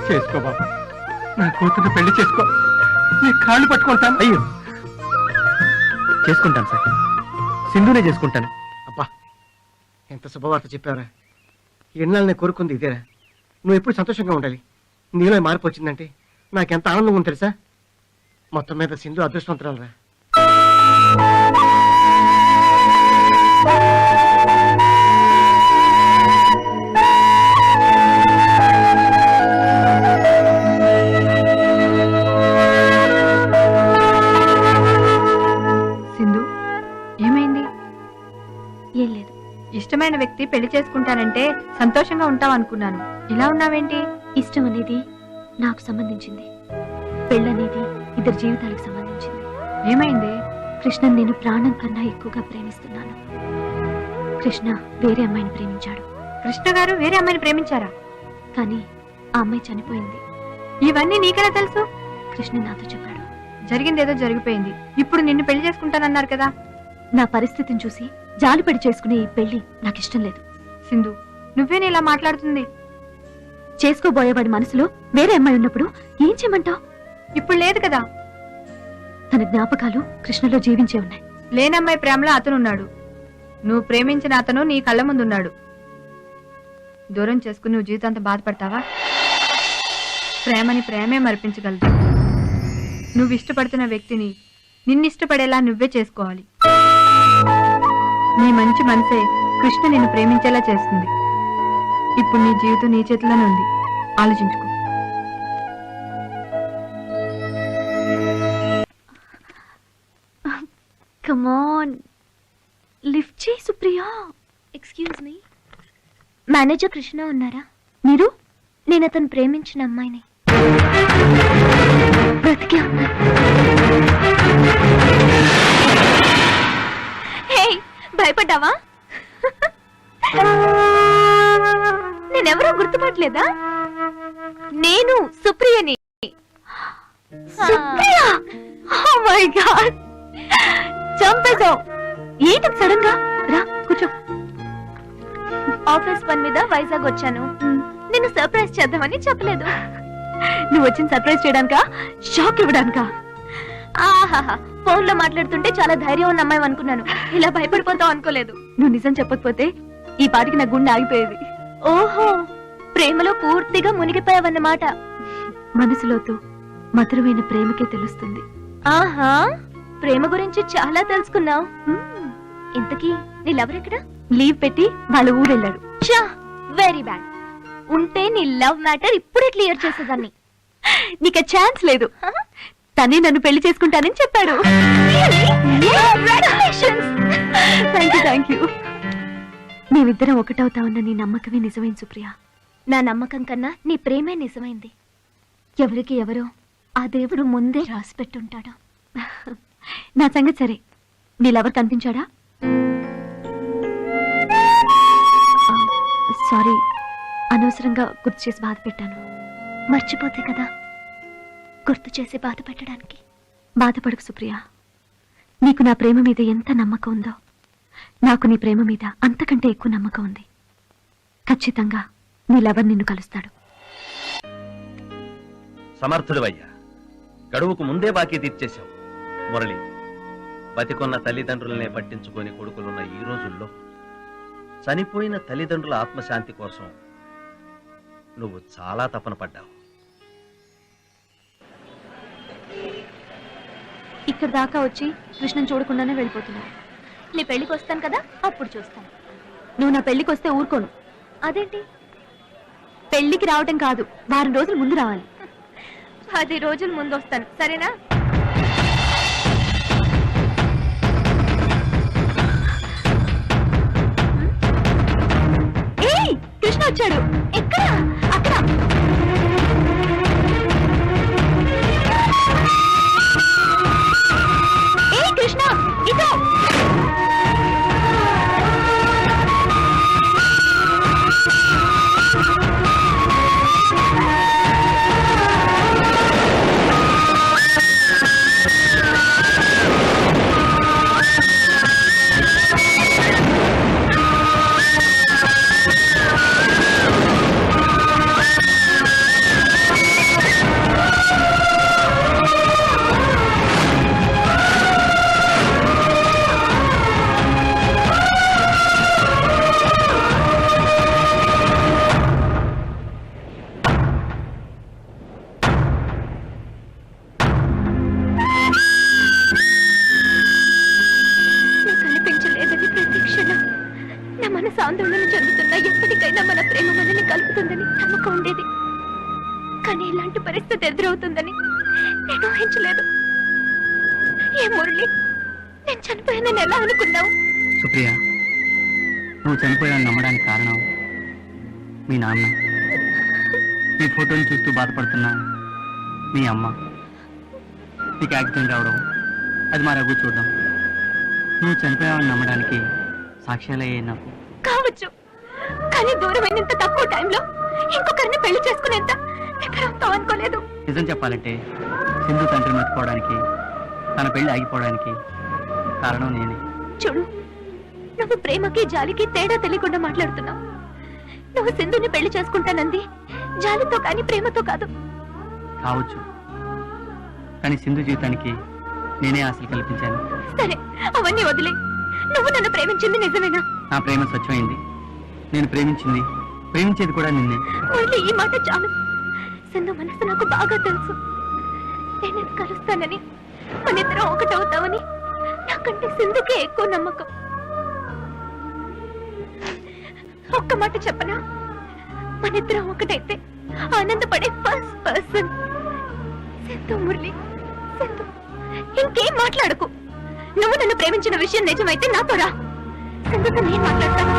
చేసుకో బాబు, నా కూతురు పెళ్లి చేసుకో. నీ కాళ్ళు పట్టుకుంటాను. అయ్యో, చేసుకుంటాను సార్, సింధునే చేసుకుంటాను. అబ్బా, ఎంత శుభవార్త చెప్పారా! ఎన్నాళ్ళు నేను కోరుకుంది ఇదేరా. నువ్వు ఎప్పుడు సంతోషంగా ఉండాలి. నీలో మార్పు వచ్చిందంటే నాకెంత ఆనందం ఉంది తెలుసా? మొత్తం మీద సింధు అదృష్టవంతురాలరా. సింధు, ఏమైంది? ఏం లేదు. ఇష్టమైన వ్యక్తి పెళ్లి చేసుకుంటానంటే సంతోషంగా ఉంటావు అనుకున్నాను. ఇలా ఉన్నావేంటి? ఇష్టం అనేది నాకు సంబంధించింది, పెళ్ళనేది ఇద్దరు జీవితాలకు సంబంధించింది. ఏమైంది? కృష్ణ నేను ప్రాణం కన్నా ఎక్కువగా ప్రేమిస్తున్నాను. కృష్ణ వేరే అమ్మాయిని ప్రేమించాడు. కృష్ణ గారు వేరే అమ్మాయిని ప్రేమించారా? కానీ ఆ అమ్మాయి చనిపోయింది. ఇవన్నీ నీకెలా తెలుసు? కృష్ణ నాతో చెప్పాడు. జరిగిందేదో జరిగిపోయింది. ఇప్పుడు నిన్ను పెళ్లి చేసుకుంటానన్నారు కదా. నా పరిస్థితిని చూసి జాలిపడి చేసుకునే ఈ పెళ్లి నాకు ఇష్టం లేదు. సింధు, నువ్వేనా ఇలా మాట్లాడుతుంది? చేసుకోబోయేవాడి మనసులో వేరే అమ్మాయి ఉన్నప్పుడు ఏం చేయమంటావు? ఇప్పుడు లేదు కదా. తన జ్ఞాపకాలు కృష్ణలో జీవించే ఉన్నాయి. లేనమ్మాయి ప్రేమలో అతనున్నాడు, నువ్వు ప్రేమించిన అతను నీ కళ్ళ ముందున్నాడు. దూరం చేసుకుని నువ్వు జీవితాంతం బాధపడతావా? ప్రేమని ప్రేమే మరిపించగలదు. నువ్వు ఇష్టపడుతున్న వ్యక్తిని నిన్నిష్టపడేలా నువ్వే చేసుకోవాలి. నీ మంచి మనసే కృష్ణ నిన్ను ప్రేమించేలా చేస్తుంది. ఇప్పుడు నీ జీవితం నీ చేతిలోనే ఉంది, ఆలోచించుకో. Hey Supriya, excuse me, manager Krishna ఉన్నారా? మీరు? నేను అతను ప్రేమించిన అమ్మాయిని. బ్రతికే ఉన్నా. హే, భయపడ్డావా? నేనెవరో గుర్తుపట్టలేదా? నేను సుప్రియని. సుప్రియ! ఓ మై గాడ్, చంపేశావు. ఏంటి సడన్ గా? రా కూర్చో. ఆఫీస్ పని మీద వైజాగ్ వచ్చాను. నిన్ను సర్ప్రైజ్ చేద్దామని చెప్పలేదు. నువ్వు వచ్చిన సర్ప్రైజ్ చేయడానికా, షాక్ ఇవ్వడానికా? ఆహాహా, ఫోన్ లో మాట్లాడుతుంటే చాలా ధైర్యం ఉన్న అమ్మాయి అనుకున్నాను. ఇలా భయపడిపోతావు అనుకోలేదు. నువ్వు నిజం చెప్పకపోతే ఈ పాటికి నా గుండె ఆగిపోయేది. ఓహో, ప్రేమలో పూర్తిగా మునిగిపోయావన్నమాట. మనసులోతో మధురమైన ప్రేమకే తెలుస్తుంది. ఆహా, ప్రేమ గురించి చాలా తెలుసుకున్నావు. ఇంతకీ నీ లవర్ ఎక్కడ? లీవ్ పెట్టి వాళ్ళ ఊరెళ్ళాడు. చా, వెరీ బ్యాడ్. ఉంటే నీ లవ్ మ్యాటర్ ఇప్పుడే క్లియర్ చేసేదాన్ని. నీకు ఛాన్స్ లేదు. తనే నన్ను పెళ్లి చేసుకుంటానని చెప్పాడు. Thank you. మేమిద్దరం ఒకటవుతామన్న నీ నమ్మకమే నిజమైంది సుప్రియ. నా నమ్మకం కన్నా నీ ప్రేమే నిజమైంది. ఎవరికి ఎవరో ఆ దేవుడు ముందే రాసి పెట్టుంటాడు. నా సంగతి సరే, నీళ్ళెవరు కనిపించాడా? సారీ, అనవసరంగా గుర్తు చేసి బాధ పెట్టాను. మర్చిపోతే కదా గుర్తు చేసి బాధ పెట్టడానికి. బాధపడకు సుప్రియ, నీకు నా ప్రేమ మీద ఎంత నమ్మకం ఉందో నాకు నీ ప్రేమ మీద అంతకంటే ఎక్కువ నమ్మకం ఉంది. ఖచ్చితంగా నీ లవర్ నిన్ను కలుస్తాడు. సమర్థుడివయ్యా, గడువుకు ముందే బాకీ తీర్చేశావు. మురళి, బతికొన్న తల్లిదండ్రులనే పట్టించుకొని కొడుకులున్న ఈ రోజుల్లో చనిపోయిన తల్లిదండ్రుల ఆత్మశాంతి కోసం నువ్వు చాలా తపన పడ్డావు. ఇక్కడ దాకా వచ్చి కృష్ణన్ చూడకుండానే వెళ్ళిపోతున్నావు. నీ పెళ్లికి వస్తాను కదా, అప్పుడు చూస్తాను. నువ్వు నా పెళ్లికి వస్తే ఊరుకోను. అదేంటి? పెళ్లికి రావటం కాదు, వారం రోజుల ముందు రావాలి. 10 రోజుల ముందు వస్తాను, సరేనా? ఏయ్, కృష్ణ వచ్చాడు. ఎక్కడ? అక్కడ. ఏయ్ కృష్ణ, ఇదో. ఆందోళన చెందుతున్నా ఎప్పటికైనా మన ప్రేమ మనల్ని కలుపుతుందని నమ్మకం ఉండేది. కానీ ఇలాంటి పరిస్థితి ఎదురవుతుందని నేను ఊహించలేదు. ఏ మురళి, నేను చనిపోయానని ఎలా అనుకున్నావు? సుప్రియ, నువ్వు చనిపోయావని నమ్మడానికి కారణం మీ నాన్న, నీ ఫోటోని చూస్తూ బాధపడుతున్నా మీ అమ్మ, నీకు యాక్సిడెంట్ రావడం, అది మా రఘు చూడడం, నువ్వు చనిపోయావని నమ్మడానికి సాక్ష్యాలయ్యే నాకు. కావచ్చు, కానీ దూరమైనంత తక్కువ టైంలో ఇంకొకరిని పెళ్లి చేసుకునేంత దగ్గర అవుతావు అనుకోలేదు. నిజం చెప్పాలంటే సింధు తండ్రి మర్చిపోవడానికి, తన పెళ్లి ఆగిపోవడానికి కారణం నేనే. చూడు, నువ్వు ప్రేమకి జాలికి తేడా తెలియకుండా మాట్లాడుతున్నావు. నువ్వు సింధుని పెళ్లి చేసుకుంటానంది జాలితో కానీ ప్రేమతో కాదు. కావచ్చు, కానీ సింధు జీవితానికి నేనే ఆశలు కల్పించాను. సరే, అవన్నీ వదిలే. నువ్వు నన్ను ప్రేమించింది నిజమేనా? నా ప్రేమ స్వచ్ఛమైంది. నేను ప్రేమించేది కూడా నిన్నే. మళ్ళీ ఈ మాట చాలు. సింధు మనసు నాకు బాగా తెలుసు. నేను కలుస్తానని, మనిద్దరం ఒకటవుతామని నాకంటే సింధుకే ఎక్కువ నమ్మకం. ఒక్క మాట చెప్పనా? మనిద్దరం ఒకటైతే ఆనందపడే ఫస్ట్ పర్సన్ సింధు. మురళి, సింధు, ఇంకేం మాట్లాడకు. నువ్వు నన్ను ప్రేమించిన విషయం నిజమైతే నాతో రా. సింధుతో నేను మాట్లాడతాను.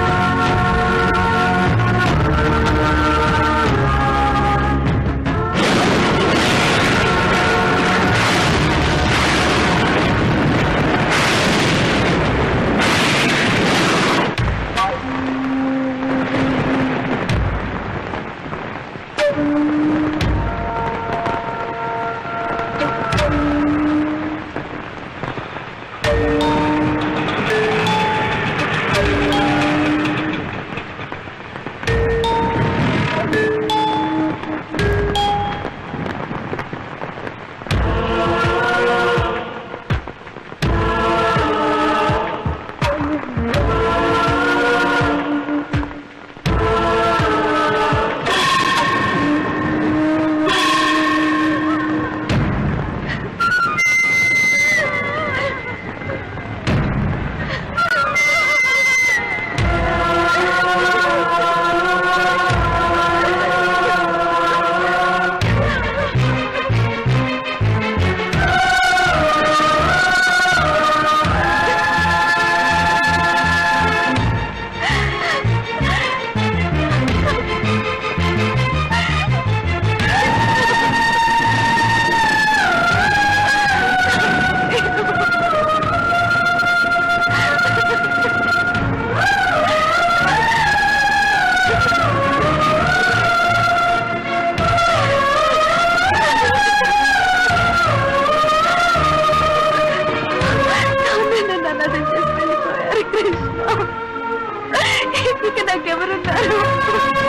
ఇక నాకెవరున్నారు?